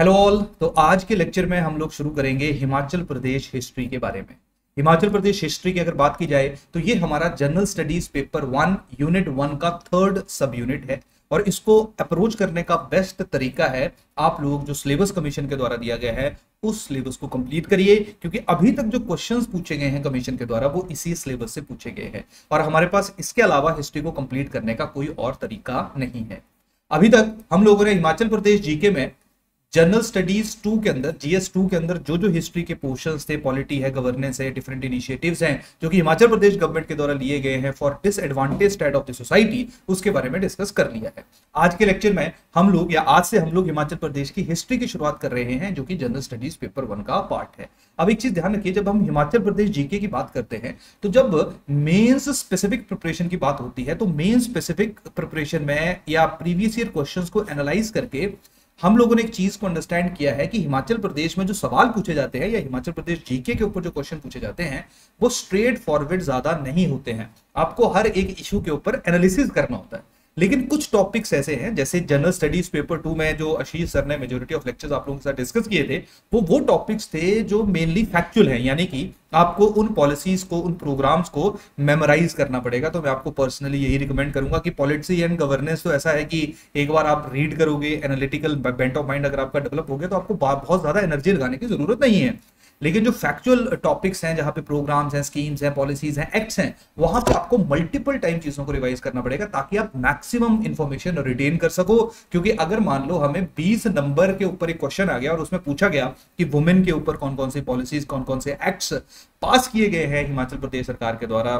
Hello all. तो आज के लेक्चर में हम लोग शुरू करेंगे हिमाचल प्रदेश हिस्ट्री के बारे में। हिमाचल प्रदेश हिस्ट्री की अगर बात की जाए तो ये हमारा जनरल स्टडीज पेपर 1 यूनिट 1 का थर्ड सब यूनिट है और इसको अप्रोच करने का बेस्ट तरीका है आप लोग जो सिलेबस कमीशन के द्वारा दिया गया है उस सिलेबस को कंप्लीट करिए, क्योंकि अभी तक जो क्वेश्चंस पूछे गए हैं कमीशन के द्वारा वो इसी सिलेबस से पूछे गए हैं और हमारे पास इसके अलावा हिस्ट्री को कंप्लीट करने का कोई और तरीका नहीं है। अभी तक हम लोगों ने हिमाचल प्रदेश जीके में जनरल स्टडीज 2 के अंदर जीएस 2 के अंदर जो जो हिस्ट्री के पोर्शंस थे, पॉलिटी है, गवर्नेंस है, डिफरेंट इनिशिएटिव्स हैं जो कि हिमाचल प्रदेश गवर्नमेंट के द्वारा लिए गए हैं for disadvantage state of the society, उसके बारे में डिस्कस कर लिया है। आज के लेक्चर में हम लोग आज से हम लोग हिमाचल प्रदेश की हिस्ट्री की शुरुआत कर रहे हैं जो कि जनरल स्टडीज पेपर 1 का पार्ट है। अब एक चीज ध्यान रखिए, जब हम हिमाचल प्रदेश जीके की बात करते हैं तो जब मेंस स्पेसिफिक प्रिपरेशन की बात होती है तो मेन स्पेसिफिक प्रिपरेशन में या प्रीवियस ईयर क्वेश्चंस को एनालाइज करके हम लोगों ने एक चीज को अंडरस्टैंड किया है कि हिमाचल प्रदेश में जो सवाल पूछे जाते हैं या हिमाचल प्रदेश जीके के ऊपर जो क्वेश्चन पूछे जाते हैं वो स्ट्रेट फॉरवर्ड ज्यादा नहीं होते हैं। आपको हर एक इशू के ऊपर एनालिसिस करना होता है, लेकिन कुछ टॉपिक्स ऐसे हैं जैसे जनरल स्टडीज पेपर 2 में जो आशीष सर ने मेजॉरिटी ऑफ लेक्चर्स आप लोगों के साथ डिस्कस किए थे वो टॉपिक्स थे जो मेनली फैक्चुअल हैं, यानी कि आपको उन पॉलिसीज को, उन प्रोग्राम्स को मेमोराइज करना पड़ेगा। तो मैं आपको पर्सनली यही रिकमेंड करूंगा कि पॉलिसी एंड गवर्नेंस तो ऐसा है कि एक बार आप रीड करोगे, एनालिटिकल बेंट ऑफ माइंड अगर आपका डेवलप हो गया तो आपको बहुत ज्यादा एनर्जी लगाने की जरूरत नहीं है। लेकिन जो फैक्चुअल टॉपिक्स हैं, जहां पे प्रोग्राम्स हैं, स्कीम्स हैं, पॉलिसीज हैं, एक्ट्स हैं, वहां पे आपको मल्टीपल टाइम चीजों को रिवाइज करना पड़ेगा ताकि आप मैक्सिमम इंफॉर्मेशन रिटेन कर सको। क्योंकि अगर मान लो हमें 20 नंबर के ऊपर एक क्वेश्चन आ गया और उसमें पूछा गया कि वुमेन के ऊपर कौन कौन सी पॉलिसीज, कौन कौन से एक्ट्स पास किए गए हैं हिमाचल प्रदेश सरकार के द्वारा,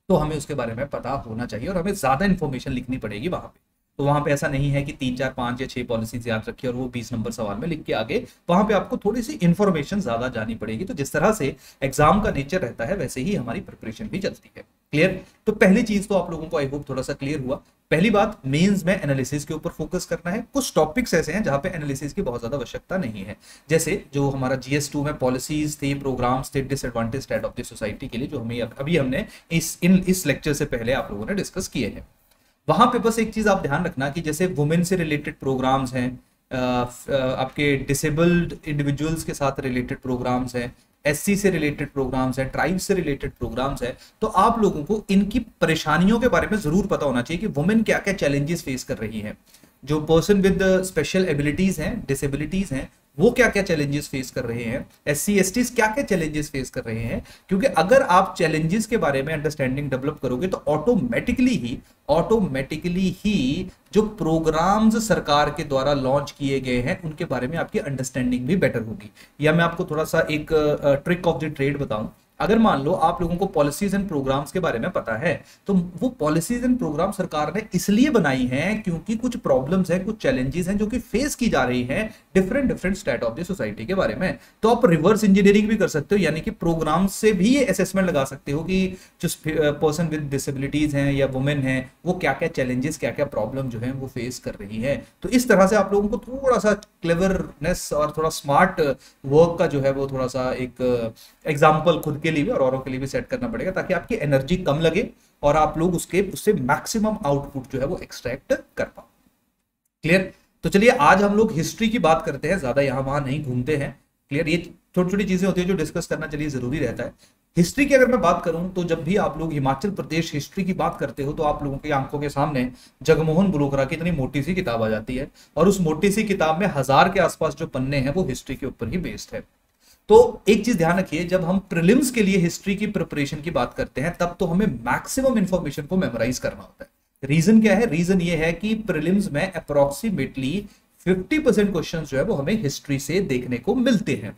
तो हमें उसके बारे में पता होना चाहिए और हमें ज्यादा इंफॉर्मेशन लिखनी पड़ेगी वहां पे। तो वहां पे ऐसा नहीं है कि 3 4 5 या 6 पॉलिसीज याद रखी और वो 20 नंबर सवाल में लिख के आगे, वहां पे आपको थोड़ी सी इंफॉर्मेशन ज्यादा जानी पड़ेगी। तो जिस तरह से एग्जाम का नेचर रहता है वैसे ही हमारी प्रिपरेशन भी चलती है। क्लियर? तो पहली चीज तो आप लोगों को आई होप थोड़ा सा क्लियर हुआ। पहली बात, मेंस में एनालिसिस के ऊपर फोकस करना है। कुछ टॉपिक्स ऐसे हैं जहां पे एनालिसिस की बहुत ज्यादा आवश्यकता नहीं है, जैसे जो हमारा जीएस 2 में पॉलिसीज थे, प्रोग्राम्स थे, disadvantage state of the society के लिए, जो हमें अभी हमने इस लेक्चर से पहले आप लोगों ने डिस्कस किए हैं। वहां पे बस एक चीज आप ध्यान रखना कि जैसे वुमेन से रिलेटेड प्रोग्राम्स हैं, आपके डिसेबल्ड इंडिविजुअल्स के साथ रिलेटेड प्रोग्राम्स हैं, एससी से रिलेटेड प्रोग्राम्स हैं, ट्राइब से रिलेटेड प्रोग्राम्स हैं, तो आप लोगों को इनकी परेशानियों के बारे में जरूर पता होना चाहिए कि वुमेन क्या क्या चैलेंजेस फेस कर रही हैं, जो पर्सन विद स्पेशल एबिलिटीज हैं, डिसेबिलिटीज हैं, वो क्या क्या चैलेंजेस फेस कर रहे हैं, एससी एसटीज क्या क्या चैलेंजेस फेस कर रहे हैं। क्योंकि अगर आप चैलेंजेस के बारे में अंडरस्टैंडिंग डेवलप करोगे तो ऑटोमेटिकली ही जो प्रोग्राम्स सरकार के द्वारा लॉन्च किए गए हैं उनके बारे में आपकी अंडरस्टैंडिंग भी बेटर होगी। या मैं आपको थोड़ा सा एक ट्रिक ऑफ द ट्रेड बताऊं, अगर मान लो आप लोगों को पॉलिसीज एंड प्रोग्राम्स के बारे में पता है तो वो पॉलिसीज एंड प्रोग्राम सरकार ने इसलिए बनाई हैं क्योंकि कुछ प्रॉब्लम्स हैं, कुछ चैलेंजेस हैं जो कि फेस की जा रही हैं different state of the society के बारे में। तो आप रिवर्स इंजीनियरिंग भी कर सकते हो, यानी कि प्रोग्राम से भी ये असेसमेंट लगा सकते हो कि जो पर्सन विद डिसेबिलिटीज हैं या वुमेन हैं वो क्या क्या चैलेंजेस, क्या क्या प्रॉब्लम जो है वो फेस कर रही है। तो इस तरह से आप लोगों को थोड़ा सा क्लेवरनेस और थोड़ा स्मार्ट वर्क का जो है वो थोड़ा सा एक एग्जाम्पल खुद के लिए भी और औरों के लिए भी सेट करना पड़ेगा ताकि आपकी एनर्जी कम लगे और आप लोग उससे मैक्सिमम आउटपुट जो है वो एक्सट्रैक्ट कर पाओ। क्लियर? तो चलिए आज हम लोग हिस्ट्री की बात करते हैं, ज्यादा यहां वहां नहीं घूमते हैं। क्लियर? ये छोटी छोटी चीजें होती है जो डिस्कस करना चलिए जरूरी रहता है। हिस्ट्री की अगर मैं बात करूं तो जब भी आप लोग हिमाचल प्रदेश हिस्ट्री की बात करते हो तो आप लोगों की आंखों के सामने जगमोहन बलूकरा की इतनी मोटी सी किताब आ जाती है और उस मोटी सी किताब में 1000 के आसपास जो पन्ने हैं वो हिस्ट्री के ऊपर ही बेस्ड है। तो एक चीज ध्यान रखिए, जब हम प्रीलिम्स के लिए हिस्ट्री की प्रिपरेशन की बात करते हैं तब तो हमें मैक्सिमम इंफॉर्मेशन को मेमोराइज करना होता है। रीजन क्या है? रीजन ये है कि प्रीलिम्स में अप्रोक्सीमेटली 50% क्वेश्चन जो है वो हमें हिस्ट्री से देखने को मिलते हैं।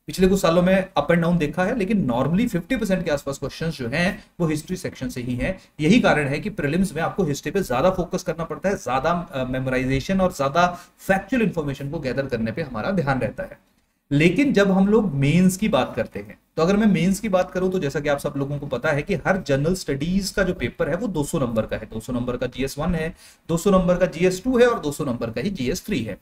पिछले कुछ सालों में अप एंड डाउन देखा है, लेकिन नॉर्मली 50% के आसपास क्वेश्चंस जो हैं वो हिस्ट्री सेक्शन से ही हैं। यही कारण है कि प्रीलिम्स में आपको हिस्ट्री पे ज्यादा फोकस करना पड़ता है, ज्यादा मेमोराइजेशन और ज्यादा फैक्चुअल इंफॉर्मेशन को गैदर करने पे हमारा ध्यान रहता है। लेकिन जब हम लोग मेंस की बात करते हैं तो अगर मैं मेंस की बात करूं तो जैसा कि आप सब लोगों को पता है कि हर जनरल स्टडीज का जो पेपर है वो 200 नंबर का है। 200 नंबर का जीएस 1 है, 200 नंबर का जीएस 2 है और 200 नंबर का ही जीएस 3 है।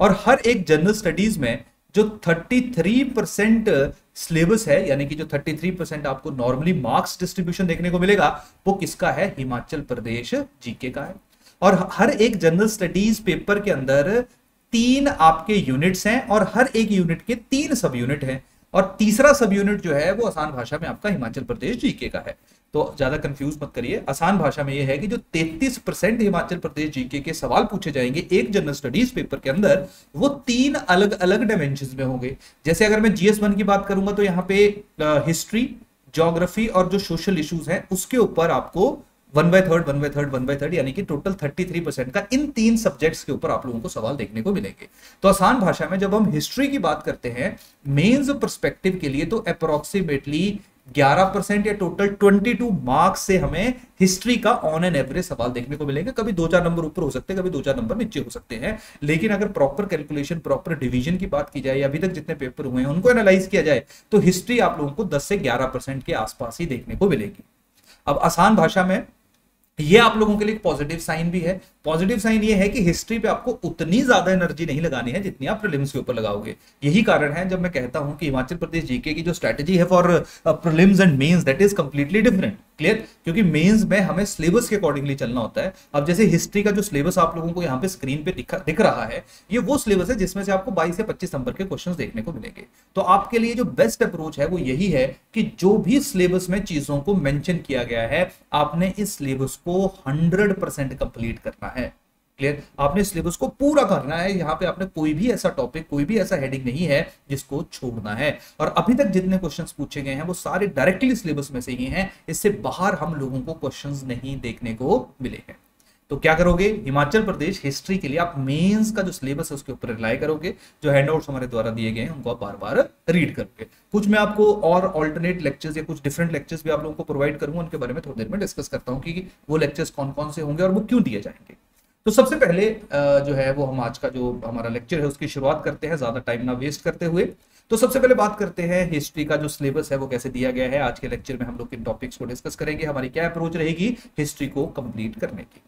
और हर एक जनरल स्टडीज में जो 33% सिलेबस है, यानी कि जो 33% आपको नॉर्मली मार्क्स डिस्ट्रीब्यूशन देखने को मिलेगा वो किसका है? हिमाचल प्रदेश जीके का है। और हर एक जनरल स्टडीज पेपर के अंदर 3 आपके यूनिट्स हैं और हर एक यूनिट के 3 सब यूनिट हैं, और तीसरा सब यूनिट जो है वो आसान भाषा में आपका हिमाचल प्रदेश जीके का है। तो ज्यादा कंफ्यूज मत करिए, आसान भाषा में ये है कि जो 33% हिमाचल प्रदेश जीके के सवाल पूछे जाएंगे एक जनरल स्टडीज पेपर के अंदर, वो 3 अलग अलग डायमेंशन में होंगे। जैसे अगर मैं GS1 की बात करूंगा तो यहाँ पे हिस्ट्री, ज्योग्राफी और जो सोशल इश्यूज हैं उसके ऊपर आपको 1/3 यानी कि टोटल 33% का इन 3 सब्जेक्ट्स के ऊपर आप लोगों को सवाल देखने को मिलेंगे। तो आसान भाषा में जब हम हिस्ट्री की बात करते हैं मेंस पर्सपेक्टिव के लिए, तो अप्रोक्सीमेटली 11% या टोटल 22 मार्क्स से हमें हिस्ट्री का ऑन एन एवरेज सवाल देखने को मिलेंगे। कभी 2-4 नंबर ऊपर हो सकते हैं, कभी 2-4 नंबर नीचे हो सकते हैं, लेकिन अगर प्रॉपर कैलकुलेशन, प्रॉपर डिवीजन की बात की जाए या अभी तक जितने पेपर हुए हैं उनको एनालाइज किया जाए तो हिस्ट्री आप लोगों को 10 से 11% के आसपास ही देखने को मिलेगी। अब आसान भाषा में ये आप लोगों के लिए एक पॉजिटिव साइन भी है। पॉजिटिव साइन ये है कि हिस्ट्री पे आपको उतनी ज्यादा एनर्जी नहीं लगानी है जितनी आप प्रीलिम्स के ऊपर लगाओगे। यही कारण है जब मैं कहता हूं कि हिमाचल प्रदेश जीके की जो स्ट्रेटजी है for prelims and mains, that is completely different. Clear? क्योंकि मेंस में हमें सिलेबस के अकॉर्डिंगली चलना होता है। अब जैसे हिस्ट्री का जो सिलेबस आप लोगों को यहाँ पे स्क्रीन पे दिख रहा है, ये वो सिलेबस है जिसमें से आपको 22 से 25 नंबर के क्वेश्चंस देखने को मिलेंगे। तो आपके लिए जो बेस्ट अप्रोच है वो यही है कि जो भी सिलेबस में चीजों को मेंशन किया गया है, आपने इस सिलेबस को 100% कंप्लीट करना है। क्लियर? आपने सिलेबस को पूरा करना है। यहाँ पे आपने कोई भी ऐसा टॉपिक, कोई भी ऐसा हेडिंग नहीं है जिसको छोड़ना है। और अभी तक जितने क्वेश्चंस पूछे गए हैं वो सारे डायरेक्टली सिलेबस में से ही हैं, इससे बाहर हम लोगों को क्वेश्चंस नहीं देखने को मिले हैं। तो क्या करोगे? हिमाचल प्रदेश हिस्ट्री के लिए आप मेंस का जो सिलेबस है उसके ऊपर रिलाई करोगे। जो हैंडआउट्स हमारे द्वारा दिए गए हैं उनको आप बार बार रीड करोगे। कुछ मैं आपको और ऑल्टरनेट लेक्चर्स या कुछ डिफरेंट लेक्चर्स भी आप लोगों को प्रोवाइड करूंगा, उनके बारे में थोड़ी देर में डिस्कस करता हूं कि वो लेक्चर्स कौन कौन से होंगे और वो क्यों दिए जाएंगे। तो सबसे पहले जो है वो हम आज का जो हमारा लेक्चर है उसकी शुरुआत करते हैं, ज्यादा टाइम ना वेस्ट करते हुए। तो सबसे पहले बात करते हैं हिस्ट्री का जो सिलेबस है वो कैसे दिया गया है। आज के लेक्चर में हम लोग किन टॉपिक्स को डिस्कस करेंगे, हमारी क्या अप्रोच रहेगी हिस्ट्री को कंप्लीट करने की।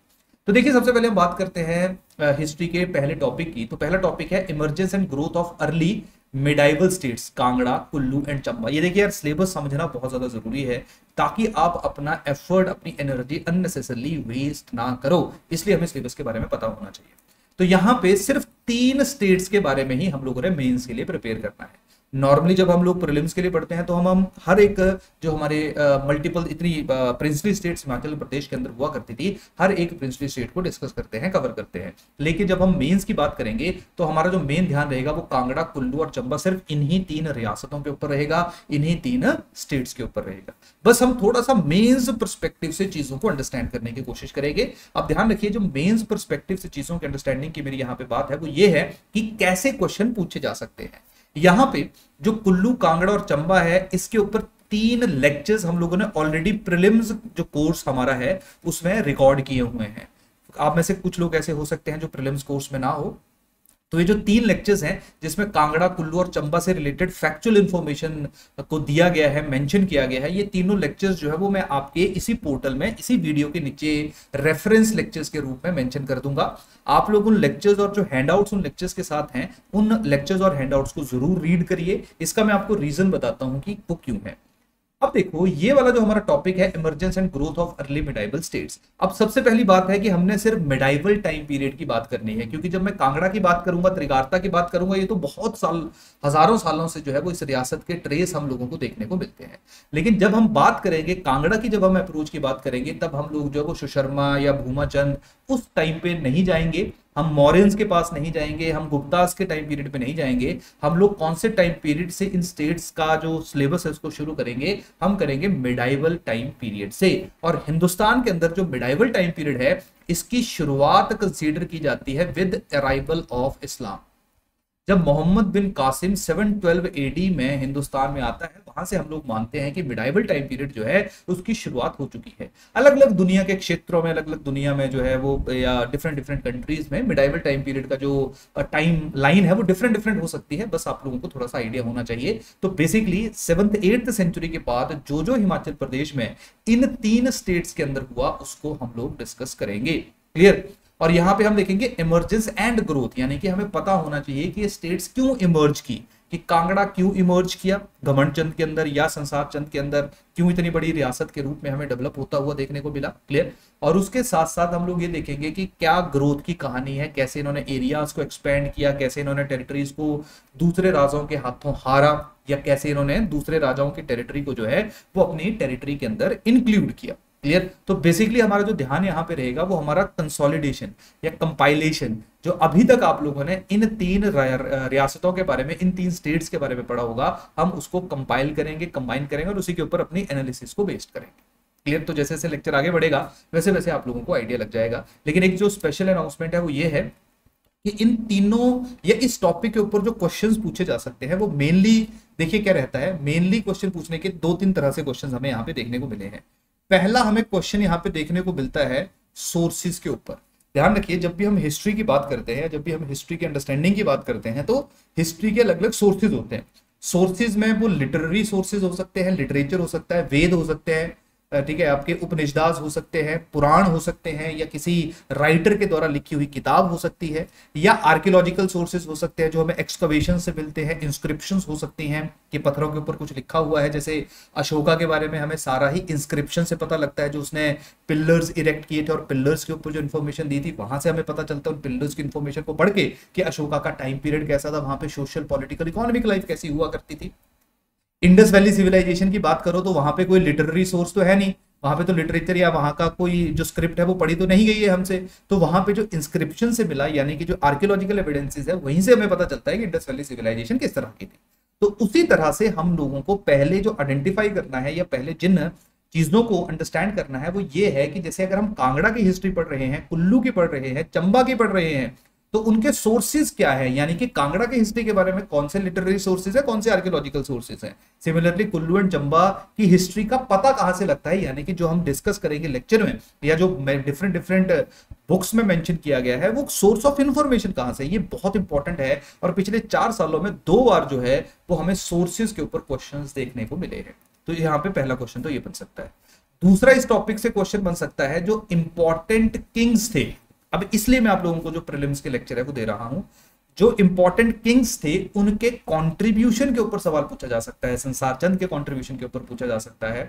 तो देखिए, सबसे पहले हम बात करते हैं हिस्ट्री के पहले टॉपिक की। तो पहला टॉपिक है emergence and growth of early medieval states, Kangra, Kullu and Chamba. ये देखिए यार, सिलेबस समझना बहुत ज्यादा जरूरी है ताकि आप अपना एफर्ट, अपनी एनर्जी अननेसेसरली वेस्ट ना करो। इसलिए हमें सिलेबस के बारे में पता होना चाहिए। तो यहाँ पे सिर्फ 3 स्टेट्स के बारे में ही हम लोगों ने मेंस के लिए प्रिपेयर करना है। नॉर्मली जब हम लोग प्रीलिम्स के लिए पढ़ते हैं तो हम हर एक जो हमारे मल्टीपल इतनी प्रिंसली स्टेट्स हिमाचल प्रदेश के अंदर हुआ करती थी, हर एक प्रिंसली स्टेट को डिस्कस करते हैं, कवर करते हैं। लेकिन जब हम मेंस की बात करेंगे तो हमारा जो मेन ध्यान रहेगा वो कांगड़ा, कुल्लू और चंबा, सिर्फ इन्हीं 3 रियासतों के ऊपर रहेगा, इन्हीं 3 स्टेट्स के ऊपर रहेगा। बस हम थोड़ा सा मेंस पर्सपेक्टिव से चीजों को अंडरस्टैंड करने की कोशिश करेंगे। अब ध्यान रखिए, जो मेंस पर्सपेक्टिव से चीजों की अंडरस्टैंडिंग की मेरी यहाँ पे बात है वो ये है कि कैसे क्वेश्चन पूछे जा सकते हैं। यहां पे जो कुल्लू, कांगड़ा और चंबा है, इसके ऊपर 3 लेक्चर्स हम लोगों ने ऑलरेडी प्रीलिम्स जो कोर्स हमारा है उसमें रिकॉर्ड किए हुए हैं। आप में से कुछ लोग ऐसे हो सकते हैं जो प्रीलिम्स कोर्स में ना हो, तो ये जो 3 लेक्चर्स हैं जिसमें कांगड़ा, कुल्लू और चंबा से रिलेटेड फैक्चुअल इंफॉर्मेशन को दिया गया है, मेंशन किया गया है, ये तीनों लेक्चर्स जो है वो मैं आपके इसी पोर्टल में, इसी वीडियो के नीचे रेफरेंस लेक्चर्स के रूप में मेंशन कर दूंगा। आप लोग उन लेक्चर्स और जो हैंडआउट्स उन लेक्चर्स के साथ हैं, उन लेक्चर्स और हैंडआउट्स को जरूर रीड करिए। इसका मैं आपको रीजन बताता हूं कि वो क्यों है। अब देखो, ये वाला जो हमारा टॉपिक है emergence and growth of early medieval states. अब सबसे पहली बात है कि हमने सिर्फ मिडाइवल टाइम पीरियड की बात करनी है, क्योंकि जब मैं कांगड़ा की बात करूंगा, त्रिगारता की बात करूंगा, ये तो बहुत साल, हजारों सालों से जो है वो इस रियासत के ट्रेस हम लोगों को देखने को मिलते हैं। लेकिन जब हम बात करेंगे कांगड़ा की, जब हम अप्रोच की बात करेंगे, तब हम लोग जो है वो सुशर्मा या भूमाचंद उस टाइम पे नहीं जाएंगे, हम मौर्यंस के पास नहीं जाएंगे, हम गुप्तास के टाइम पीरियड पे नहीं जाएंगे। हम लोग कौन से टाइम पीरियड से इन स्टेट्स का जो सिलेबस है उसको शुरू करेंगे? हम करेंगे मिडाइवल टाइम पीरियड से। और हिंदुस्तान के अंदर जो मिडाइवल टाइम पीरियड है, इसकी शुरुआत कंसीडर की जाती है विद अराइवल ऑफ इस्लाम। जब मोहम्मद बिन कासिम 712 एडी में हिंदुस्तान में आता है, वहां से हम लोग मानते हैं कि मिडाइवल टाइम पीरियड जो है उसकी शुरुआत हो चुकी है। अलग अलग दुनिया के क्षेत्रों में, अलग अलग दुनिया में जो है वो, या डिफरेंट कंट्रीज में मिडाइवल टाइम पीरियड का जो टाइम लाइन है वो डिफरेंट हो सकती है। बस आप लोगों को थोड़ा सा आइडिया होना चाहिए। तो बेसिकली 7th-8th सेंचुरी के बाद जो हिमाचल प्रदेश में इन 3 स्टेट्स के अंदर हुआ उसको हम लोग डिस्कस करेंगे। क्लियर? और यहां पे हम देखेंगे इमर्जेंस एंड ग्रोथ, यानी कि हमें पता होना चाहिए कि ये स्टेट्स क्यों इमर्ज की, कि कांगड़ा क्यों इमर्ज किया घमंड चंद के अंदर या संसार चंद के अंदर, क्यों इतनी बड़ी रियासत के रूप में हमें डेवलप होता हुआ देखने को मिला। क्लियर। और उसके साथ साथ हम लोग ये देखेंगे कि क्या ग्रोथ की कहानी है, कैसे इन्होंने एरियाज को एक्सपेंड किया, कैसे इन्होंने टेरिटरीज को दूसरे राजाओं के हाथों हारा, या कैसे इन्होंने दूसरे राजाओं की टेरिटरी को जो है वो अपनी टेरिटरी के अंदर इंक्लूड किया। क्लियर। तो बेसिकली हमारा जो ध्यान यहाँ पे रहेगा वो हमारा कंसोलिडेशन या कंपाइलेशन, जो अभी तक आप लोगों ने इन तीन रियासतों के बारे में, इन तीन स्टेट्स के बारे में पढ़ा होगा, हम उसको कंपाइल करेंगे, कंबाइन करेंगे और उसी के ऊपर अपनी एनालिसिस को बेस्ड करेंगे। क्लियर। तो जैसे जैसे लेक्चर आगे बढ़ेगा वैसे वैसे आप लोगों को आइडिया लग जाएगा। लेकिन एक जो स्पेशल अनाउंसमेंट है वो ये है कि इन तीनों या इस टॉपिक के ऊपर जो क्वेश्चंस पूछे जा सकते हैं वो मेनली, देखिए क्या रहता है, मेनली क्वेश्चन पूछने के दो तीन तरह से क्वेश्चन हमें यहाँ पे देखने को मिले हैं। पहला हमें क्वेश्चन यहाँ पे देखने को मिलता है सोर्सेज के ऊपर। ध्यान रखिए, जब भी हम हिस्ट्री की बात करते हैं, जब भी हम हिस्ट्री के अंडरस्टैंडिंग की बात करते हैं, तो हिस्ट्री के अलग अलग सोर्सेज होते हैं। सोर्सेज में वो लिटरेरी सोर्सेज हो सकते हैं, लिटरेचर हो सकता है, वेद हो सकते हैं, ठीक है, आपके उपनिषदास हो सकते हैं, पुराण हो सकते हैं, या किसी राइटर के द्वारा लिखी हुई किताब हो सकती है, या आर्कियोलॉजिकल सोर्सेज हो सकते हैं जो हमें एक्सकवेशन से मिलते हैं, इंस्क्रिप्शंस हो सकती हैं कि पत्थरों के ऊपर कुछ लिखा हुआ है। जैसे अशोका के बारे में हमें सारा ही इंस्क्रिप्शन से पता लगता है, जो उसने पिलर्स इरेक्ट किए थे और पिलर्स के ऊपर जो इन्फॉर्मेशन दी थी वहां से हमें पता चलता है उन पिलर्स की इन्फॉर्मेशन को पढ़ के कि अशोका का टाइम पीरियड कैसा था, वहां पे सोशल, पॉलिटिकल, इकोनॉमिक लाइफ कैसी हुआ करती थी। इंडस वैली सिविलाइजेशन की बात करो तो वहां पे कोई लिटरेरी सोर्स तो है नहीं, वहां पे तो लिटरेचर या वहां का कोई जो स्क्रिप्ट है वो पढ़ी तो नहीं गई है हमसे, तो वहां पे जो इंस्क्रिप्शन से मिला, यानी कि जो आर्कियोलॉजिकल एविडेंसेस है, वहीं से हमें पता चलता है कि इंडस वैली सिविलाइजेशन किस तरह की थी। तो उसी तरह से हम लोगों को पहले जो आइडेंटिफाई करना है या पहले जिन चीजों को अंडरस्टैंड करना है वो ये है कि जैसे अगर हम कांगड़ा की हिस्ट्री पढ़ रहे हैं, कुल्लू की पढ़ रहे हैं, चंबा की पढ़ रहे हैं, तो उनके सोर्सेज क्या है, यानी कि कांगड़ा की हिस्ट्री के बारे में कौन से लिटरेरी सोर्सेज है, कौन से आर्कियोलॉजिकल सोर्सेज है। सिमिलरली कुल्लू एंड चंबा की हिस्ट्री का पता कहां से लगता है, यानी कि जो हम डिस्कस करेंगे लेक्चर में या जो डिफरेंट डिफरेंट बुक्स में मेंशन किया गया है, वो सोर्स ऑफ इंफॉर्मेशन कहां से, ये बहुत इंपॉर्टेंट है। और पिछले 4 सालों में 2 बार जो है वो हमें सोर्सेज के ऊपर क्वेश्चंस देखने को मिले हैं। तो यहाँ पे पहला क्वेश्चन तो ये बन सकता है। दूसरा इस टॉपिक से क्वेश्चन बन सकता है जो इंपॉर्टेंट किंग्स थे। अब इसलिए मैं आप लोगों को जो प्रीलिम्स के लेक्चर है वो दे रहा हूं, जो इंपॉर्टेंट किंग्स थे उनके कंट्रीब्यूशन के ऊपर सवाल पूछा जा सकता है, संसार चंद के कंट्रीब्यूशन के ऊपर पूछा जा सकता है।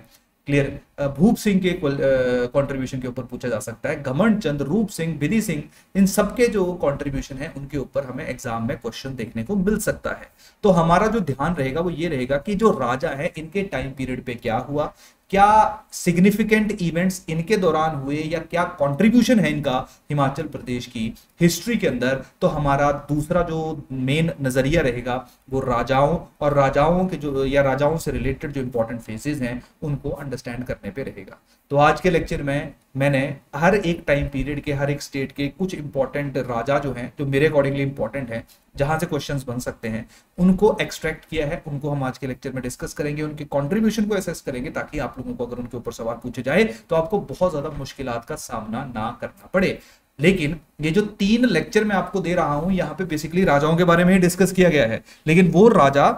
क्लियर। भूप सिंह के कंट्रीब्यूशन के ऊपर पूछा जा सकता है, घमंड चंद, रूप सिंह, बिधि सिंह, इन सबके जो कंट्रीब्यूशन है उनके ऊपर हमें एग्जाम में क्वेश्चन देखने को मिल सकता है। तो हमारा जो ध्यान रहेगा वो ये रहेगा कि जो राजा है इनके टाइम पीरियड पे क्या हुआ, क्या सिग्निफिकेंट इवेंट्स इनके दौरान हुए, या क्या कंट्रीब्यूशन है इनका हिमाचल प्रदेश की हिस्ट्री के अंदर। तो हमारा दूसरा जो मेन नजरिया रहेगा वो राजाओं और राजाओं के जो या राजाओं से रिलेटेड जो इंपॉर्टेंट फेजेस हैं उनको अंडरस्टैंड करने पे रहेगा। तो आज के लेक्चर में मैंने हर एक टाइम पीरियड के, हर एक स्टेट के कुछ इंपॉर्टेंट राजा जो हैं, जो मेरे अकॉर्डिंगली इंपॉर्टेंट हैं, जहां से क्वेश्चंस बन सकते हैं, उनको एक्सट्रैक्ट किया है, उनको हम आज के लेक्चर में डिस्कस करेंगे, उनके कंट्रीब्यूशन को असेस करेंगे, ताकि आप लोगों को अगर उनके ऊपर सवाल पूछे जाए तो आपको बहुत ज्यादा मुश्किलात का सामना ना करना पड़े। लेकिन ये जो 3 लेक्चर मैं आपको दे रहा हूं, यहाँ पे बेसिकली राजाओं के बारे में ही डिस्कस किया गया है, लेकिन वो राजा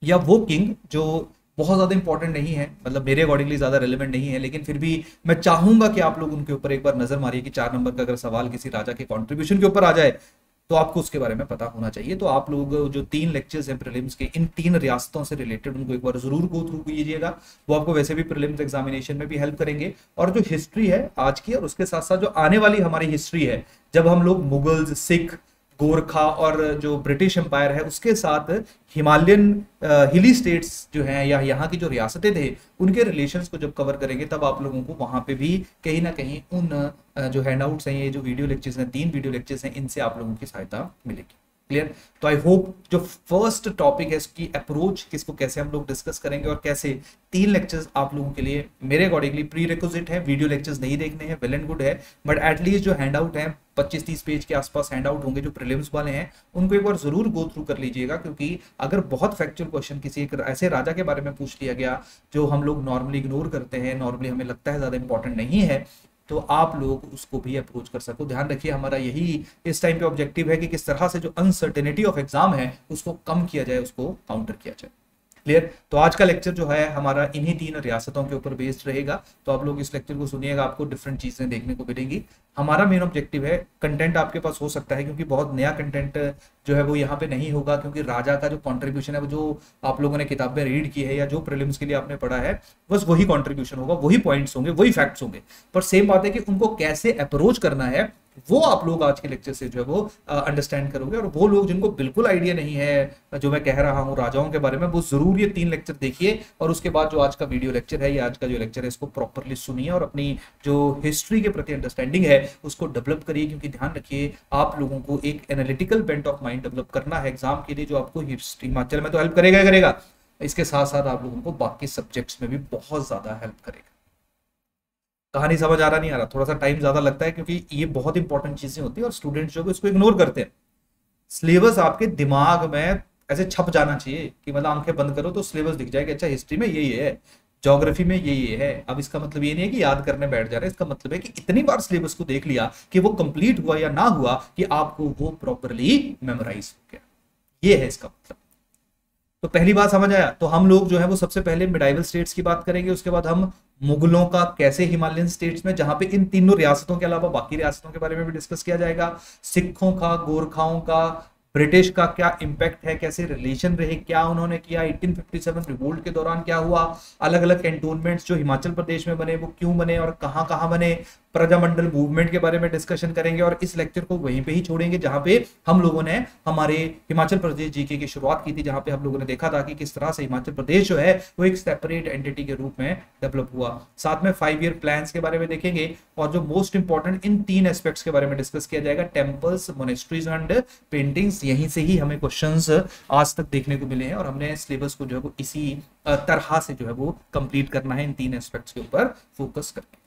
या वो किंग जो बहुत ज्यादा इंपॉर्टेंट नहीं है, मतलब मेरे अकॉर्डिंगली ज्यादा रेलेवेंट नहीं है, लेकिन फिर भी मैं चाहूंगा कि आप लोग उनके ऊपर एक बार नजर मारिए कि 4 नंबर का अगर सवाल किसी राजा के कंट्रीब्यूशन के ऊपर आ जाए तो आपको उसके बारे में पता होना चाहिए। तो आप लोग जो 3 लेक्चर्स हैं प्रीलिम्स के, इन 3 रियासतों से रिलेटेड, उनको एक बार जरूर गो थ्रू कीजिएगा, वो आपको वैसे भी प्रीलिम्स एग्जामिनेशन में भी हेल्प करेंगे। और जो हिस्ट्री है आज की और उसके साथ साथ जो आने वाली हमारी हिस्ट्री है, जब हम लोग मुगल्स, सिख, गोरखा और जो ब्रिटिश एम्पायर है उसके साथ हिमालयन हिली स्टेट्स जो हैं या यहाँ की जो रियासतें थे उनके रिलेशंस को जब कवर करेंगे, तब आप लोगों को वहां पे भी कहीं ना कहीं उन जो हैंडआउट्स हैं, ये जो वीडियो लेक्चर्स हैं, 3 वीडियो लेक्चर्स हैं, इनसे आप लोगों की सहायता मिलेगी। क्लियर। तो आई होप जो फर्स्ट टॉपिक है इसकी अप्रोच, किसको कैसे हम लोग डिस्कस करेंगे और कैसे 3 लेक्चर्स आप लोगों के लिए मेरे अकॉर्डिंगली प्री रिक्विजिट है। वीडियो लेक्चर्स नहीं देखने हैं, वेल एंड गुड है, बट एटलीस्ट जो हैंड आउट है 25-30 पेज के आसपास हैंड आउट होंगे जो प्रीलिम्स वाले हैं, उनको एक बार जरूर गो थ्रू कर लीजिएगा। क्योंकि अगर बहुत फैक्चुअल क्वेश्चन किसी एक ऐसे राजा के बारे में पूछ लिया गया जो हम लोग नॉर्मली इग्नोर करते हैं, नॉर्मली हमें लगता है ज्यादा इंपॉर्टेंट नहीं है, तो आप लोग उसको भी अप्रोच कर सको। ध्यान रखिए, हमारा यही इस टाइम पे ऑब्जेक्टिव है कि किस तरह से जो अनसर्टेनिटी ऑफ एग्जाम है उसको कम किया जाए, उसको काउंटर किया जाए। क्लियर। तो आज का लेक्चर जो है हमारा इन्हीं 3 रियासतों के ऊपर बेस्ड रहेगा, तो आप लोग इस लेक्चर को सुनिएगा, आपको डिफरेंट चीजें देखने को मिलेंगी। हमारा मेन ऑब्जेक्टिव है, कंटेंट आपके पास हो सकता है क्योंकि बहुत नया कंटेंट जो है वो यहाँ पे नहीं होगा, क्योंकि राजा का जो कंट्रीब्यूशन है वो जो आप लोगों ने किताबें रीड की है या जो प्रीलिम्स के लिए आपने पढ़ा है बस वही कंट्रीब्यूशन होगा, वही पॉइंट्स होंगे, वही फैक्ट्स होंगे। पर सेम बात है कि उनको कैसे अप्रोच करना है वो आप लोग आज के लेक्चर से जो है वो अंडरस्टैंड करोगे। और वो लोग जिनको बिल्कुल आइडिया नहीं है जो मैं कह रहा हूँ राजाओं के बारे में, वो जरूर ये 3 लेक्चर देखिए और उसके बाद जो आज का वीडियो लेक्चर है या आज का जो लेक्चर है इसको प्रॉपरली सुनिए और अपनी जो हिस्ट्री के प्रति अंडरस्टैंडिंग है उसको डेवलप करिए। क्योंकि ध्यान रखिए आप लोगों को एक analytical bent of mind develop करना है एग्जाम के लिए, जो आपको हिमाचल में तो हेल्प करेगा करेगा, इसके साथ साथ आप लोगों को बाकी सब्जेक्ट्स में भी बहुत ज्यादा हेल्प करेगा। कहानी समझ आ रहा नहीं आ रहा, थोड़ा सा टाइम ज्यादा लगता है क्योंकि ये बहुत इंपॉर्टेंट चीजें होती है और स्टूडेंट्स जो इसको इग्नोर करते हैं। सिलेबस आपके दिमाग में ऐसे छप जाना चाहिए कि मतलब आंखें बंद करो तो सिलेबस दिख जाएगा, अच्छा हिस्ट्री में यही है, ज्योग्राफी में ये है। अब इसका मतलब ये नहीं है कि याद करने बैठ जा रहे हैं, इसका मतलब है कि इतनी बार सिलेबस को देख लिया कि वो कंप्लीट हुआ या ना हुआ कि आपको वो प्रॉपरली मेमोराइज हो गया, ये है इसका मतलब। तो पहली बात समझ आया। तो हम लोग जो है वो सबसे पहले मिडाइवल स्टेट्स की बात करेंगे, उसके बाद हम मुगलों का कैसे हिमालयन स्टेट्स में, जहां पे इन तीनों रियासतों के अलावा बाकी रियासतों के बारे में भी डिस्कस किया जाएगा, सिखों का, गोरखाओं का, ब्रिटिश का क्या इंपैक्ट है, कैसे रिलेशन रहे, क्या उन्होंने किया, 1857 रिवोल्ट के दौरान क्या हुआ, अलग अलग कैंटोनमेंट्स जो हिमाचल प्रदेश में बने वो क्यों बने और कहां कहां बने, प्रजामंडल मूवमेंट के बारे में डिस्कशन करेंगे। और इस लेक्चर को वहीं पे ही छोड़ेंगे जहां पे हम लोगों ने हमारे हिमाचल प्रदेश जीके की शुरुआत की थी, जहां पे हम लोगों ने देखा था कि किस तरह से हिमाचल प्रदेश जो है वो एक सेपरेट एंटिटी के रूप में डेवलप हुआ। साथ में 5 ईयर प्लान्स के बारे में देखेंगे और जो मोस्ट इंपॉर्टेंट इन 3 एस्पेक्ट्स के बारे में डिस्कस किया जाएगा, टेम्पल्स, मोनेस्ट्रीज एंड पेंटिंग्स। यहीं से ही हमें क्वेश्चंस आज तक देखने को मिले हैं और हमने सिलेबस को जो है वो इसी तरह से जो है वो कंप्लीट करना है, इन 3 एस्पेक्ट्स के ऊपर फोकस करके।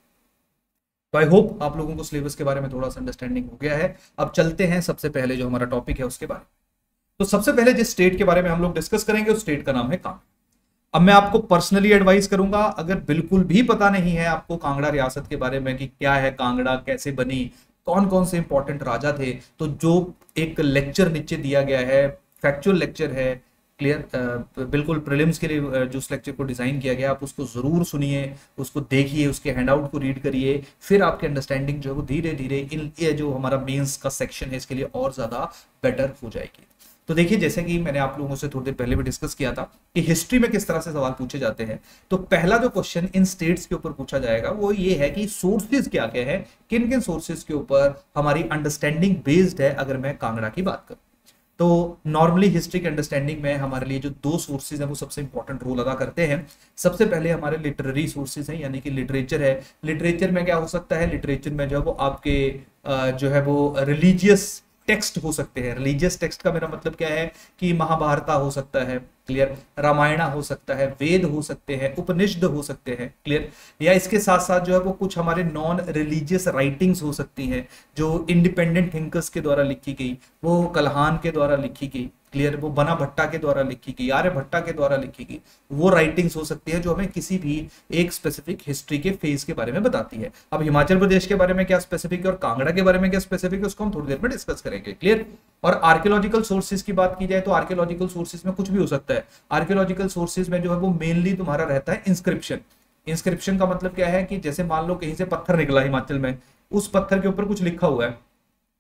तो आई होप आप लोगों को सिलेबस के बारे में थोड़ा सा अंडरस्टैंडिंग हो गया है। अब चलते हैं सबसे पहले जो हमारा टॉपिक है उसके बारे में। तो सबसे पहले जिस स्टेट के बारे में हम लोग डिस्कस करेंगे उस स्टेट का नाम है कांगड़ा। अब मैं आपको पर्सनली एडवाइस करूंगा, अगर बिल्कुल भी पता नहीं है आपको कांगड़ा रियासत के बारे में कि क्या है कांगड़ा, कैसे बनी, कौन कौन से इंपॉर्टेंट राजा थे, तो जो एक लेक्चर नीचे दिया गया है, फैक्चुअल लेक्चर है, क्लियर, बिल्कुल प्रीलिम्स के लिए जो उस लेक्चर को डिजाइन किया गया, आप उसको जरूर सुनिए, उसको देखिए, उसके हैंडआउट को रीड करिए, फिर आपकी अंडरस्टैंडिंग जो है वो धीरे धीरे इन ये जो हमारा मेंस का सेक्शन है इसके लिए और ज्यादा बेटर हो जाएगी। तो देखिए, जैसे कि मैंने आप लोगों से थोड़ी देर पहले भी डिस्कस किया था कि हिस्ट्री में किस तरह से सवाल पूछे जाते हैं, तो पहला जो क्वेश्चन इन स्टेट्स के ऊपर पूछा जाएगा वो ये है कि सोर्सेज क्या क्या है, किन किन सोर्सेज के ऊपर हमारी अंडरस्टैंडिंग बेस्ड है। अगर मैं कांगड़ा की बात करूं तो नॉर्मली हिस्ट्री की अंडरस्टैंडिंग में हमारे लिए जो 2 सोर्सेज हैं वो सबसे इंपॉर्टेंट रोल अदा करते हैं। सबसे पहले हमारे लिटरेरी सोर्सेज हैं, यानी कि लिटरेचर है। लिटरेचर में क्या हो सकता है, लिटरेचर में जो है वो आपके जो है वो रिलीजियस टेक्स्ट हो सकते हैं। रिलीजियस टेक्स्ट का मेरा मतलब क्या है कि महाभारत हो सकता है, क्लियर, रामायण हो सकता है, वेद हो सकते हैं, उपनिषद हो सकते हैं, क्लियर, या इसके साथ साथ जो है वो कुछ हमारे नॉन रिलीजियस राइटिंग्स हो सकती हैं जो इंडिपेंडेंट थिंकर्स के द्वारा लिखी गई, वो कल्हान के द्वारा लिखी गई, क्लियर, वो बना भट्टा के द्वारा लिखी गई, आर्य भट्टा के द्वारा लिखी गई, वो राइटिंग्स हो सकती है जो हमें किसी भी एक स्पेसिफिक हिस्ट्री के फेज के बारे में बताती है। अब हिमाचल प्रदेश के बारे में क्या स्पेसिफिक है और कांगड़ा के बारे में क्या स्पेसिफिक है उसको हम थोड़ी देर में डिस्कस करेंगे, क्लियर। और आर्कियोलॉजिकल सोर्सेज की बात की जाए तो आर्कियोलॉजिकल सोर्सेज में कुछ भी हो सकता है। आर्कियोलॉजिकल सोर्सेज में जो है वो मेनली तुम्हारा रहता है इंस्क्रिप्शन। इंस्क्रिप्शन का मतलब क्या है कि जैसे मान लो कहीं से पत्थर निकला हिमाचल में, उस पत्थर के ऊपर कुछ लिखा हुआ है,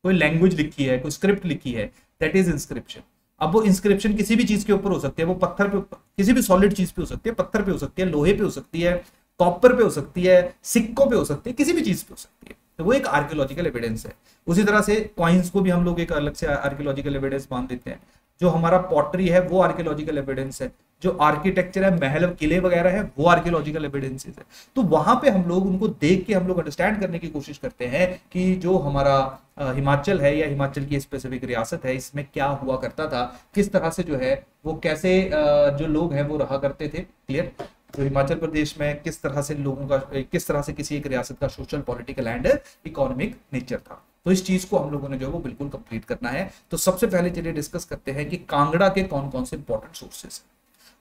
कोई लैंग्वेज लिखी है, कोई स्क्रिप्ट लिखी है, दैट इज इंस्क्रिप्शन। अब वो इंस्क्रिप्शन किसी भी चीज के ऊपर हो सकती है, वो पत्थर पे, किसी भी सॉलिड चीज पे हो सकती है, पत्थर पे हो सकती है, लोहे पे हो सकती है, कॉपर पे हो सकती है, सिक्कों पे हो सकती है, किसी भी चीज पे हो सकती है, तो वो एक आर्कियोलॉजिकल एविडेंस है। उसी तरह से कॉइन्स को भी हम लोग एक अलग से आर्कियोलॉजिकल एविडेंस मान देते हैं। जो हमारा पॉटरी है वो आर्कियोलॉजिकल एविडेंस है। जो आर्किटेक्चर है, महल, किले वगैरह है, वो आर्कियोलॉजिकल एविडेंसेस है। तो वहां पे हम लोग उनको देख के हम लोग अंडरस्टैंड करने की कोशिश करते हैं कि जो हमारा हिमाचल है या हिमाचल की स्पेसिफिक रियासत है इसमें क्या हुआ करता था, किस तरह से जो है वो कैसे जो लोग हैं वो रहा करते थे, क्लियर। तो हिमाचल प्रदेश में किस तरह से लोगों का, किस तरह से किसी एक रियासत का social, political and economic nature था, तो इस चीज को हम लोगों ने जो है वो बिल्कुल कंप्लीट करना है। तो सबसे पहले चलिए डिस्कस करते हैं कि कांगड़ा के कौन कौन से इंपॉर्टेंट सोर्सेस हैं।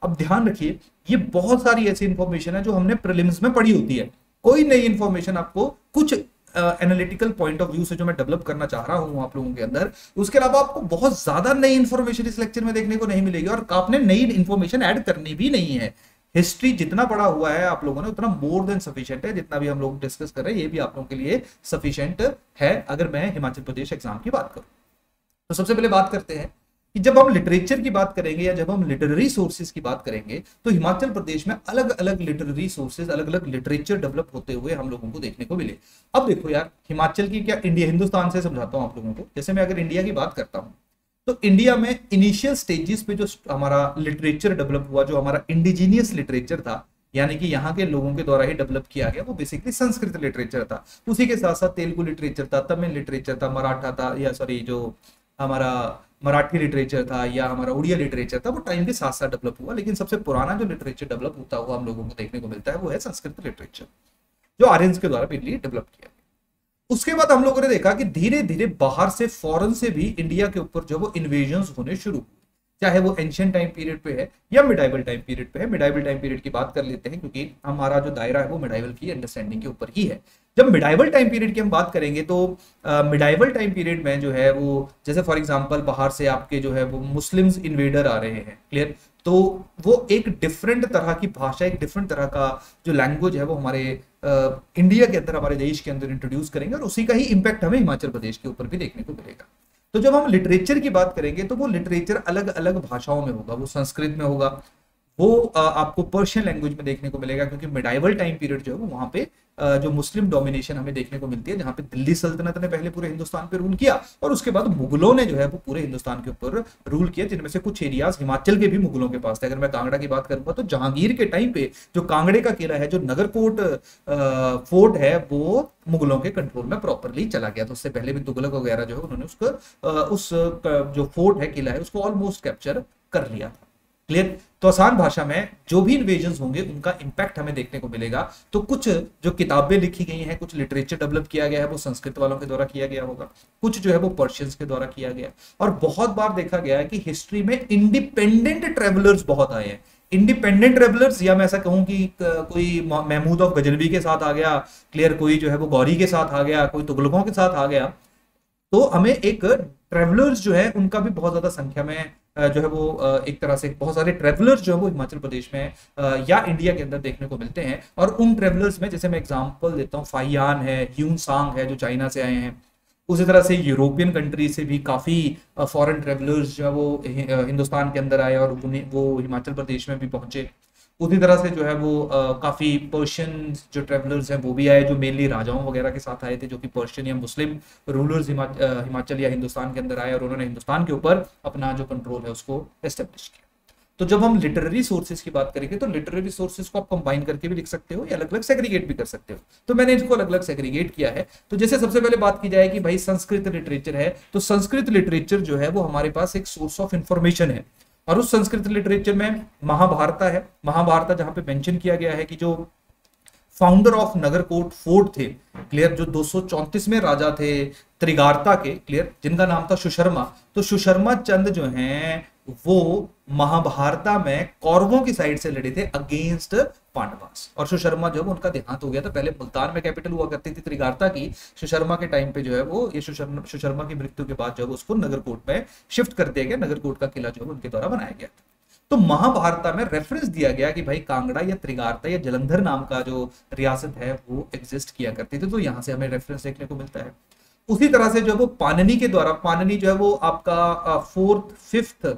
अब ध्यान रखिए, ये बहुत सारी ऐसी इंफॉर्मेशन है जो हमने प्रीलिम्स में पढ़ी होती है। कोई नई इंफॉर्मेशन आपको कुछ एनालिटिकल पॉइंट ऑफ व्यू से जो मैं डेवलप करना चाह रहा हूं आप लोगों के अंदर, उसके अलावा आपको बहुत ज्यादा नई इंफॉर्मेशन इस लेक्चर में देखने को नहीं मिलेगी और आपने नई इंफॉर्मेशन ऐड करनी भी नहीं है। हिस्ट्री जितना बड़ा हुआ है आप लोगों ने उतना मोर देन सफिशिएंट है, जितना भी हम लोग डिस्कस कर रहे हैं ये भी आप लोगों के लिए सफिशिएंट है अगर मैं हिमाचल प्रदेश एग्जाम की बात करूं। तो सबसे पहले बात करते हैं कि जब हम लिटरेचर की बात करेंगे या जब हम लिटरेरी सोर्सेज की बात करेंगे तो हिमाचल प्रदेश में अलग अलग लिटरेरी सोर्सेज, अलग अलग लिटरेचर डेवलप होते हुए हम लोगों को देखने को मिले। अब देखो यार, हिमाचल की क्या, इंडिया हिंदुस्तान से समझाता हूं आप लोगों को। जैसे मैं अगर इंडिया की बात करता हूं तो इंडिया में इनिशियल स्टेजेस पे जो हमारा लिटरेचर डेवलप हुआ, जो हमारा इंडिजीनियस लिटरेचर था, यानी कि यहाँ के लोगों के द्वारा ही डेवलप किया गया, वो बेसिकली संस्कृत लिटरेचर था। उसी के साथ साथ तेलुगु लिटरेचर था, तमिल लिटरेचर था, मराठा था, या सॉरी जो हमारा मराठी लिटरेचर था या हमारा उड़िया लिटरेचर था, वो टाइम के साथ साथ डेवलप हुआ। लेकिन सबसे पुराना जो लिटरेचर डेवलप होता हुआ हम लोगों को देखने को मिलता है वो है संस्कृत लिटरेचर, जो आर्यंस के द्वारा मेनली डेवलप किया गया। उसके बाद हम लोगों ने देखा कि धीरे धीरे बाहर से, फॉरेन से भी इंडिया के ऊपर जो वो इन्वेजन्स होने शुरू हुए, चाहे वो एंशिएंट टाइम पीरियड पे है या मिडाइवल टाइम पीरियड पे है। मिडाइवल टाइम पीरियड की बात कर लेते हैं क्योंकि हमारा जो दायरा है वो मिडाइवल की अंडरस्टैंडिंग के ऊपर ही है। जब मिडाइवल टाइम पीरियड की हम बात करेंगे तो मिडाइवल टाइम पीरियड में जो है वो, जैसे फॉर एग्जांपल बाहर से आपके जो है वो मुस्लिम्स इन्वेडर आ रहे हैं, क्लियर, तो वो एक डिफरेंट तरह की भाषा, एक डिफरेंट तरह का जो लैंग्वेज है वो हमारे इंडिया के अंदर, हमारे देश के अंदर इंट्रोड्यूस करेंगे और उसी का ही इम्पैक्ट हमें हिमाचल प्रदेश के ऊपर भी देखने को मिलेगा। तो जब हम लिटरेचर की बात करेंगे तो वो लिटरेचर अलग अलग भाषाओं में होगा, वो संस्कृत में होगा, वो आपको पर्शियन लैंग्वेज में देखने को मिलेगा, क्योंकि मिडाइवल टाइम पीरियड जो है वो वहां पे जो मुस्लिम डोमिनेशन हमें देखने को मिलती है, जहां पे दिल्ली सल्तनत ने पहले पूरे हिंदुस्तान पे रूल किया और उसके बाद मुगलों ने जो है वो पूरे हिंदुस्तान के ऊपर रूल किया, जिनमें से कुछ एरियाज हिमाचल के भी मुगलों के पास थे। अगर मैं कांगड़ा की बात करूंगा तो जहांगीर के टाइम पे जो कांगड़े का किला है, जो नगरकोट फोर्ट है, वो मुगलों के कंट्रोल में प्रॉपरली चला गया। तो उससे पहले भी तुगलक वगैरह जो है उन्होंने उस जो फोर्ट है, किला है, उसको ऑलमोस्ट कैप्चर कर लिया था। क्लियर? तो आसान भाषा में जो भी इन्वेजन्स होंगे उनका इंपैक्ट हमें देखने को मिलेगा। तो कुछ जो किताबें लिखी गई हैं, कुछ लिटरेचर डेवलप किया गया है वो संस्कृत वालों के द्वारा किया गया होगा, कुछ जो है वो पर्शियंस के द्वारा किया गया। और बहुत बार देखा गया है कि हिस्ट्री में इंडिपेंडेंट ट्रेवलर्स बहुत आए हैं। इंडिपेंडेंट ट्रेवलर्स, या मैं ऐसा कहूं कि कोई महमूद ऑफ गजनवी के साथ आ गया, क्लियर, कोई जो है वो गौरी के साथ आ गया, कोई तुगलकों के साथ आ गया, तो हमें एक ट्रेवलर्स जो है उनका भी बहुत ज्यादा संख्या में जो है वो एक तरह से बहुत सारे ट्रेवलर्स जो है वो हिमाचल प्रदेश में या इंडिया के अंदर देखने को मिलते हैं। और उन ट्रेवलर्स में जैसे मैं एग्जांपल देता हूँ, फाइयान है, ह्यून सांग है जो चाइना से आए हैं, उसी तरह से यूरोपियन कंट्री से भी काफी फॉरेन ट्रेवलर्स जो है वो हिंदुस्तान के अंदर आए और वो हिमाचल प्रदेश में भी पहुंचे। उसी तरह से जो है वो काफी पर्शियन जो ट्रेवलर्स हैं वो भी आए, जो मेनली राजाओं वगैरह के साथ आए थे, जो कि पर्शियन या मुस्लिम रूलर्स हिमाचल या हिंदुस्तान के अंदर आए और उन्होंने हिंदुस्तान के ऊपर अपना जो कंट्रोल है उसको एस्टेब्लिश किया। तो जब हम लिटरेरी सोर्सेज की बात करेंगे तो लिटरेरी सोर्सेज को आप कंबाइन करके भी लिख सकते हो या अलग अलग सेग्रीगेट भी कर सकते हो। तो मैंने इसको अलग अलग सेग्रीगेट किया है। तो जैसे सबसे पहले बात की जाए कि भाई संस्कृत लिटरेचर है, तो संस्कृत लिटरेचर जो है वो हमारे पास एक सोर्स ऑफ इंफॉर्मेशन है। और उस संस्कृत लिटरेचर में महाभारत है, महाभारत जहां पे मेंशन किया गया है कि जो फाउंडर ऑफ नगरकोट फोर्ट थे, क्लियर, जो 234वें राजा थे त्रिगार्ता के, क्लियर, जिनका नाम था सुशर्मा। तो सुशर्मा चंद जो हैं वो महाभारता में कौरवों की साइड से लड़े थे अगेंस्ट पांडवास। और सुशर्मा जो है उनका देहांत हो गया था। पहले मुल्तान में कैपिटल हुआ करती थी त्रिगार्ता की, सुशर्मा के टाइम पे जो है वो ये सुशर्मा की मृत्यु के बाद जो है उसको नगरकोट में शिफ्ट कर दिया गया। नगरकोट का किला जो है उनके द्वारा बनाया गया था। तो महाभारता में रेफरेंस दिया गया कि भाई कांगड़ा या त्रिगार्ता या जलंधर नाम का जो रियासत है वो एग्जिस्ट किया करती थी। तो यहां से हमें रेफरेंस देखने को मिलता है। उसी तरह से जो वो पाणिनि के द्वारा, पाणिनि जो है वो आपका 4th 5th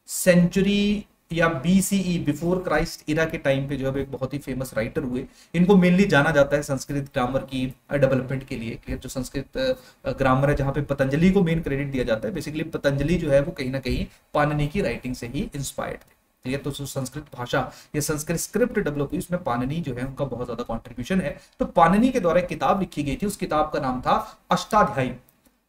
सेंचुरी या बीसीई, बिफोर क्राइस्ट इरा के टाइम पे जो है एक बहुत ही फेमस राइटर हुए। इनको मेनली जाना जाता है संस्कृत ग्रामर की डेवलपमेंट के लिए। क्लियर, जो संस्कृत ग्रामर है जहां पे पतंजलि को मेन क्रेडिट दिया जाता है। बेसिकली पतंजलि जो है वो कहीं ना कहीं पाणिनि की राइटिंग से ही इंस्पायर्ड थे। क्लियर, तो संस्कृत भाषा या संस्कृत स्क्रिप्ट डेवलप हुई, उसमें पाणिनि जो है उनका बहुत ज्यादा कॉन्ट्रीब्यूशन है। तो पाणिनि के द्वारा एक किताब लिखी गई थी, उस किताब का नाम था अष्टाध्यायी।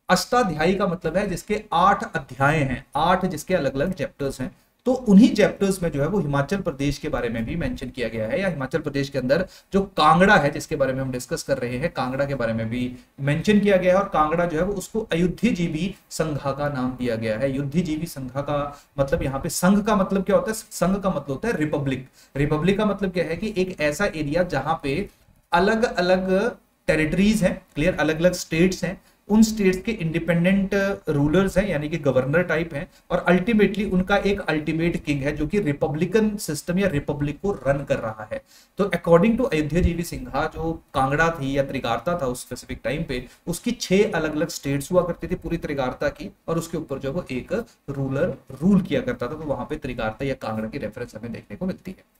अष्टाध्यायी का मतलब है जिसके 8 अध्याय हैं, 8 जिसके अलग अलग चैप्टर्स हैं। तो उन्हीं चैप्टर्स में जो है वो हिमाचल प्रदेश के बारे में भी मेंशन किया गया है, या हिमाचल प्रदेश के अंदर जो कांगड़ा है जिसके बारे में हम डिस्कस कर रहे हैं, कांगड़ा के बारे में भी मेंशन किया गया है। और कांगड़ा जो है वो उसको अयुध्यजीवी संघा का नाम दिया गया है। अयुध्यजीवी संघा का मतलब, यहाँ पे संघ का मतलब क्या होता है? संघ का मतलब होता है रिपब्लिक। रिपब्लिक का मतलब क्या है कि एक ऐसा एरिया जहां पे अलग अलग टेरिटरीज हैं, क्लियर, अलग अलग स्टेट्स हैं, उन स्टेट्स के इंडिपेंडेंट रूलर्स हैं यानी कि गवर्नर टाइप हैं, और अल्टीमेटली उनका एक अल्टीमेट किंग है जो कि रिपब्लिकन सिस्टम या रिपब्लिक को रन कर रहा है। तो अकॉर्डिंग टू अयोध्या जीवी सिंघा, जो कांगड़ा थी या त्रिगारता था उस स्पेसिफिक टाइम पे, उसकी 6 अलग अलग स्टेट्स हुआ करती थी पूरी त्रिगारता की, और उसके ऊपर जो वो एक रूलर रूल किया करता था। तो वहां पे त्रिगारता या कांगड़ा की रेफरेंस हमें देखने को मिलती है।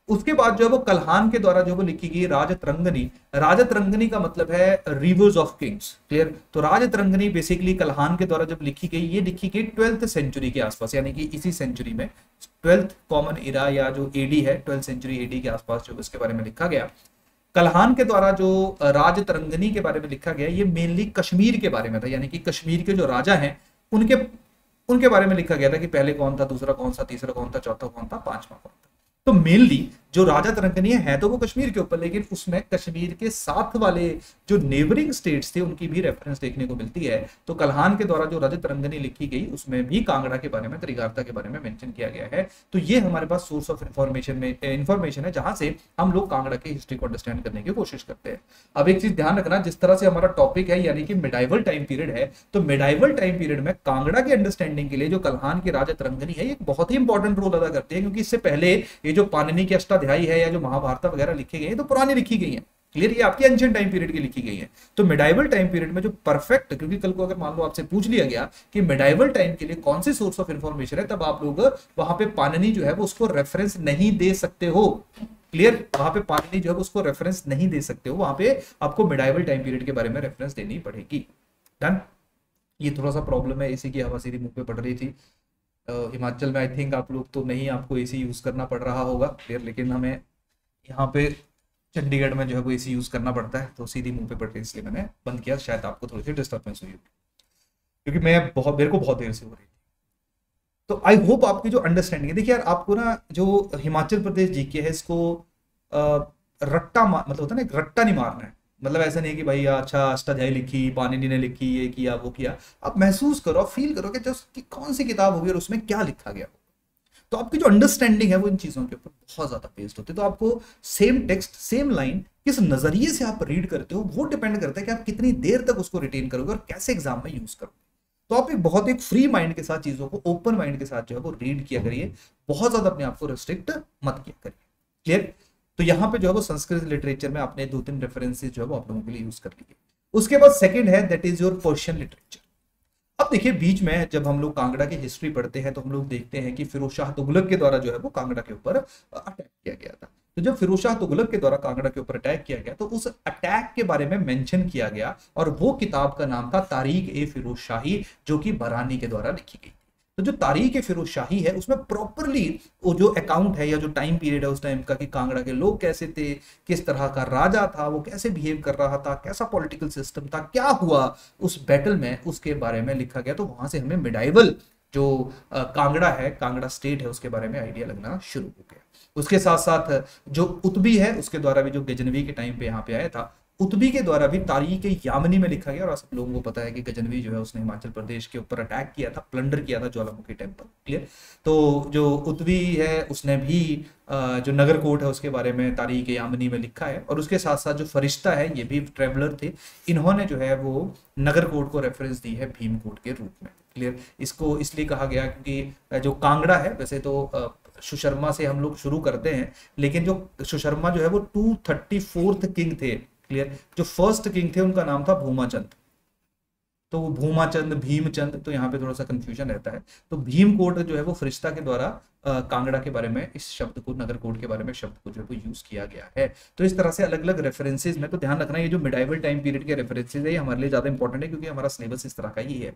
उसके बाद जो है वो कल्हान के द्वारा जो वो लिखी गई राजतरंगिनी। राजतरंगिनी का मतलब है रिवर्स ऑफ किंग्स, क्लियर। तो राजतरंगिनी बेसिकली कल्हान के द्वारा जब लिखी गई, ये लिखी गई 12th सेंचुरी के आसपास, यानी कि इसी सेंचुरी में 12th कॉमन इरा या जो एडी है 12th सेंचुरी एडी के आसपास जो इसके बारे में लिखा गया। कल्हान के द्वारा जो राजतरंगिनी के बारे में लिखा गया, ये मेनली कश्मीर के बारे में था, यानी कि कश्मीर के जो राजा हैं उनके उनके बारे में लिखा गया था कि पहले कौन था, दूसरा कौन सा, तीसरा कौन था, चौथा कौन था, पांचवा कौन था। तो मेनली जो राजा तरंगनी है तो वो कश्मीर के ऊपर, लेकिन उसमें कश्मीर के साथ वाले जो नेबरिंग स्टेट्स थे उनकी भी रेफरेंस देखने को मिलती है। तो कल्हान के द्वारा जो राजा तरंगनी लिखी गई उसमें भी कांगड़ा के बारे में, त्रिगारता के बारे में मेंशन किया गया है। तो ये हमारे पास सोर्स ऑफ इंफॉर्मेशन है जहां से हम लोग कांगड़ा की हिस्ट्री को अंडरस्टैंड करने की कोशिश करते हैं। अब एक चीज ध्यान रखना, जिस तरह से हमारा टॉपिक है यानी कि मिडाइवल टाइम पीरियड है, तो मिडाइवल टाइम पीरियड में कांगड़ा की अंडरस्टैंडिंग के लिए जो कल्हान की राजा तरंगनी है, एक बहुत ही इंपॉर्टेंट रोल अदा करती है, क्योंकि इससे पहले ये जो पाणिनि की अष्टाध्यायी है या जो महाभारत वगैरह लिखे गए हैं तो पुरानी लिखी गई है, क्लियर, ये आपकी एंशिएंट टाइम पीरियड की लिखी गई है। तो मिडाइवल टाइम पीरियड में जो परफेक्ट, क्योंकि कल को अगर मान लो आपसे पूछ लिया गया कि मिडाइवल टाइम के लिए कौन सी सोर्स ऑफ इंफॉर्मेशन है, तब आप लोग वहां पे पाणिनि जो है वो उसको रेफरेंस नहीं दे सकते हो, क्लियर। वहां पे पाणिनि जो है उसको रेफरेंस नहीं दे सकते हो, वहां पे आपको मिडाइवल टाइम पीरियड के बारे में रेफरेंस देनी पड़ेगी। डन। ये थोड़ा सा प्रॉब्लम है, इसी की हवा सीधी मुंह पे पड़ रही थी। हिमाचल में आई थिंक आप लोग तो नहीं, आपको एसी यूज करना पड़ रहा होगा, क्लियर, लेकिन हमें यहाँ पे चंडीगढ़ में जो है वो एसी यूज करना पड़ता है, तो सीधी मुंह पे पड़ रही, इसलिए मैंने बंद किया, शायद आपको थोड़ी सी डिस्टर्बेंस हुई, क्योंकि मेरे को बहुत देर से हो रही थी। तो आई होप आपकी जो अंडरस्टैंडिंग है, देखिए यार आपको ना जो हिमाचल प्रदेश जीके है इसको रट्टा मतलब होता है ना, एक रट्टा नहीं मारना है। मतलब ऐसा नहीं है कि भाई अच्छा अष्टाध्यायी लिखी, पाणिनि ने लिखी, ये किया वो किया। आप महसूस करो, आप फील करो कि जो कौन सी किताब होगी और उसमें क्या लिखा गया, तो आपकी जो अंडरस्टैंडिंग है वो इन चीजों के ऊपर बहुत ज्यादा बेस्ड होती है। तो आपको सेम टेक्स्ट सेम लाइन किस नजरिए से आप रीड करते हो वो डिपेंड करता है कि आप कितनी देर तक उसको रिटेन करोगे और कैसे एग्जाम में यूज करोगे। तो आप एक बहुत एक फ्री माइंड के साथ चीजों को, ओपन माइंड के साथ जो है वो रीड किया करिए, बहुत ज्यादा अपने आप को रिस्ट्रिक्ट मत किया करिए, क्लियर। तो यहाँ पे जो है वो संस्कृत लिटरेचर में आपने 2-3 रेफरेंसेस जो है वो आप लोगों के लिए यूज कर लिए। उसके बाद सेकंड है that is your Persian literature. अब देखिए बीच में जब हम लोग कांगड़ा की हिस्ट्री पढ़ते हैं तो हम लोग देखते हैं कि फिरोज शाह तुगलक के द्वारा जो है वो कांगड़ा के ऊपर अटैक किया गया था। तो जब फिरोज शाह तुगलक के द्वारा कांगड़ा के ऊपर अटैक किया गया तो उस अटैक के बारे में मेंशन किया गया, और वो किताब का नाम था तारीख ए फिरोज शाही, जो कि बरानी के द्वारा लिखी गई। तो जो तारीख ए फिरोज शाही है उसमें प्रॉपरली वो जो अकाउंट है या जो टाइम पीरियड है उस टाइम का, कि कांगड़ा के लोग कैसे थे, किस तरह का राजा था, वो कैसे बिहेव कर रहा था, कैसा पॉलिटिकल सिस्टम था, क्या हुआ उस बैटल में, उसके बारे में लिखा गया। तो वहां से हमें मिडाइवल जो कांगड़ा है, कांगड़ा स्टेट है, उसके बारे में आइडिया लगना शुरू हो गया। उसके साथ साथ जो उतबी है उसके द्वारा भी, जो गजनवी के टाइम पे यहाँ पे आया था, उतबी के द्वारा भी तारीख यामिनी में लिखा गया। और सब लोगों को पता है कि गजनवी जो है उसने हिमाचल प्रदेश के ऊपर अटैक किया था, प्लंडर किया था ज्वालामुखी टेम्पल, क्लियर। तो जो उतबी है उसने भी जो नगरकोट है उसके बारे में तारीख यामिनी में लिखा है। और उसके साथ साथ जो फरिश्ता है ये भी ट्रेवलर थे, इन्होंने जो है वो नगरकोट को रेफरेंस दी है भीमकोट के रूप में, क्लियर। इसको इसलिए कहा गया क्योंकि जो कांगड़ा है, वैसे तो सुशर्मा से हम लोग शुरू करते हैं, लेकिन जो सुशर्मा जो है वो 234th किंग थे, क्लियर। जो फर्स्ट किंग थे उनका नाम था भूमाचंद, तो वो भूमाचंद, भीमचंद, तो यहाँ पे थोड़ा सा कंफ्यूजन रहता है। तो भीमकोट जो है वो फरिश्ता के द्वारा कांगड़ा के बारे में इस शब्द को, नगरकोट के बारे में शब्द को जो है वो यूज किया गया है। तो इस तरह से अलग अलग रेफरेंसेस में, तो ध्यान रखना ये जो मिडाइवल टाइम पीरियड के रेफरेंसेस है ये हमारे लिए ज्यादा इंपॉर्टेंट है, क्योंकि हमारा सिलेबस इस तरह का ही है।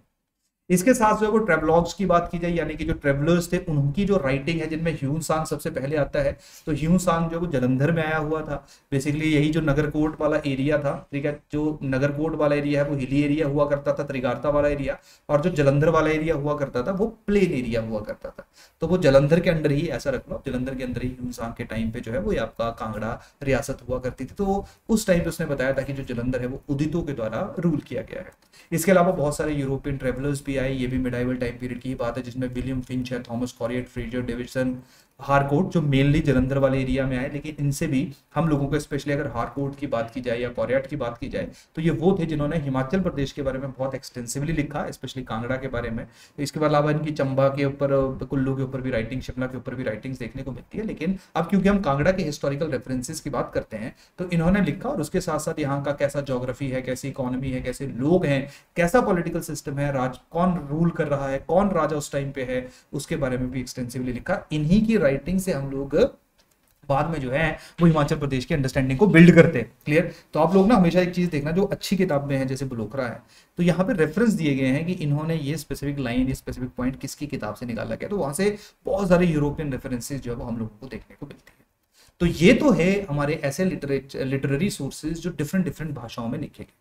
इसके साथ जो है वो ट्रेवलॉग्स की बात की जाए, यानी कि जो ट्रेवलर्स थे उनकी जो राइटिंग है, जिनमें ह्यून सांग सबसे पहले आता है। तो ह्यून सांग जो है वो जलंधर में आया हुआ था, बेसिकली यही जो नगरकोट वाला एरिया था, ठीक है। जो नगरकोट वाला एरिया है वो हिली एरिया हुआ करता था, त्रिगारता वाला एरिया, और जो जलंधर वाला एरिया हुआ करता था वो प्लेन एरिया हुआ करता था। तो वो जलंधर के अंदर ही, ऐसा रख लो, जलंधर के अंदर ही ह्यून सांग के टाइम पे जो है वो आपका कांगड़ा रियासत हुआ करती थी। तो उस टाइम पे उसने बताया था कि जो जलंधर है वो उदितों के द्वारा रूल किया गया है। इसके अलावा बहुत सारे यूरोपियन ट्रेवलर्स भी आए, ये भी मिडाइवल टाइम पीरियड की बात है, जिसमें विलियम फिंच है, थॉमस कॉरियट, फ्रेजर डेविडसन, हारकोट जो मेनली जलंधर वाले एरिया में आए, लेकिन इनसे भी हम लोगों को स्पेशली अगर हारकोट की बात की जाए या कोरियाट की बात की जाए तो ये वो थे जिन्होंने हिमाचल प्रदेश के बारे में बहुत एक्सटेंसिवली लिखा, स्पेशली कांगड़ा के बारे में। तो इसके अलावा इनकी चंबा के ऊपर, कुल्लू के ऊपर भी राइटिंग, शिमला के ऊपर भी राइटिंग्स देखने को मिलती है। लेकिन अब क्योंकि हम कांगड़ा के हिस्टोरिकल रेफरेंसेस की बात करते हैं तो इन्होंने लिखा, और उसके साथ साथ यहाँ का कैसा ज्योग्राफी है, कैसी इकोनॉमी है, कैसे लोग हैं, कैसा पॉलिटिकल सिस्टम है, राज कौन रूल कर रहा है, कौन राजा उस टाइम पे है, उसके बारे में भी एक्सटेंसिवली लिखा। इन्हीं की राइटिंग से हम लोग बाद में जो है वो हिमाचल प्रदेश की अंडरस्टैंडिंग को बिल्ड करते हैं। क्लियर? तो आप लोग ना हमेशा एक चीज देखना, जो अच्छी किताब में है जैसे बलोखरा है, तो यहाँ पे रेफरेंस दिए गए हैं कि इन्होंने ये स्पेसिफिक लाइन, ये स्पेसिफिक पॉइंट किसकी किताब से निकाला गया, तो वहां से बहुत सारे यूरोपियन रेफरेंसेस जो है वो हम लोगों को देखने को मिलती है। तो ये तो है हमारे ऐसे लिटरेरी सोर्सेज जो डिफरेंट डिफरेंट भाषाओं में लिखे गए।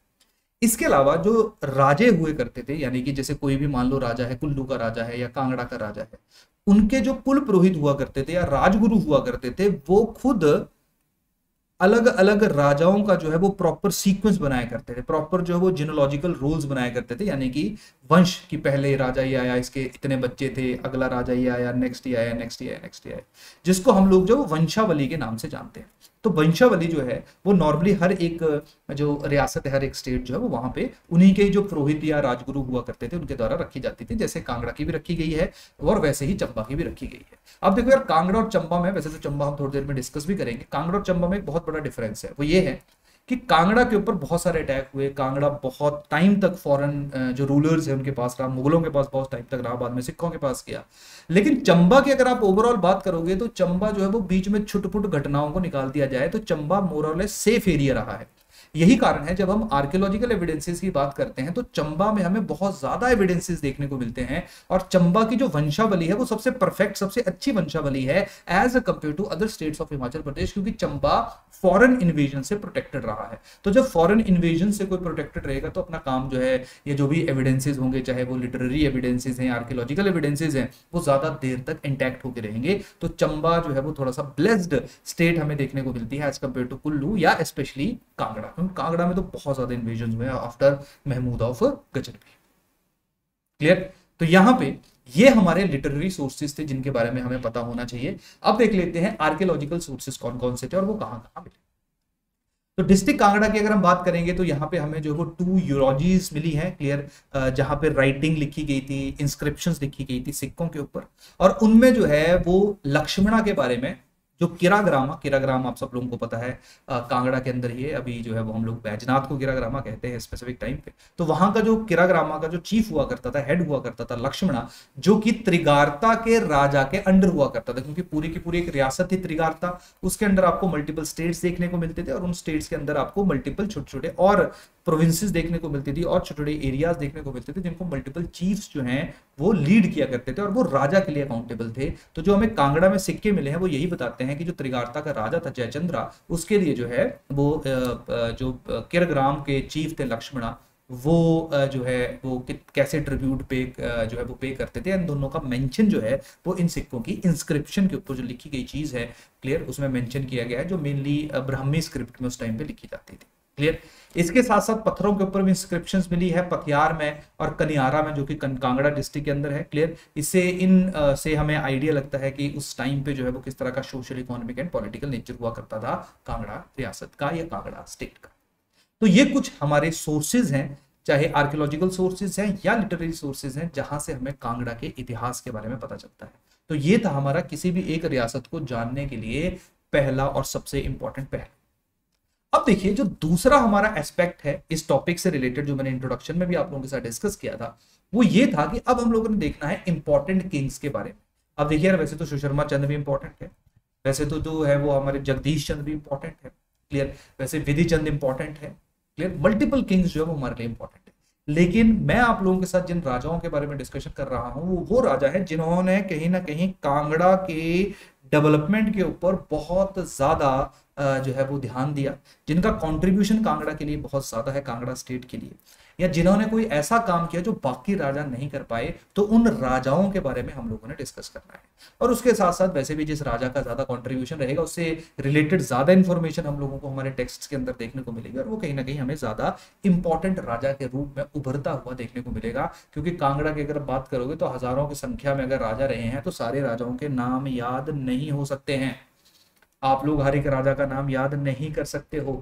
इसके अलावा जो राजे हुए करते थे, यानी कि जैसे कोई भी मान लो राजा है, कुल्लू का राजा है या कांगड़ा का राजा है, उनके जो कुल पुरोहित हुआ करते थे या राजगुरु हुआ करते थे, वो खुद अलग अलग राजाओं का जो है वो प्रॉपर सीक्वेंस बनाया करते थे, प्रॉपर जो है वो जिनोलॉजिकल रूल्स बनाया करते थे, यानी कि वंश की पहले राजा ये आया, इसके इतने बच्चे थे, अगला राजा ये आया, नेक्स्ट ये आया, नेक्स्ट ये आया, नेक्स्ट ये आया, जिसको हम लोग जो वंशावली के नाम से जानते हैं। तो वंशावली जो है वो नॉर्मली हर एक जो रियासत है, हर एक स्टेट जो है वो वहां पे उन्हीं के जो पुरोहित या राजगुरु हुआ करते थे उनके द्वारा रखी जाती थी, जैसे कांगड़ा की भी रखी गई है और वैसे ही चंबा की भी रखी गई है। अब देखो यार, कांगड़ा और चंबा में, वैसे तो चंबा हम थोड़ी देर में डिस्कस भी करेंगे, कांगड़ा और चंबा में एक बहुत बड़ा डिफरेंस है, वो ये है कि कांगड़ा के ऊपर बहुत सारे अटैक हुए, कांगड़ा बहुत टाइम तक फॉरेन जो रूलर्स है उनके पास रहा, मुगलों के पास बहुत टाइम तक रहा, बाद में सिखों के पास गया। लेकिन चंबा की अगर आप ओवरऑल बात करोगे तो चंबा जो है वो बीच में छुटपुट घटनाओं को निकाल दिया जाए तो चंबा मोरलेस सेफ एरिया रहा है। यही कारण है जब हम आर्कियोलॉजिकल एविडेंसेस की बात करते हैं तो चंबा में हमें बहुत ज्यादा एविडेंसेस देखने को मिलते हैं, और चंबा की जो वंशावली है वो सबसे परफेक्ट, सबसे अच्छी वंशावली है as compare to other states of Himachal Pradesh, क्योंकि चंबा फॉरेन इन्वेजन से प्रोटेक्टेड रहा है। तो जब फॉरेन इन्वेजन से कोई प्रोटेक्टेड रहेगा तो अपना काम जो है, ये जो भी एविडेंसेस होंगे, चाहे वो लिटरेरी एविडेंसेस हैं, आर्कियोलॉजिकल एविडेंसेस हैं, वो ज्यादा देर तक इंटैक्ट होकर रहेंगे। तो चंबा जो है वो थोड़ा सा ब्लेस्ड स्टेट हमें देखने को मिलती है एज कंपेयर टू कुल्लू या स्पेशली कांगड़ा। कांगड़ा में तो बहुत ज्यादा इन्वेजन हुए after Mahmud of Ghaznavi. Clear? तो यहां पे ये हमारे लिटरेरी सोर्सेज थे जिनके बारे में हमें पता होना चाहिए। अब देख लेते हैं आर्कियोलॉजिकल सोर्सेज कौन कौन से थे और वो कहां कहां मिले। तो डिस्ट्रिक्ट कांगड़ा की अगर हम बात करेंगे तो यहाँ पे हमें जो वो 2 यूरोलॉजीज मिली है, क्लियर, जहां पे राइटिंग लिखी गई थी, इंस्क्रिप्शंस लिखी गई थी सिक्कों के ऊपर, और उनमें जो है वो लक्ष्मणा के बारे में, जो किराग्राम आप सब लोगों को पता है, कांगड़ा के अंदर ही है, अभी जो है वो हम लोग बैजनाथ को किराग्रामा कहते हैं स्पेसिफिक टाइम पे। तो वहां का जो किराग्रामा का जो चीफ हुआ करता था, हेड हुआ करता था लक्ष्मणा, जो कि त्रिगार्ता के राजा के अंडर हुआ करता था, क्योंकि पूरी की पूरी एक रियासत थी त्रिगार्ता, उसके अंदर आपको मल्टीपल स्टेट्स देखने को मिलते थे और उन स्टेट्स के अंदर आपको मल्टीपल छोटे छोटे और प्रोविंसेस देखने को मिलती थी और छोटे छोटे एरियाज देखने को मिलते थे, जिनको मल्टीपल चीफ्स जो हैं वो लीड किया करते थे और वो राजा के लिए अकाउंटेबल थे। तो जो हमें कांगड़ा में सिक्के मिले हैं वो यही बताते हैं कि जो त्रिगार्ता का राजा था जयचंद्रा, उसके लिए जो है वो जो किरग्राम के चीफ थे लक्ष्मणा, वो जो है वो कैसे ट्रिब्यूट पे जो है वो पे करते थे। इन दोनों का मेंशन जो है वो इन सिक्कों की इंस्क्रिप्शन के ऊपर जो लिखी गई चीज है, क्लियर, उसमें मेंशन किया गया है, जो मेनली ब्राह्मी स्क्रिप्ट में उस टाइम पे लिखी जाती थी। क्लियर? इसके साथ साथ पत्थरों के ऊपर भी इंस्क्रिप्शंस मिली है, पथियार में और कनियारा में, जो कि कांगड़ा डिस्ट्रिक्ट के अंदर है। क्लियर? इससे से हमें आइडिया लगता है कि उस टाइम पे जो है वो किस तरह का social, economic and political nature हुआ करता था कांगड़ा रियासत का या कांगड़ा स्टेट का। तो ये कुछ हमारे सोर्सेज हैं, चाहे आर्कियोलॉजिकल सोर्सेज हैं या लिटरेरी सोर्सेज हैं, जहां से हमें कांगड़ा के इतिहास के बारे में पता चलता है। तो ये था हमारा किसी भी एक रियासत को जानने के लिए पहला और सबसे इंपॉर्टेंट पहलू। अब देखिए, जो दूसरा हमारा एस्पेक्ट है इस टॉपिक से रिलेटेड, जो मैंने इंट्रोडक्शन में भी आप लोगों के साथ डिस्कस किया था, वो ये था कि अब हम लोगों ने देखना है इंपॉर्टेंट किंग्स के बारे में। अब देखिए यार, वैसे तो सुशर्मा चंद्र भी इंपॉर्टेंट है, वैसे तो जो है वो हमारे जगदीश चंद्र भी इंपॉर्टेंट है, क्लियर, वैसे विधि चंद इंपॉर्टेंट है, क्लियर, मल्टीपल किंग्स जो है वो हमारे लिए इंपॉर्टेंट है। लेकिन मैं आप लोगों के साथ जिन राजाओं के बारे में डिस्कशन कर रहा हूं वो राजा है जिन्होंने कहीं ना कहीं कांगड़ा के डेवलपमेंट के ऊपर बहुत ज्यादा जो है वो ध्यान दिया, जिनका कंट्रीब्यूशन कांगड़ा के लिए बहुत ज्यादा है, कांगड़ा स्टेट के लिए। या जिन्होंने कोई ऐसा काम किया जो बाकी राजा नहीं कर पाए, तो उन राजाओं के बारे में हम लोगों ने डिस्कस करना है। और उसके साथ साथ वैसे भी जिस राजा का ज्यादा कंट्रीब्यूशन रहेगा उससे रिलेटेड ज्यादा इंफॉर्मेशन हम लोगों को हमारे टेक्स्ट के अंदर देखने को मिलेगी, और वो कहीं ना कहीं हमें ज्यादा इंपॉर्टेंट राजा के रूप में उभरता हुआ देखने को मिलेगा। क्योंकि कांगड़ा की अगर बात करोगे तो हजारों की संख्या में अगर राजा रहे हैं तो सारे राजाओं के नाम याद नहीं हो सकते हैं। आप लोग हर एक राजा का नाम याद नहीं कर सकते हो।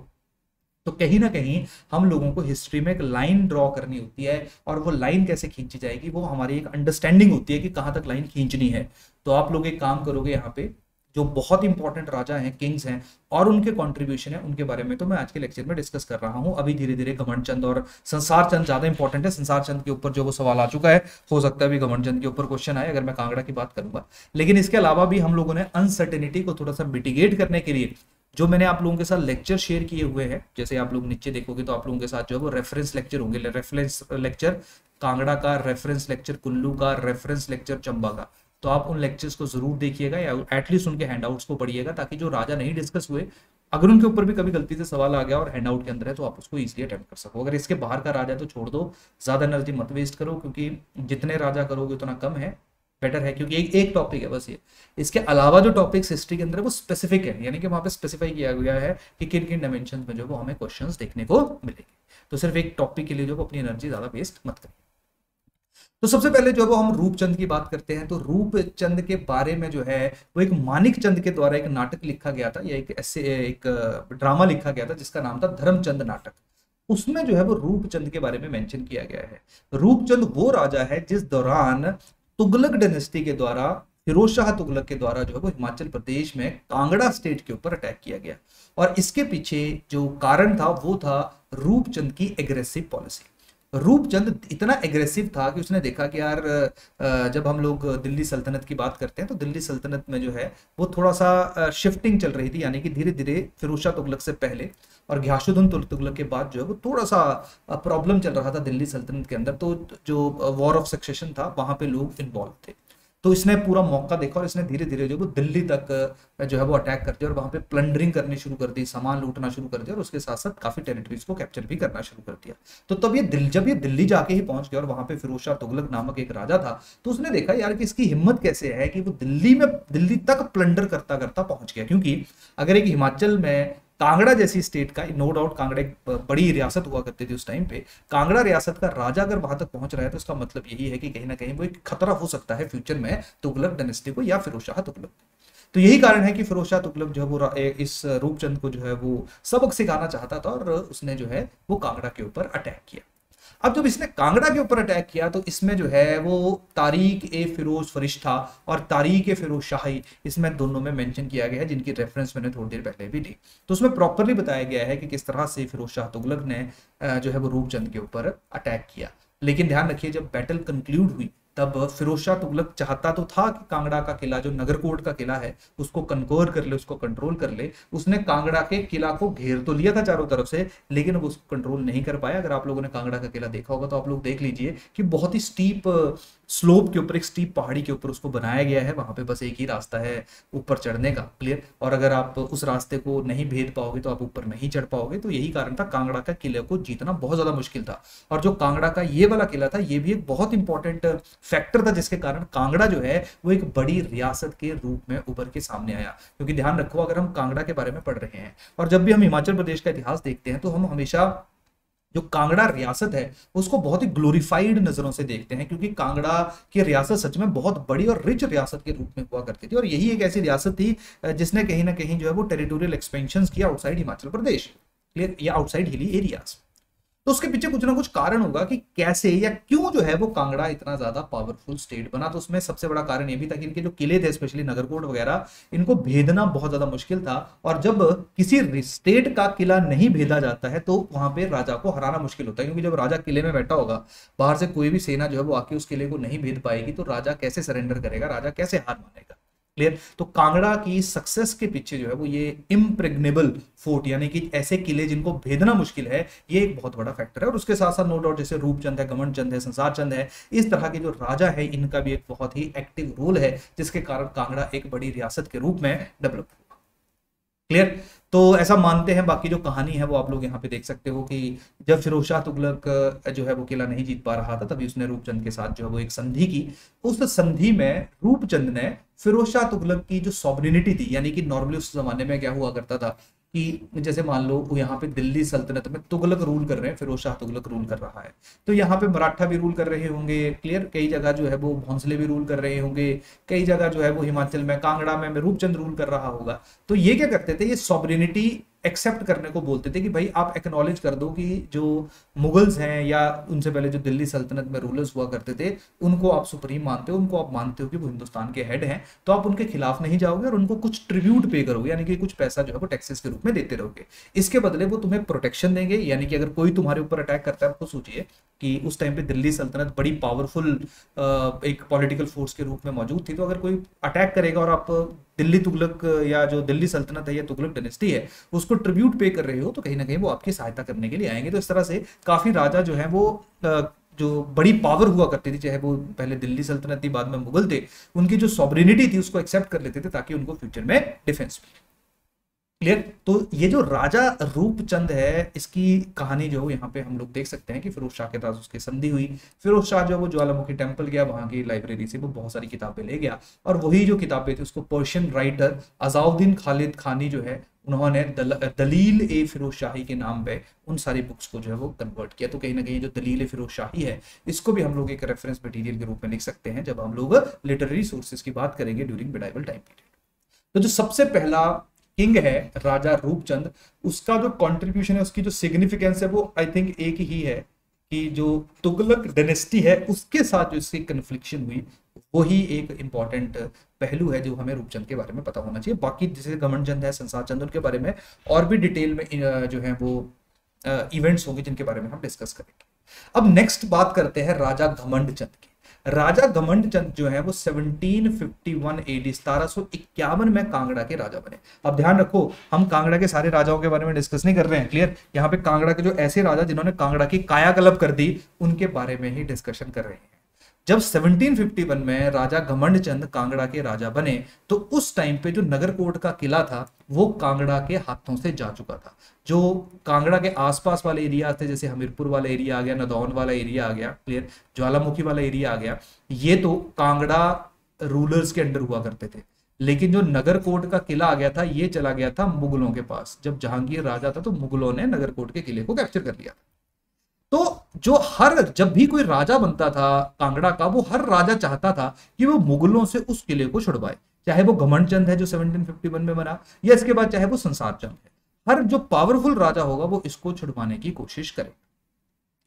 तो कहीं ना कहीं हम लोगों को हिस्ट्री में एक लाइन ड्रॉ करनी होती है, और वो लाइन कैसे खींची जाएगी वो हमारी एक अंडरस्टैंडिंग होती है कि कहां तक लाइन खींचनी है। तो आप लोग एक काम करोगे, यहाँ पे जो बहुत इंपॉर्टेंट राजा हैं, किंग्स हैं, और उनके कंट्रीब्यूशन है, उनके बारे में तो मैं आज के लेक्चर में डिस्कस कर रहा हूं। अभी धीरे धीरे घमंड चंद और संसार चंद ज्यादा इंपॉर्टेंट है। संसार चंद के ऊपर जो वो सवाल आ चुका है, हो सकता है अभी घमंड चंद के ऊपर क्वेश्चन आए अगर मैं कांगड़ा की बात करूंगा। लेकिन इसके अलावा भी हम लोगों ने अनसर्टेनिटी को थोड़ा सा मिटिगेट करने के लिए जो मैंने आप लोगों के साथ लेक्चर शेयर किए हुए हैं, जैसे आप लोग नीचे देखोगे तो आप लोगों के साथ जो है वो रेफरेंस लेक्चर होंगे। रेफरेंस लेक्चर कांगड़ा का, रेफरेंस लेक्चर कुल्लू का, रेफरेंस लेक्चर चंबा का। तो आप उन लेक्चर्स को जरूर देखिएगा या एटलीस्ट उनके हैंडआउट्स को पढ़िएगा, ताकि जो राजा नहीं डिस्कस हुए, अगर उनके ऊपर भी कभी गलती से सवाल आ गया और हैंडआउट के अंदर है तो आप उसको इजीली अटेम्प्ट कर सको। अगर इसके बाहर का राजा तो छोड़ दो, ज्यादा एनर्जी मत वेस्ट करो, क्योंकि जितने राजा करोगे उतना कम है, बेटर है। क्योंकि एक टॉपिक है बस ये, इसके अलावा जो टॉपिक्स हिस्ट्री के अंदर है वो स्पेसिफिक है, यानी कि वहां पे स्पेसिफाई किया गया है कि किन किन डायमेंशन में जो वो हमें क्वेश्चंस देखने को मिलेंगे। तो सिर्फ एक टॉपिक के लिए जो अपनी एनर्जी ज्यादा वेस्ट मत करें। तो सबसे पहले जो हम रूपचंद की बात करते हैं, तो रूपचंद के बारे में जो है वो एक मानिक चंद के द्वारा एक नाटक लिखा गया था, या एक ड्रामा लिखा गया था जिसका नाम था धर्मचंद नाटक। उसमें जो है वो रूपचंद के बारे में मेंशन किया गया है। रूपचंद वो राजा है जिस दौरान तुगलक डायनेस्टी के द्वारा, फिरोज शाह तुगलक के द्वारा जो है वो हिमाचल प्रदेश में कांगड़ा स्टेट के ऊपर अटैक किया गया। और इसके पीछे जो कारण था वो था रूपचंद की एग्रेसिव पॉलिसी। रूपचंद इतना एग्रेसिव था कि उसने देखा कि यार जब हम लोग दिल्ली सल्तनत की बात करते हैं तो दिल्ली सल्तनत में जो है वो थोड़ा सा शिफ्टिंग चल रही थी, यानी कि धीरे धीरे फिरोज शाह तुगलक से पहले और घियासुद्दीन तुगलक के बाद जो है वो थोड़ा सा प्रॉब्लम चल रहा था दिल्ली सल्तनत के अंदर। तो जो वॉर ऑफ सक्सेशन था वहां पे लोग इन्वॉल्व थे। तो इसने पूरा मौका देखा और इसने धीरे धीरे जो वो दिल्ली तक जो है वो अटैक कर दिया और वहां पे प्लंडरिंग करनी शुरू कर दी, सामान लूटना शुरू कर दिया, और उसके साथ साथ काफी टेरिटरीज को कैप्चर भी करना शुरू कर दिया। तो तब जब ये दिल्ली जाके ही पहुंच गया और वहां पे फिरोज शाह तुगलक नामक एक राजा था, तो उसने देखा यार कि इसकी हिम्मत कैसे है कि वो दिल्ली तक प्लंडर करता करता पहुंच गया। क्योंकि अगर एक हिमाचल में कांगड़ा जैसी स्टेट का, नो डाउट कांगड़ा एक बड़ी रियासत हुआ करती थी उस टाइम पे, कांगड़ा रियासत का राजा अगर वहां तक पहुंच रहा है तो इसका मतलब यही है कि कहीं ना कहीं वो एक खतरा हो सकता है फ्यूचर में तुगलक डायनेस्टी को या फिरोज शाह तुगलक। तो यही कारण है कि फिरोज शाह तुगलक जो है वो इस रूपचंद को जो है वो सबक सिखाना चाहता था और उसने जो है वो कांगड़ा के ऊपर अटैक किया। अब जब इसने कांगड़ा के ऊपर अटैक किया तो इसमें जो है वो तारीख ए फिरोज फरिश्ता और तारीख ए फिरोज शाही, इसमें दोनों में मेंशन किया गया है, जिनकी रेफरेंस मैंने थोड़ी देर पहले भी दी। तो उसमें प्रॉपरली बताया गया है कि किस तरह से फिरोज शाह तुगलक ने जो है वो रूपचंद के ऊपर अटैक किया। लेकिन ध्यान रखिए, जब बैटल कंक्लूड हुई तब फिरोज शाह तुगलक चाहता तो था कि कांगड़ा का किला, जो नगरकोट का किला है, उसको कन्कोर कर ले, उसको कंट्रोल कर ले। उसने कांगड़ा के किला को घेर तो लिया था चारों तरफ से, लेकिन वो उसको कंट्रोल नहीं कर पाया। अगर आप लोगों ने कांगड़ा का किला देखा होगा तो आप लोग देख लीजिए कि बहुत ही स्टीप स्लोप के ऊपर, एक स्टीप पहाड़ी के ऊपर उसको बनाया गया है। वहां पे बस एक ही रास्ता है ऊपर चढ़ने का, क्लियर। और अगर आप उस रास्ते को नहीं भेद पाओगे तो आप ऊपर नहीं चढ़ पाओगे। तो यही कारण था, कांगड़ा का किले को जीतना बहुत ज्यादा मुश्किल था। और जो कांगड़ा का ये वाला किला था, ये भी एक बहुत इंपॉर्टेंट फैक्टर था जिसके कारण कांगड़ा जो है वो एक बड़ी रियासत के रूप में उभर के सामने आया। क्योंकि ध्यान रखो, अगर हम कांगड़ा के बारे में पढ़ रहे हैं और जब भी हम हिमाचल प्रदेश का इतिहास देखते हैं तो हम हमेशा जो कांगड़ा रियासत है उसको बहुत ही ग्लोरीफाइड नजरों से देखते हैं, क्योंकि कांगड़ा की रियासत सच में बहुत बड़ी और रिच रियासत के रूप में हुआ करती थी। और यही एक ऐसी रियासत थी जिसने कहीं ना कहीं जो है वो टेरिटोरियल एक्सपेंशन किया आउटसाइड हिमाचल प्रदेश, क्लियर, या आउटसाइड हिली एरियाज। तो उसके पीछे कुछ ना कुछ कारण होगा कि कैसे या क्यों जो है वो कांगड़ा इतना ज्यादा पावरफुल स्टेट बना। तो उसमें सबसे बड़ा कारण ये भी था कि इनके जो किले थे, स्पेशली नगरकोट वगैरह, इनको भेदना बहुत ज्यादा मुश्किल था। और जब किसी स्टेट का किला नहीं भेदा जाता है तो वहां पे राजा को हराना मुश्किल होता है, क्योंकि जब राजा किले में बैठा होगा, बाहर से कोई भी सेना जो है वो आके उस किले को नहीं भेद पाएगी, तो राजा कैसे सरेंडर करेगा, राजा कैसे हार मानेगा, क्लियर। तो कांगड़ा की सक्सेस के पीछे जो है वो ये इम्प्रेग्नेबल फोर्ट, यानी कि ऐसे किले जिनको भेदना मुश्किल है, ये एक बहुत बड़ा फैक्टर है। और उसके साथ साथ नो डाउट जैसे रूपचंद है, घमंड चंद है, संसार चंद है, इस तरह के जो राजा है इनका भी एक बहुत ही एक्टिव रोल है, जिसके कारण कांगड़ा एक बड़ी रियासत के रूप में डेवलप हुआ, क्लियर। तो ऐसा मानते हैं, बाकी जो कहानी है वो आप लोग यहाँ पे देख सकते हो कि जब फिरोज शाह तुगलक जो है वो किला नहीं जीत पा रहा था, तभी उसने रूपचंद के साथ जो है वो एक संधि की। उस संधि में रूपचंद ने फिरोज शाह तुगलक की जो सॉवरेनिटी थी, यानी कि नॉर्मली उस जमाने में क्या हुआ करता था कि जैसे मान लो वो यहाँ पे दिल्ली सल्तनत में तुगलक रूल कर रहे हैं, फिरोज शाह तुगलक रूल कर रहा है, तो यहाँ पे मराठा भी रूल कर रहे होंगे, क्लियर, कई जगह जो है वो भोंसले भी रूल कर रहे होंगे, कई जगह जो है वो हिमाचल में कांगड़ा में रूपचंद रूल कर रहा होगा। तो ये क्या करते थे, ये सॉवरेनिटी एक्सेप्ट करने को बोलते थे कि भाई आप एक्नॉलेज कर दो कि जो मुगल्स हैं या उनसे पहले जो दिल्ली सल्तनत में रूलर्स हुआ करते थे, उनको आप सुप्रीम मानते हो, उनको आप मानते हो कि वो हिंदुस्तान के हेड हैं, तो आप उनके खिलाफ नहीं जाओगे और उनको कुछ ट्रिब्यूट पे करोगे, यानी कि कुछ पैसा जो है वो टैक्सेस के रूप में देते रहोगे। इसके बदले वो तुम्हें प्रोटेक्शन देंगे, यानी कि अगर कोई तुम्हारे ऊपर अटैक करता है, आपको सोचिए कि उस टाइम पे दिल्ली सल्तनत बड़ी पावरफुल एक पॉलिटिकल फोर्स के रूप में मौजूद थी, तो अगर कोई अटैक करेगा और आप दिल्ली तुगलक या जो दिल्ली सल्तनत है या तुगलक डायनेस्टी है उसको ट्रिब्यूट पे कर रहे हो, तो कहीं ना कहीं वो आपकी सहायता करने के लिए आएंगे। तो इस तरह से काफी राजा जो है वो जो बड़ी पावर हुआ करती थी, चाहे वो पहले दिल्ली सल्तनत थी बाद में मुगल थे, उनकी जो सॉवरेनिटी थी उसको एक्सेप्ट कर लेते थे ताकि उनको फ्यूचर में डिफेंस मिले। क्लियर। तो ये जो राजा रूपचंद है, इसकी कहानी जो यहाँ पे हम लोग देख सकते हैं कि फिरोज शाह के साथ उसकी संधि हुई। फिरोज शाह जो वो ज्वालामुखी टेम्पल गया, वहां की लाइब्रेरी से वो बहुत सारी किताबें ले गया, और वही जो किताबें थी उसको पर्शियन राइटर अजाउद्दीन खालिद खानी जो है उन्होंने दलील ए फिरोज शाही के नाम पे उन सारी बुक्स को जो है वो कन्वर्ट किया। तो कहीं ना कहीं जो दलील ए फिरोज शाही है, इसको भी हम लोग एक रेफरेंस मटेरियल के रूप में लिख सकते हैं जब हम लोग लिटरेरी सोर्सेज की बात करेंगे ड्यूरिंग मिडाइवल टाइम पीरियड। तो जो सबसे पहला किंग है राजा रूपचंद, उसका जो कंट्रीब्यूशन है, उसकी जो सिग्निफिकेंस है, वो आई थिंक एक ही है कि जो तुगलक डायनेस्टी है उसके साथ जो इसकी कन्फ्लिक्शन हुई, वही एक इंपॉर्टेंट पहलू है जो हमें रूपचंद के बारे में पता होना चाहिए। बाकी जैसे घमंड चंद है, संसार चंद, उनके बारे में और भी डिटेल में जो है वो इवेंट्स होंगे जिनके बारे में हम डिस्कस करेंगे। अब नेक्स्ट बात करते हैं राजा घमंड चंद की। राजा घमंड चंद जो है वो 1751 एडी 1751 में कांगड़ा के राजा बने। अब ध्यान रखो, हम कांगड़ा के सारे राजाओं के बारे में डिस्कस नहीं कर रहे हैं, क्लियर। यहाँ पे कांगड़ा के जो ऐसे राजा जिन्होंने कांगड़ा की कायाकल्प कर दी, उनके बारे में ही डिस्कशन कर रहे हैं। जब 1751 में राजा घमंड चंद कांगड़ा के राजा बने, तो उस टाइम पे जो नगरकोट का किला था वो कांगड़ा के हाथों से जा चुका था। जो कांगड़ा के आसपास वाले एरिया थे, जैसे हमीरपुर वाला एरिया आ गया, नदौन वाला एरिया आ गया, क्लियर, ज्वालामुखी वाला एरिया आ गया, ये तो कांगड़ा रूलर्स के अंडर हुआ करते थे। लेकिन जो नगरकोट का किला आ गया था, ये चला गया था मुगलों के पास। जब जहांगीर राजा था तो मुगलों ने नगरकोट के किले को कैप्चर कर लिया। तो जो जब भी कोई राजा बनता था कांगड़ा का, वो हर राजा चाहता था कि वो मुगलों से उस किले को छुड़वाए, चाहे वो घमंड चंद है जो 1751 में बना, या इसके बाद चाहे वो संसार चंद है। हर जो पावरफुल राजा होगा वो इसको छुड़वाने की कोशिश करे।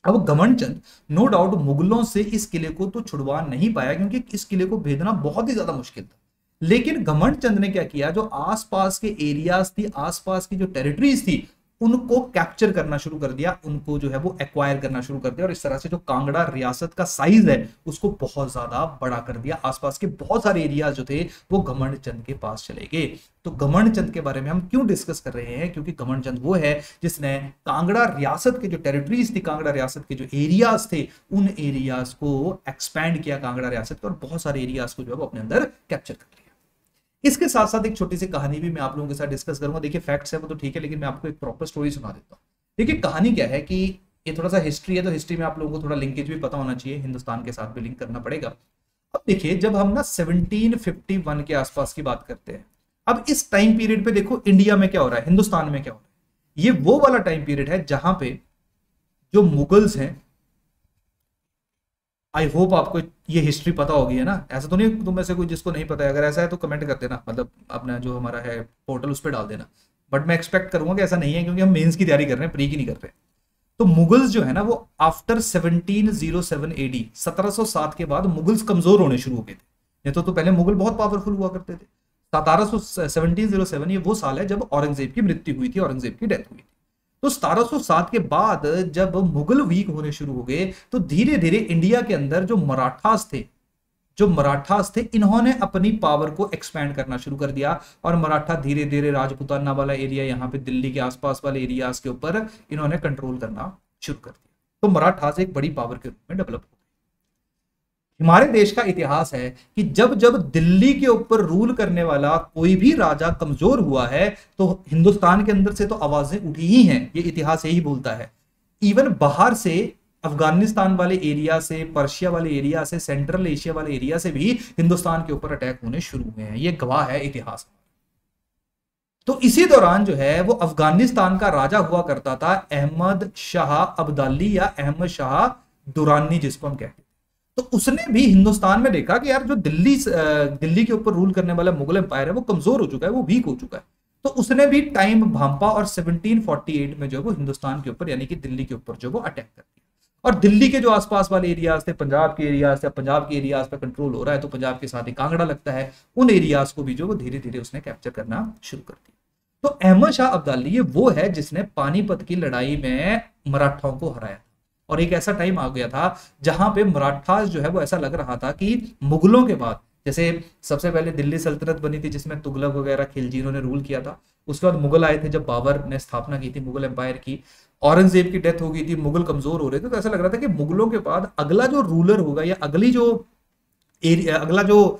अब घमंड चंद नो डाउट मुगलों से इस किले को तो छुड़वा नहीं पाया, क्योंकि इस किले को भेजना बहुत ही ज्यादा मुश्किल था। लेकिन घमंड चंद ने क्या किया, जो आसपास के एरियाज थी, आसपास की जो टेरिटरीज थी, उनको कैप्चर करना शुरू कर दिया, उनको जो है वो एक्वायर करना शुरू कर दिया, और इस तरह से जो कांगड़ा रियासत का साइज है उसको बहुत ज्यादा बड़ा कर दिया। आसपास के बहुत सारे एरियाज जो थे वो घमंड चंद के पास चले गए। तो घमंड चंद के बारे में हम क्यों डिस्कस कर रहे हैं, क्योंकि घमंड चंद वो है जिसने कांगड़ा रियासत के जो टेरिटरीज थी, कांगड़ा रियासत के जो एरियाज थे, उन एरियाज को एक्सपैंड किया कांगड़ा रियासत को, और बहुत सारे एरियाज को जो है वो अपने अंदर कैप्चर कर लिया। इसके साथ साथ एक छोटी सी कहानी भी मैं आप लोगों के साथ डिस्कस करूंगा। देखिए फैक्ट्स है वो तो ठीक है, लेकिन मैं आपको एक प्रॉपर स्टोरी सुना देता हूँ। देखिए कहानी क्या है कि ये थोड़ा सा हिस्ट्री है, तो हिस्ट्री में आप लोगों को थोड़ा लिंकेज भी पता होना चाहिए, हिंदुस्तान के साथ भी लिंक करना पड़ेगा। अब देखिए, जब हम ना 1751 के आसपास की बात करते हैं, अब इस टाइम पीरियड पे देखो इंडिया में क्या हो रहा है, हिंदुस्तान में क्या हो रहा है। ये वो वाला टाइम पीरियड है जहां पे जो मुगल्स हैं, आई होप आपको ये हिस्ट्री पता होगी, है ना। ऐसा तो नहीं तुम में से कोई जिसको नहीं पता है, अगर ऐसा है तो कमेंट कर देना, मतलब अपना जो हमारा है पोर्टल उस पर डाल देना। बट मैं एक्सपेक्ट करूंगा कि ऐसा नहीं है, क्योंकि हम मेंस की तैयारी कर रहे हैं, प्री की नहीं कर रहे। तो मुगल्स जो है ना वो आफ्टर 1707 एडी 1707 के बाद मुगल्स कमजोर होने शुरू हो गए थे। नहीं तो पहले मुगल बहुत पावरफुल हुआ करते थे। 1707 ये वो साल है जब औरंगजेब की मृत्यु हुई थी, औरंगजेब की डेथ हुई थी। तो 1707 के बाद जब मुगल वीक होने शुरू हो गए, तो धीरे धीरे इंडिया के अंदर जो मराठास थे इन्होंने अपनी पावर को एक्सपैंड करना शुरू कर दिया, और मराठा धीरे धीरे राजपुताना वाला एरिया, यहाँ पे दिल्ली के आसपास वाले एरियाज के ऊपर इन्होंने कंट्रोल करना शुरू कर दिया। तो मराठास एक बड़ी पावर के रूप में डेवलप हो गए। हमारे देश का इतिहास है कि जब जब दिल्ली के ऊपर रूल करने वाला कोई भी राजा कमजोर हुआ है तो हिंदुस्तान के अंदर से तो आवाजें उठी ही हैं, ये इतिहास यही बोलता है। इवन बाहर से, अफगानिस्तान वाले एरिया से, पर्शिया वाले एरिया से, सेंट्रल एशिया वाले एरिया से भी हिंदुस्तान के ऊपर अटैक होने शुरू हुए हैं, ये गवाह है इतिहास। तो इसी दौरान जो है वो अफगानिस्तान का राजा हुआ करता था अहमद शाह अब्दाली या अहमद शाह दुरानी जिसको हम कहते हैं। तो उसने भी हिंदुस्तान में देखा कि यार जो दिल्ली के ऊपर रूल करने वाला मुगल एम्पायर है वो कमजोर हो चुका है, वो वीक हो चुका है। तो उसने भी टाइम भांपा और 1748 में जो वो हिंदुस्तान के ऊपर यानी कि दिल्ली के ऊपर जो वो अटैक कर दिया। और दिल्ली के जो आसपास वाले एरियाज थे, पंजाब के एरियाज थे, पंजाब के एरियाज पे कंट्रोल हो रहा है तो पंजाब के साथ ही कांगड़ा लगता है, उन एरियाज को भी जो वो धीरे धीरे उसने कैप्चर करना शुरू कर दिया। तो अहमद शाह अब्दाली ये वो है जिसने पानीपत की लड़ाई में मराठाओं को हराया। और एक ऐसा टाइम आ गया था जहां पे मराठास जो है वो ऐसा लग रहा था कि मुगलों के बाद, जैसे सबसे पहले दिल्ली सल्तनत बनी थी जिसमें तुगलक वगैरह खिलजियों ने रूल किया था, उसके बाद मुगल आए थे जब बाबर ने स्थापना की थी मुगल एम्पायर की, औरंगजेब की डेथ हो गई थी, मुगल कमजोर हो रहे थे, तो ऐसा लग रहा था कि मुगलों के बाद अगला जो रूलर होगा या अगला जो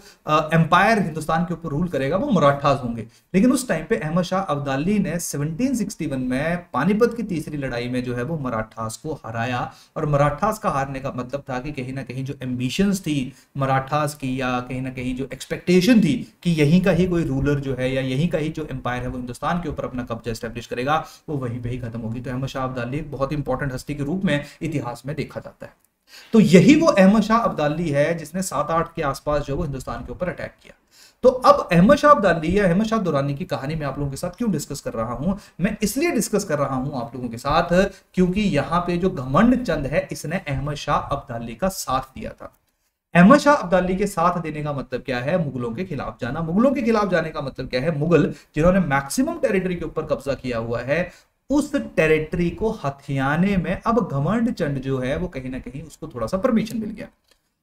एम्पायर हिंदुस्तान के ऊपर रूल करेगा वो मराठास होंगे। लेकिन उस टाइम पे अहमद शाह अब्दाली ने 1761 में पानीपत की तीसरी लड़ाई में जो है वो मराठास को हराया। और मराठास का हारने का मतलब था कि कहीं ना कहीं जो एम्बिशंस थी मराठास की, या कहीं ना कहीं जो एक्सपेक्टेशन थी कि यहीं का ही कोई रूलर जो है या यहीं का ही जो एम्पायर है वो हिंदुस्तान के ऊपर अपना कब्जा स्टैब्लिश करेगा, वो वहीं पे ही खत्म होगी। तो अहमद शाह अब्दाली एक बहुत इंपॉर्टेंट हस्ती के रूप में इतिहास में देखा जाता है। तो यही वो अहमद शाह अब्दाली है जिसने 7-8 के आसपास जो वो हिंदुस्तान के ऊपर अटैक किया। तो अब अहमद शाह अब्दाली या अहमद शाह दुरानी की कहानी मैं आप लोगों के साथ क्यों डिस्कस कर रहा हूं? मैं इसलिए डिस्कस कर रहा हूं आप लोगों के साथ क्योंकि यहां पे जो घमंड चंद है इसने अहमद शाह अब्दाली का साथ दिया था। अहमद शाह अब्दाली के साथ देने का मतलब क्या है? मुगलों के खिलाफ जाना। मुगलों के खिलाफ जाने का मतलब क्या है? मुगल जिन्होंने मैक्सिमम टेरिटरी के ऊपर कब्जा किया हुआ है उस टेरिटरी को हथियाने में अब घमंड चंद जो है वो कहीं ना कहीं उसको थोड़ा सा परमिशन मिल गया।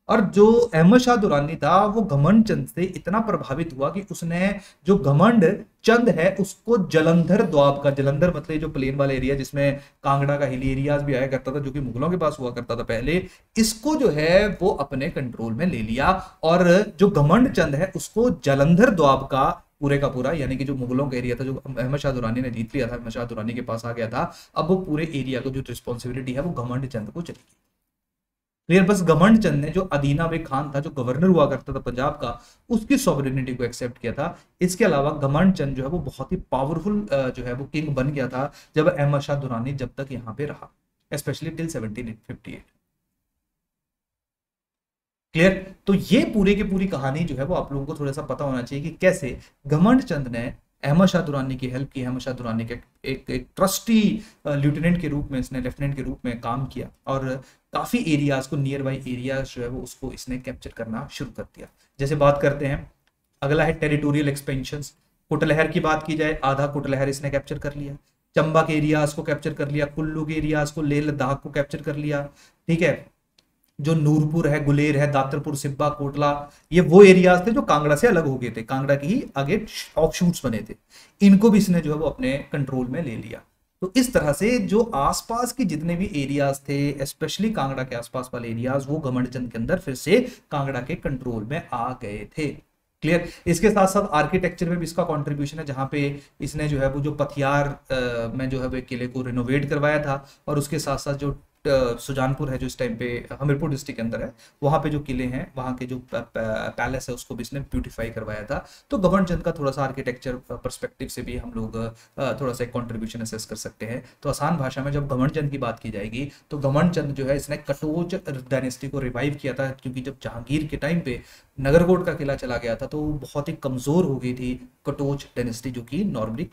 और जो अहमद शाह दुरानी था वो घमंड चंद से इतना प्रभावित हुआ कि उसने जो घमंड चंद है उसको जलंधर द्वाब का, जलंधर मतलब जो प्लेन वाला एरिया जिसमें कांगड़ा का हिली एरियाज भी आया करता था जो कि मुगलों के पास हुआ करता था पहले, इसको जो है वो अपने कंट्रोल में ले लिया। और जो घमंड चंद है उसको जलंधर द्वाब का पूरे का पूरा, यानी कि जो मुगलों का एरिया था जो अहमद शाह दुरानी ने जीत लिया था, अहमद शाह दुरानी के पास आ गया था, अब वो पूरे एरिया को जो रिस्पॉन्सिबिलिटी है वो घमंड चंद को चली गई। क्लियर? बस घमंड चंद ने जो अदीना बेग खान था जो गवर्नर हुआ करता था पंजाब का, उसकी सॉवरेनिटी को एक्सेप्ट किया था। इसके अलावा घमंड चंद जो है वो बहुत ही पावरफुल जो है वो किंग बन गया था जब अहमद शाह दुरानी जब तक यहाँ पे रहा, स्पेशली टिल 1758। क्लियर? तो ये पूरी की पूरी कहानी जो है वो आप लोगों को थोड़ा सा पता होना चाहिए कि कैसे घमंड चंद ने अहमद शाह दुरानी की हेल्प की। अहमद शाह दुरानी के एक ट्रस्टी लेफ्टिनेंट के रूप में, इसने लेफ्टिनेंट के रूप में काम किया और काफी एरियाज को, नियर बाई एरियाज जो है वो उसको इसने कैप्चर करना शुरू कर दिया। जैसे बात करते हैं, अगला है टेरिटोरियल एक्सपेंशन। कुटलहर की बात की जाए, आधा कुटलहर इसने कैप्चर कर लिया, चंबा के एरियाज को कैप्चर कर लिया, कुल्लू के एरियाज को, लेह लद्दाख को कैप्चर कर लिया। ठीक है, जो नूरपुर है, गुलेर है, दातरपुर, सिब्बा, कोटला, ये वो एरियाज थे जो कांगड़ा से अलग हो गए थे, कांगड़ा की ही आगे ऑफशूट्स बने थे, इनको भी इसने जो है वो अपने कंट्रोल में ले लिया। तो इस तरह से जो आसपास के जितने भी एरियाज थे, स्पेशली कांगड़ा के आसपास वाले एरियाज, वो घमंड चंद के अंदर फिर से कांगड़ा के कंट्रोल में आ गए थे। क्लियर? इसके साथ साथ आर्किटेक्चर में भी इसका कंट्रीब्यूशन है, जहां पे इसने जो है वो जो पथियार में जो है वो किले को रिनोवेट करवाया था, और उसके साथ साथ जो सुजानपुर है जो इस टाइम पे हमीरपुर डिस्ट्रिक्ट के अंदर है, वहां पे जो किले हैं, वहां के जो पैलेस है उसको भी इसने ब्यूटीफाई करवाया था। तो घमंड चंद का थोड़ा सा आर्किटेक्चर पर्सपेक्टिव से भी हम लोग थोड़ा सा कंट्रीब्यूशन असेस कर सकते हैं। तो आसान भाषा में जब घमंड चंद की बात की जाएगी तो घमंड चंद जो है इसने कटोच डायनेस्टी को रिवाइव किया था, क्योंकि जब जहांगीर के टाइम पे नगरकोट का किला चला गया था तो बहुत ही कमजोर हो गई थी कटोच डायनेस्टी, जो कि नॉर्मली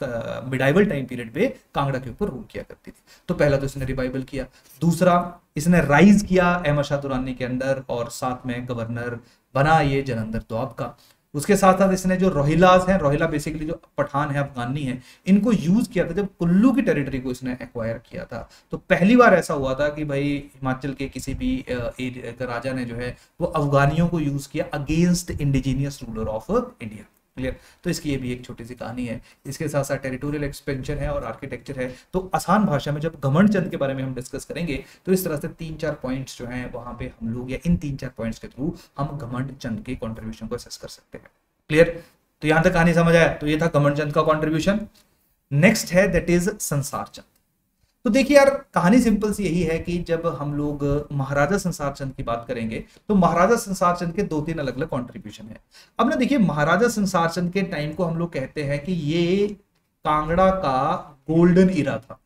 मिडाइवल टाइम पीरियड पे कांगड़ा के ऊपर रूल किया करती थी। तो पहला तो इसने रिवाइवल किया, दूसरा इसने राइज किया अहमद शाह दुरानी के अंदर, और साथ में गवर्नर बना ये जलंधर दोआब का। उसके साथ साथ इसने जो रोहिलास हैं, रोहिला बेसिकली जो पठान है, अफगानी है, इनको यूज किया था जब कुल्लू की टेरिटरी को इसने एक्वायर किया था। तो पहली बार ऐसा हुआ था कि भाई हिमाचल के किसी भी राजा ने जो है वो अफगानियों को यूज किया against indigenous ruler of India. Clear. तो इसकी ये भी एक छोटी सी कहानी है। इसके साथ साथ टेरिटोरियल एक्सपेंशन है और आर्किटेक्चर है। तो आसान भाषा में जब घमंड चंद के बारे में हम डिस्कस करेंगे तो इस तरह से 3-4 पॉइंट्स जो हैं वहां पे हम लोग, या इन 3-4 पॉइंट्स के थ्रू हम घमंड चंद के कॉन्ट्रीब्यूशन को असेस कर सकते हैं। क्लियर। तो यहां तक कहानी समझ आया। तो ये था घमंड चंद का कॉन्ट्रीब्यूशन। नेक्स्ट है दैट इज संसार चंद। तो देखिए यार, कहानी सिंपल सी यही है कि जब हम लोग महाराजा संसार चंद की बात करेंगे तो महाराजा संसार चंद के 2-3 अलग अलग कॉन्ट्रीब्यूशन है। अब ना देखिए, महाराजा संसार चंद के टाइम को हम लोग कहते हैं कि ये कांगड़ा का गोल्डन इरा था।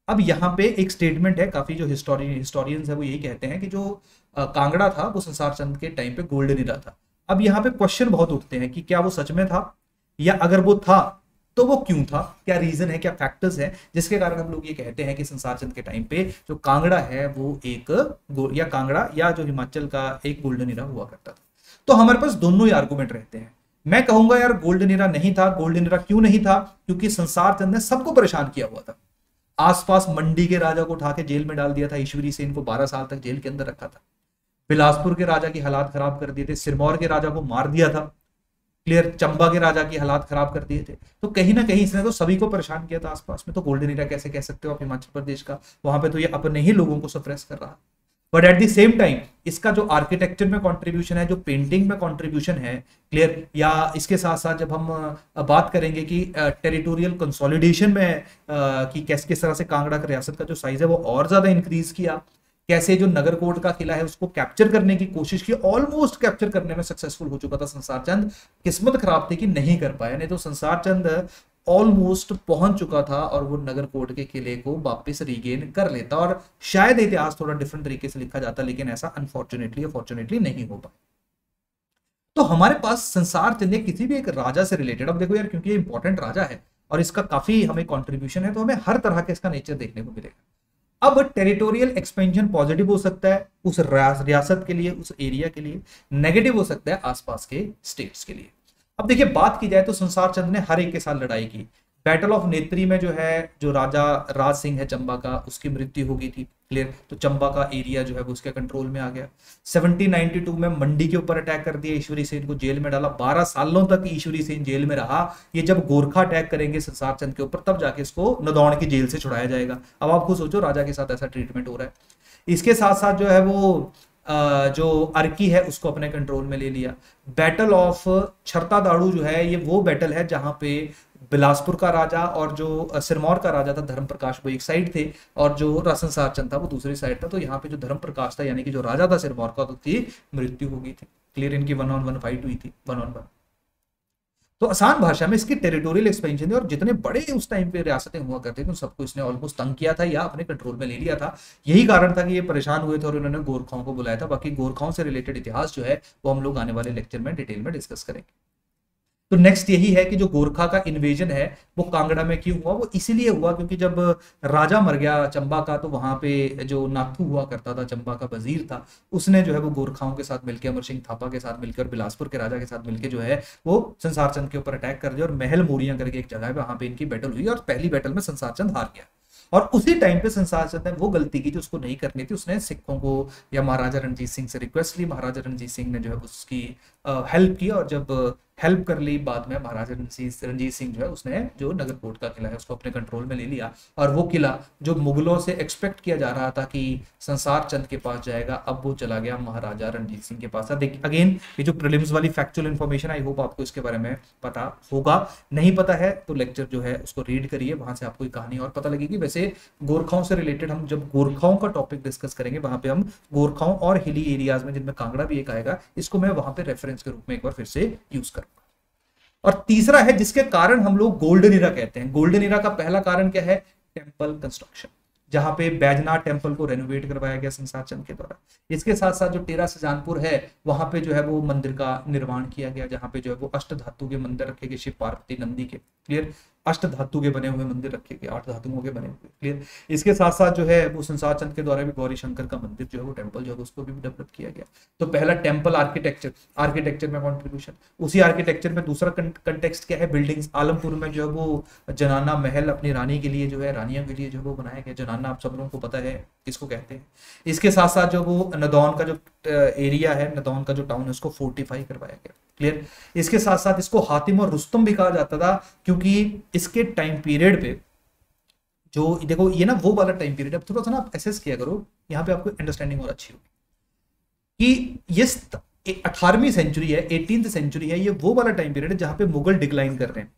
अब यहाँ पे एक स्टेटमेंट है, काफी जो हिस्टोरियंस है वो यही कहते हैं कि जो कांगड़ा था वो संसार चंद के टाइम पे गोल्डन इरा था। अब यहाँ पे क्वेश्चन बहुत उठते हैं कि क्या वो सच में था, या अगर वो था तो वो क्यों था, क्या रीजन है, क्या फैक्टर्स है जिसके कारण हम लोग ये कहते हैं कि संसार चंद के टाइम पे जो कांगड़ा है वो एक या कांगड़ा या जो हिमाचल का एक गोल्डन इरा हुआ करता था। तो हमारे पास दोनों ही आर्गुमेंट रहते हैं। मैं कहूंगा यार गोल्डन इरा नहीं था। गोल्डन इरा क्यों नहीं था? क्योंकि संसार चंद ने सबको परेशान किया हुआ था। आसपास मंडी के राजा को उठा के जेल में डाल दिया था। ईश्वरी सेन को 12 साल तक जेल के अंदर रखा था। बिलासपुर के राजा की हालात खराब कर दिए थे। सिरमौर के राजा को मार दिया था। क्लियर। चंबा के राजा की हालात खराब कर दिए थे। तो कहीं ना कहीं इसने तो सभी को परेशान किया था आसपास में। तो गोल्डन इरा कैसे कह सकते हो आप हिमाचल प्रदेश का? वहां पे तो ये अपने ही लोगों को सप्रेस कर रहा। But at the same time इसका जो आर्किटेक्चर में कंट्रीब्यूशन है, जो पेंटिंग में कंट्रीब्यूशन है, क्लियर, या इसके साथ साथ जब हम बात करेंगे कि टेरिटोरियल कंसोलिडेशन में कि किस तरह से कांगड़ा का रियासत का जो साइज है वो और ज्यादा इंक्रीज किया, कैसे जो नगरकोट का किला है उसको कैप्चर करने की कोशिश की, ऑलमोस्ट कैप्चर करने में सक्सेसफुल हो चुका था संसार चंद। किस्मत खराब थी कि नहीं कर पाया, नहीं तो संसार चंद ऑलमोस्ट पहुंच चुका था और वो नगरकोट के किले को वापस रीगेन कर लेता और शायद इतिहास थोड़ा डिफरेंट तरीके से लिखा जाता, लेकिन ऐसा अनफॉर्चुनेटली नहीं हो पाया। तो हमारे पास संसार चंद किसी भी एक राजा से रिलेटेड, अब देखो यार क्योंकि ये इंपॉर्टेंट राजा है और इसका काफी हमें कॉन्ट्रीब्यूशन है, तो हमें हर तरह का इसका नेचर देखने को मिलेगा। अब टेरिटोरियल एक्सपेंशन पॉजिटिव हो सकता है उस रियासत के लिए, उस एरिया के लिए, नेगेटिव हो सकता है आसपास के स्टेट्स के लिए। अब देखिए, बात की जाए तो संसार चंद ने हर एक के साथ लड़ाई की। बैटल ऑफ नेत्री में जो है, जो राजा राज सिंह है चंबा का, उसकी मृत्यु हो गई थी। क्लियर। तो चंबा का एरिया जो है वो उसके कंट्रोल में आ गया। 1792 में मंडी के ऊपर अटैक कर दिया, ईश्वरी सेन को जेल में डाला। 12 सालों तक ईश्वरी सेन जेल में रहा। ये जब गोरखा अटैक करेंगे संसार चंद के ऊपर तब जाके इसको नदौड़ की जेल से छुड़ाया जाएगा। अब आप खुद सोचो, राजा के साथ ऐसा ट्रीटमेंट हो रहा है। इसके साथ साथ जो है वो जो अर्की है उसको अपने कंट्रोल में ले लिया। बैटल ऑफ छरतादाड़ू जो है, ये वो बैटल है जहां पे बिलासपुर का राजा और जो सिरमौर का राजा था धर्म प्रकाश वो एक साइड थे और जो संसार चंद था वो दूसरी साइड था। तो यहाँ पे जो धर्म प्रकाश था यानी कि जो राजा था सिरमौर का, तो उसकी मृत्यु हो गई थी। क्लियर। इनकी 1-on-1 फाइट हुई थी, 1-on-1। तो आसान भाषा में इसकी टेरिटोरियल एक्सपेंशन थी और जितने बड़े उस टाइम पे रियासतें हुआ करते थे उन सबको इसने ऑलमोस्ट तंग किया था या अपने कंट्रोल में ले लिया था। यही कारण था कि ये परेशान हुए थे और उन्होंने गोरखाओं को बुलाया था। बाकी गोरखाओं से रिलेटेड इतिहास जो है वो हम लोग आने वाले लेक्चर में डिटेल में डिस्कस करेंगे। तो नेक्स्ट यही है कि जो गोरखा का इन्वेजन है वो कांगड़ा में क्यों हुआ? वो इसीलिए हुआ क्योंकि जब राजा मर गया चंबा का, तो वहां पे जो नाथू हुआ करता था, चंबा का वजीर था, उसने जो है वो गोरखाओं के साथ मिलकर, अमर सिंह थापा के साथ मिलकर, बिलासपुर के राजा के साथ मिलकर जो है वो संसार चंद के ऊपर अटैक कर दिया और महल मोरियां करके एक जगह है वहां पे इनकी बैटल हुई और पहली बैटल में संसार चंद हार गया। और उसी टाइम पे संसार चंद ने वो गलती की जो उसको नहीं करनी थी। उसने सिखों को या महाराजा रणजीत सिंह से रिक्वेस्ट ली। महाराजा रणजीत सिंह ने जो है उसकी हेल्प की और जब हेल्प कर ली बाद में महाराजा रणजीत सिंह जो है उसने जो नगरकोट का किला है उसको अपने कंट्रोल में ले लिया। और वो किला जो मुगलों से एक्सपेक्ट किया जा रहा था कि संसार चंद के पास जाएगा, अब वो चला गया महाराजा रणजीत सिंह के पास। देखिए अगेन ये जो प्रीलिम्स वाली फैक्चुअल इन्फॉर्मेशन, आई होप आपको इसके बारे में पता होगा। नहीं पता है तो लेक्चर जो है उसको रीड करिए, वहां से आपको कहानी और पता लगेगी। वैसे गोरखाओं से रिलेटेड हम जब गोरखाओं का टॉपिक डिस्कस करेंगे वहां पे हम गोरखाओं और हिली एरियाज में जिनमें कांगड़ा भी एक आएगा, इसको मैं वहां पे रेफरेंस के रूप में एक बार फिर से यूज करूंगा। और तीसरा है जिसके कारण हम लोग गोल्डन इरा कहते हैं। गोल्डन इरा का पहला कारण क्या है? टेंपल कंस्ट्रक्शन, जहां पे बैजनाथ टेंपल को रेनोवेट करवाया गया संसार चंद के द्वारा। इसके साथ साथ जो टेरा सजानपुर है वहां पे जो है वो मंदिर का निर्माण किया गया, जहां पे जो है वो अष्ट धातु के मंदिर रखे गए, शिव पार्वती नंदी के। क्लियर। अष्ट धातु के बने हुए मंदिर रखे गए, 8 धातुओं के बने हुए। क्लियर। इसके साथ साथ जो है वो संसार चंद के द्वारा भी गौरी शंकर का मंदिर जो है वो टेंपल जो है उसको भी डेवलप किया गया। तो पहला टेंपल आर्किटेक्चर में कॉन्ट्रीब्यूशन। उसी आर्किटेक्चर में दूसरा कंटेक्स्ट क्या है? बिल्डिंग्स। आलमपुर में जो है वो जनाना महल अपनी रानी के लिए जो है, रानियों के लिए जो है वो बनाया गया। जनाना आप सब लोगों को पता है किसको कहते हैं। इसके साथ साथ जो वो नदौन का जो एरिया है नदौन का, जो टाउन है, उसको फोर्टिफाई करवाया गया। क्लियर। इसके साथ साथ इसको हातिम और रुस्तम भी कहा जाता था, क्योंकि इसके टाइम पीरियड पे जो देखो ये ना वो वाला टाइम पीरियड, अब थोड़ा सा ना आप एसेस किया करो, यहाँ पे आपको अंडरस्टैंडिंग और अच्छी होगी कि ये 18वीं सेंचुरी है, 18th सेंचुरी है, ये वो वाला टाइम पीरियड है जहां पे मुगल डिक्लाइन कर रहे हैं।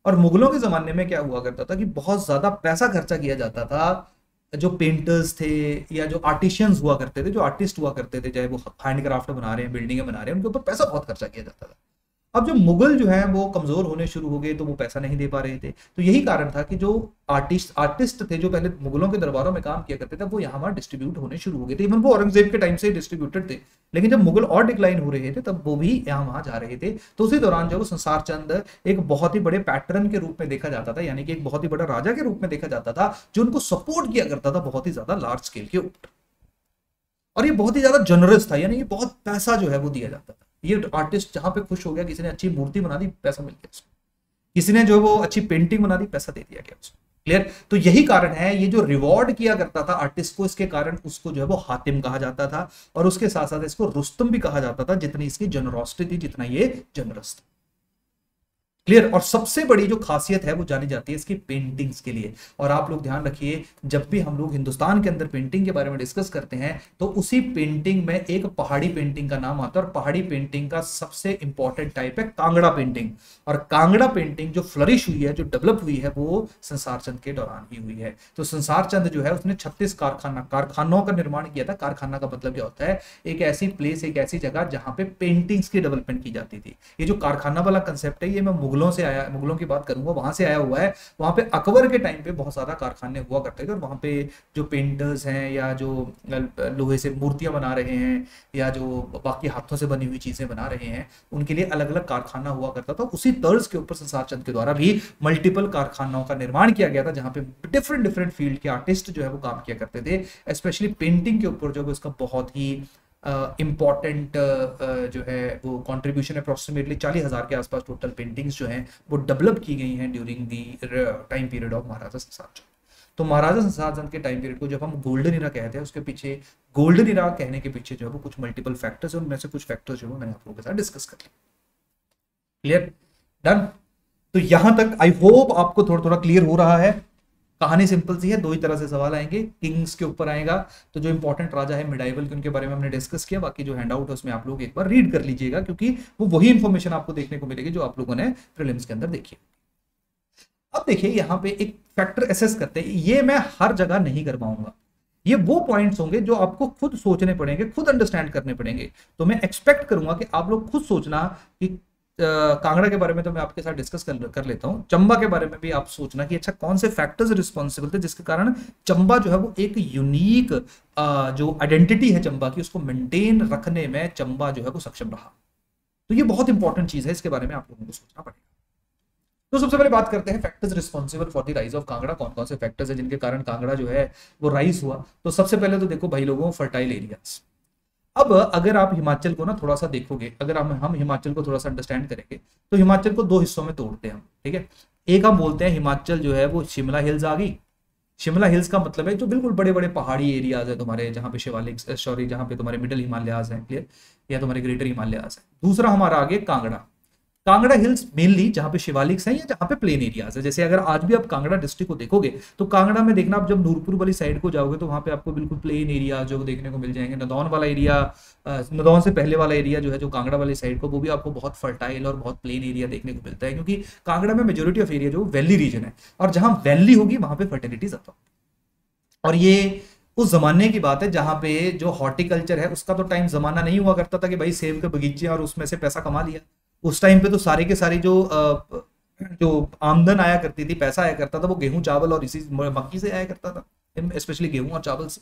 और मुगलों के जमाने में क्या हुआ करता था कि बहुत ज्यादा पैसा खर्चा किया जाता था, जो पेंटर्स थे या जो आर्टिशियंस हुआ करते थे, जो आर्टिस्ट हुआ करते थे, चाहे वो हैंडक्राफ्ट बना रहे हैं, बिल्डिंगे बना रहे हैं, उनके ऊपर पैसा बहुत खर्चा किया जाता था। अब जब मुगल जो है वो कमजोर होने शुरू हो गए तो वो पैसा नहीं दे पा रहे थे, तो यही कारण था कि जो आर्टिस्ट थे जो पहले मुगलों के दरबारों में काम किया करते थे, वो यहाँ वहां डिस्ट्रीब्यूट होने शुरू हो गए थे। इवन वो औरंगजेब के टाइम से डिस्ट्रीब्यूटेड थे, लेकिन जब मुगल और डिक्लाइन हो रहे थे तब वो भी यहाँ वहां जा रहे थे। तो उसी दौरान जो संसार चंद एक बहुत ही बड़े पैटर्न के रूप में देखा जाता था, यानी कि एक बहुत ही बड़ा राजा के रूप में देखा जाता था, जो उनको सपोर्ट किया करता था बहुत ही ज्यादा लार्ज स्केल के ऊपर। और ये बहुत ही ज्यादा जनरस था, यानी कि बहुत पैसा जो है वो दिया जाता था। ये आर्टिस्ट जहां पे खुश हो गया, किसी ने अच्छी मूर्ति बना दी, पैसा मिल गया उसको, किसी ने जो वो अच्छी पेंटिंग बना दी, पैसा दे दिया गया उसको। क्लियर। तो यही कारण है, ये जो रिवॉर्ड किया करता था आर्टिस्ट को, इसके कारण उसको जो है वो हातिम कहा जाता था, और उसके साथ साथ इसको रुस्तम भी कहा जाता था, जितनी इसकी जनरोसिटी थी, जितना ये जनरस था। क्लियर। और सबसे बड़ी जो खासियत है वो जानी जाती है इसकी पेंटिंग्स के लिए। और आप लोग ध्यान रखिए, जब भी हम लोग हिंदुस्तान के अंदर पेंटिंग के बारे में डिस्कस करते हैं तो उसी पेंटिंग में एक पहाड़ी पेंटिंग का नाम आता है, और पहाड़ी पेंटिंग का सबसे इंपॉर्टेंट टाइप है कांगड़ा पेंटिंग। और कांगड़ा पेंटिंग जो फ्लरिश हुई है, जो डेवलप हुई है, वो संसार चंद के दौरान ही हुई है। तो संसार चंद जो है उसने 36 कारखानों का निर्माण किया था। कारखाना का मतलब क्या होता है, एक ऐसी प्लेस, एक ऐसी जगह जहां पे पेंटिंग्स की डेवलपमेंट की जाती थी। ये जो कारखाना वाला कंसेप्ट है, ये मैं मुगलों से आया, मुगलों की बात करूंगा, वहां से आया हुआ है। वहां पे अकबर के टाइम पे बहुत ज्यादा कारखाने हुआ करते थे, और वहां पे जो पेंटर्स हैं या जो लोहे से मूर्तियां बना रहे हैं या जो बाकी हाथों से बनी हुई चीजें बना रहे हैं, उनके लिए अलग अलग कारखाना हुआ करता था। उसी तर्ज के ऊपर संसार चंद के द्वारा भी मल्टीपल कारखानों का निर्माण किया गया था, जहां पे डिफरेंट डिफरेंट फील्ड के आर्टिस्ट जो है वो काम किया करते थे। स्पेशली पेंटिंग के ऊपर जो इसका बहुत ही इम्पॉर्टेंट जो है वो कंट्रीब्यूशन, अप्रोक्सीमेटली 40,000 के आसपास टोटल पेंटिंग्स जो हैं वो डेवलप की गई हैं during the time period of Maharaja Sansar Chand. तो महाराजा संसार चंद के टाइम पीरियड को जब हम गोल्डन इरा कहते हैं, उसके पीछे, गोल्डन इरा कहने के पीछे जो है वो कुछ मल्टीपल फैक्टर्स है, उनमें से कुछ फैक्टर्स जो है मैंने आप लोगों के साथ डिस्कस कर लिया। क्लियर। डन। तो यहां तक आई होप आपको थोड़ा थोड़ा क्लियर हो रहा है। कहानी सिंपल सी है, दो ही तरह से सवाल आएंगे, किंग्स के ऊपर आएगा। तो जो इंपॉर्टेंट राजा है मिडाइवल के, उनके बारे में हमने डिस्कस किया। बाकी जो हैंडआउट है उसमें आप लोग एक बार रीड कर लीजिएगा, क्योंकि वो वही इंफॉर्मेशन आपको देखने को मिलेगी जो आप लोगों ने प्रीलिम्स के अंदर देखी। अब देखिए यहाँ पे एक फैक्टर एसेस करते हैं, ये मैं हर जगह नहीं कर पाऊंगा, ये वो पॉइंट्स होंगे जो आपको खुद सोचने पड़ेंगे, खुद अंडरस्टैंड करने पड़ेंगे। तो मैं एक्सपेक्ट करूंगा कि आप लोग खुद सोचना कि कांगड़ा के बारे में तो मैं आपके साथ डिस्कस कर लेता हूं, चंबा के बारे में भी आप सोचना कि अच्छा कौन से फैक्टर्स रिस्पॉन्सिबल थे जिसके कारण चंबा जो है वो एक यूनिक जो आइडेंटिटी है चंबा की, उसको मेंटेन रखने में चंबा जो है वो सक्षम रहा। तो ये बहुत इंपॉर्टेंट चीज है, इसके बारे में आप लोगों को सोचना पड़ेगा। तो सबसे पहले बात करते हैं factors responsible for the rise of Kangra. कौन कौन से फैक्टर्स है जिनके कारण कांगड़ा जो है वो राइज हुआ। तो सबसे पहले तो देखो भाई लोगों, फर्टाइल एरियाज। अब अगर आप हिमाचल को ना थोड़ा सा देखोगे, अगर हम हिमाचल को थोड़ा सा अंडरस्टैंड करेंगे, तो हिमाचल को दो हिस्सों में तोड़ते हैं हम। ठीक है। एक हम बोलते हैं हिमाचल जो है वो शिमला हिल्स आ गई। शिमला हिल्स का मतलब है जो बिल्कुल बड़े बड़े पहाड़ी एरियाज है तुम्हारे, जहां पे शिवालिक, सॉरी, जहां पे तुम्हारे मिडिल हिमालयाज हैं, क्लियर, या तुम्हारे ग्रेटर हिमालयाज है। दूसरा हमारा आगे कांगड़ा। कांगड़ा हिल्स मेनली जहां पे शिवालिक्स हैं या जहां पे प्लेन एरियाज है। जैसे अगर आज भी आप कांगड़ा डिस्ट्रिक्ट को देखोगे तो कांगड़ा में देखना, आप जब नूरपुर वाली साइड को जाओगे तो वहां पे आपको बिल्कुल प्लेन एरिया जो देखने को मिल जाएंगे। नदौन वाला एरिया, नदौन से पहले वाला एरिया जो है जो कांगड़ा वाली साइड को, वो भी आपको बहुत फर्टाइल और बहुत प्लेन एरिया देखने को मिलता है, क्योंकि कांगड़ा में मेजोरिटी ऑफ एरिया जो वैली रीजन है, और जहां वैली होगी वहां पे फर्टिलिटी ज्यादा। और ये उस जमाने की बात है जहां पे जो हॉर्टिकल्चर है उसका तो टाइम जमाना नहीं हुआ करता था कि भाई सेब के बगीचे और उसमें से पैसा कमा लिया। उस टाइम पे तो सारे के सारी जो आमदन आया करती थी, पैसा आया करता था, वो गेहूं चावल और इसी मक्की से आया करता था, स्पेशली गेहूं और चावल से।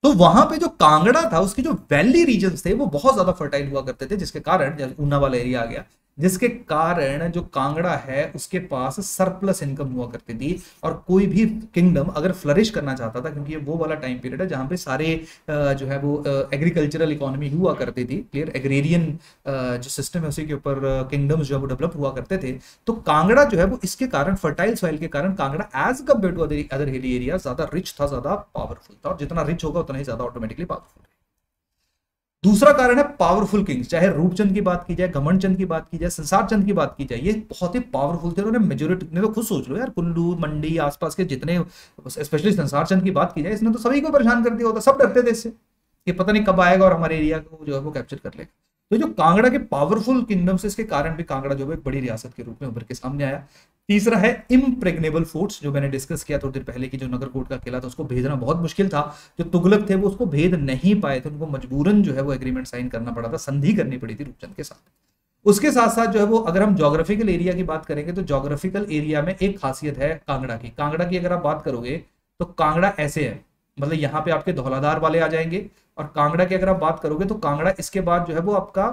तो वहां पे जो कांगड़ा था उसके जो वैली रीजन्स थे वो बहुत ज्यादा फर्टाइल हुआ करते थे, जिसके कारण ऊना वाला एरिया आ गया, जिसके कारण जो कांगड़ा है उसके पास सरप्लस इनकम हुआ करती थी। और कोई भी किंगडम अगर फ्लरिश करना चाहता था, क्योंकि ये वो वाला टाइम पीरियड है जहां पे सारे जो है वो एग्रीकल्चरल इकोनॉमी हुआ करती थी, क्लियर, एग्रेरियन जो सिस्टम है उसी के ऊपर किंगडम्स जो है वो डेवलप हुआ करते थे। तो कांगड़ा जो है वो इसके कारण, फर्टाइल सॉइल के कारण, Kangra as compare to other hilly area ज्यादा रिच था, ज्यादा पावरफुल था, और जितना रिच होगा उतना ही ज्यादा ऑटोमेटिकली पावरफुल। दूसरा कारण है पावरफुल किंग्स, चाहे रूपचंद की बात की जाए, घमंड चंद की बात की जाए, संसार चंद की बात की जाए, ये बहुत ही पावरफुल थे। उन्होंने मेजोरिटी ने, तो खुद सोच लो यार, कुल्लू मंडी आसपास के जितने, स्पेशली संसार चंद की बात की जाए, इसने तो सभी को परेशान कर दिया होता, सब डरते थे इससे कि पता नहीं कब आएगा और हमारे एरिया को जो है वो कैप्चर कर लेगा। तो जो कांगड़ा के पावरफुल किंगडम्स, इसके कारण भी कांगड़ा जो है एक बड़ी रियासत के रूप में उभर के सामने आया। तीसरा है इम्प्रेग्नेबल फोर्ट्स, जो मैंने डिस्कस किया थोड़ी देर पहले की, जो नगरकोट का किला था उसको भेजना बहुत मुश्किल था। जो तुगलक थे वो उसको भेद नहीं पाए थे, उनको मजबूरन जो है वो एग्रीमेंट साइन करना पड़ा था, संधि करनी पड़ी थी रूपचंद के साथ। उसके साथ साथ जो है वो, अगर हम ज्योग्राफिकल एरिया की बात करेंगे तो ज्योग्राफिकल एरिया में एक खासियत है कांगड़ा की। कांगड़ा की अगर आप बात करोगे तो कांगड़ा ऐसे है, मतलब यहाँ पे आपके धौलाधार वाले आ जाएंगे, और कांगड़ा की अगर आप बात करोगे तो कांगड़ा इसके बाद जो है वो आपका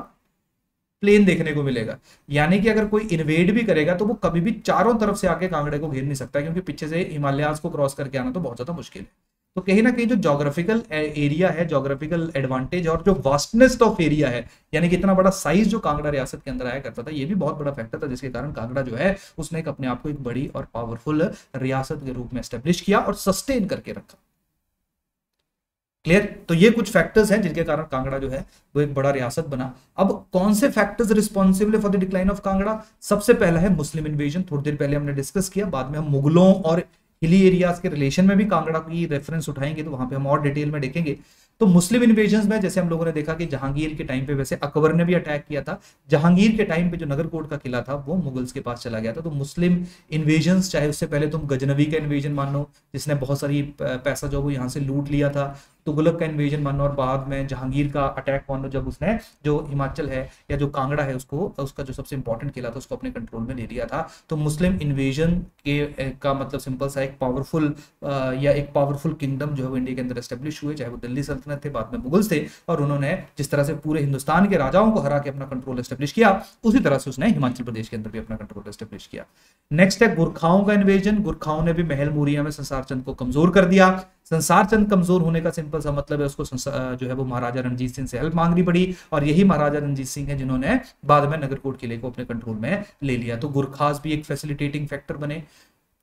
प्लेन देखने को मिलेगा। यानी कि अगर कोई इन्वेड भी करेगा तो वो कभी भी चारों तरफ से आके कांगड़े को घेर नहीं सकता, क्योंकि पीछे से हिमालयाज को क्रॉस करके आना तो बहुत ज्यादा मुश्किल है। तो कहीं ना कहीं जो ज्योग्राफिकल एरिया है, ज्योग्राफिकल एडवांटेज और जो वास्टनेस ऑफ एरिया है, यानी कि इतना बड़ा साइज जो कांगड़ा रियासत के अंदर आया करता था, ये भी बहुत बड़ा फैक्टर था, जिसके कारण कांगड़ा जो है उसने एक अपने आप को एक बड़ी और पावरफुल रियासत के रूप में एस्टेब्लिश किया और सस्टेन करके रखा। क्लियर? तो ये कुछ फैक्टर्स हैं जिनके कारण कांगड़ा जो है वो एक बड़ा रियासत बना। अब कौन से factors responsible for the decline of Kangra? सबसे पहला है मुस्लिम इन्वेजन, थोड़ी देर पहले हमने डिस्कस किया। बाद में हम मुगलों और हिली एरियाज के रिलेशन में भी कांगड़ा की रेफरेंस उठाएंगे, तो वहां पे हम और डिटेल में देखेंगे। तो मुस्लिम इन्वेजन में जैसे हम लोगों ने देखा कि जहांगीर के टाइम पे, वैसे अकबर ने भी अटैक किया था, जहांगीर के टाइम पे जो नगरकोट का किला था वो मुगल्स के पास चला गया था। तो मुस्लिम इन्वेजन, चाहे उससे पहले तुम गजनवी का इन्वेजन मान लो, जिसने बहुत सारी पैसा जो वो यहाँ से लूट लिया था, तुगलक का इन्वेजन मानो, और बाद में जहांगीर का अटैक मानो, जब उसने जो हिमाचल है या जो कांगड़ा है उसको, उसका जो सबसे इंपॉर्टेंट किला था उसको अपने कंट्रोल में ले लिया था। तो मुस्लिम इन्वेजन के का मतलब सिंपल सा एक पावरफुल या एक पावरफुल किंगडम जो है वो इंडिया के अंदर एस्टेब्लिश हुए, चाहे वो दिल्ली सल्तनत थे, बाद में मुगल्स थे, और उन्होंने जिस तरह से पूरे हिंदुस्तान के राजाओं को हरा के अपना कंट्रोल एस्टेब्लिश किया, उसी तरह से उसने हिमाचल प्रदेश के अंदर भी अपना कंट्रोल एस्टेब्लिश किया। नेक्स्ट है गुरखाओं का इन्वेजन। गुरखाओं ने भी महल मुरिया में संसार चंद को कमजोर कर दिया। संसार चंद कमजोर होने का सिंपल सा मतलब है उसको जो है वो महाराजा रणजीत सिंह से हेल्प मांगनी पड़ी, और यही महाराजा रणजीत सिंह है जिन्होंने बाद में नगरकोट किले को अपने कंट्रोल में ले लिया। तो गुरखास भी एक फैसिलिटेटिंग फैक्टर बने।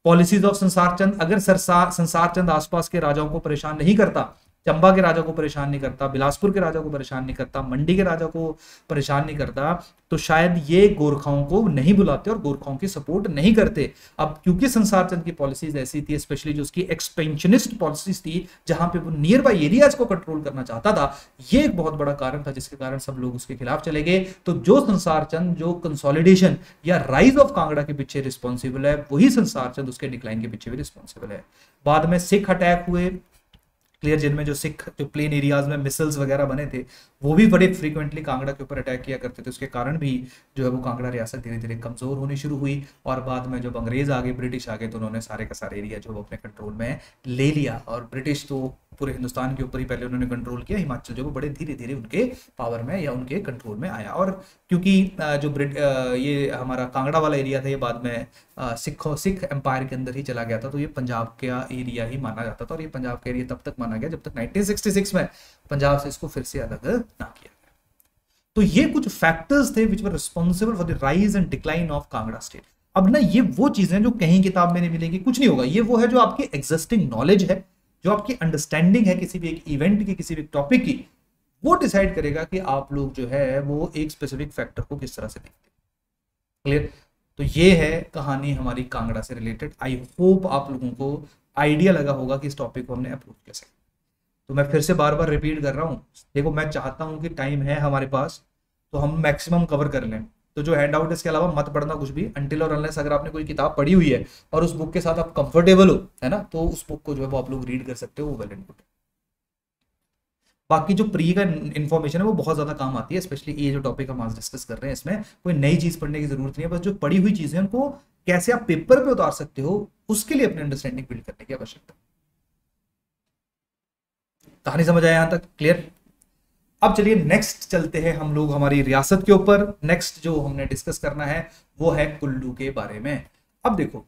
पॉलिसीज ऑफ संसार चंद, अगर संसार चंद आसपास के राजाओं को परेशान नहीं करता, चंबा के राजा को परेशान नहीं करता, बिलासपुर के राजा को परेशान नहीं करता, मंडी के राजा को परेशान नहीं करता, तो शायद ये गोरखाओं को नहीं बुलाते और गोरखाओं की सपोर्ट नहीं करते। अब क्योंकि संसार चंद की पॉलिसीज ऐसी थी, स्पेशली जो उसकी एक्सपेंशनिस्ट पॉलिसीज थी, जहां पे वो नियर बाई एरियाज को कंट्रोल करना चाहता था, ये एक बहुत बड़ा कारण था जिसके कारण सब लोग उसके खिलाफ चले गए। तो जो संसार चंद, जो कंसोलिडेशन या राइज ऑफ कांगड़ा के पीछे रिस्पॉन्सिबल है, वही संसार चंद उसके डिक्लाइन के पीछे भी रिस्पॉन्सिबल है। बाद में सिख अटैक हुए, क्लियर, जिनमें जो सिख जो प्लेन एरियाज में मिसल्स वगैरह बने थे, वो भी बड़े फ्रीक्वेंटली कांगड़ा के ऊपर अटैक किया करते थे। उसके कारण भी जो है वो कांगड़ा रियासत धीरे धीरे कमजोर होनी शुरू हुई, और बाद में जब अंग्रेज आ गए, ब्रिटिश आ गए, तो उन्होंने सारे का सारे एरिया जो वो अपने कंट्रोल में ले लिया। और ब्रिटिश तो पूरे हिंदुस्तान के ऊपर ही पहले उन्होंने कंट्रोल किया, हिमाचल जो वो बड़े धीरे धीरे उनके पावर में या उनके कंट्रोल में आया। और क्योंकि ये हमारा कांगड़ा वाला एरिया था, ये बाद में सिख एम्पायर के अंदर ही चला गया था, तो ये पंजाब का एरिया ही माना जाता था, और ये पंजाब का एरिया तब तक माना गया जब तक 1966 में पंजाब से इसको फिर से अलग ना किया गया। तो ये कुछ फैक्टर्स थे which were responsible for the rise and decline of Kangra state. अब ना ये वो चीजें जो कहीं किताब में नहीं मिलेगी, कुछ नहीं होगा, ये वो है जो आपकी एग्जिस्टिंग नॉलेज है, जो आपकी अंडरस्टैंडिंग है किसी भी एक इवेंट की, किसी भी एक टॉपिक की, वो डिसाइड करेगा कि आप लोग जो है वो एक स्पेसिफिक फैक्टर को किस तरह से देखते हैं। क्लियर? तो ये है कहानी हमारी कांगड़ा से रिलेटेड। आई होप आप लोगों को आइडिया लगा होगा कि इस टॉपिक को हमने अप्रोच कैसे। तो मैं फिर से बार बार रिपीट कर रहा हूँ, देखो मैं चाहता हूँ कि टाइम है हमारे पास तो हम मैक्सिमम कवर कर लें। तो जो हैंड आउट इसके अलावा मत पढ़ना कुछ भी, अनटिल और अनलेस अगर आपने कोई किताब पढ़ी हुई है और उस बुक के साथ आप कंफर्टेबल हो, है ना, तो उस बुक को जो है वो आप लोग रीड कर सकते हो, वो वेल एंड गुड। बाकी जो प्री का इन्फॉर्मेशन है वो बहुत ज्यादा काम आती है, स्पेशली ये जो टॉपिक हम आज डिस्कस कर रहे हैं, इसमें कोई नई चीज पढ़ने की जरूरत नहीं है, बस जो पढ़ी हुई चीजें उनको कैसे आप पेपर पे उतार सकते हो उसके लिए अपनी अंडरस्टैंडिंग बिल्ड करने की आवश्यकता। कहानी समझ आया यहां तक? क्लियर? अब चलिए नेक्स्ट चलते हैं हम लोग हमारी रियासत के ऊपर। नेक्स्ट जो हमने डिस्कस करना है वो है कुल्लू के बारे में। अब देखो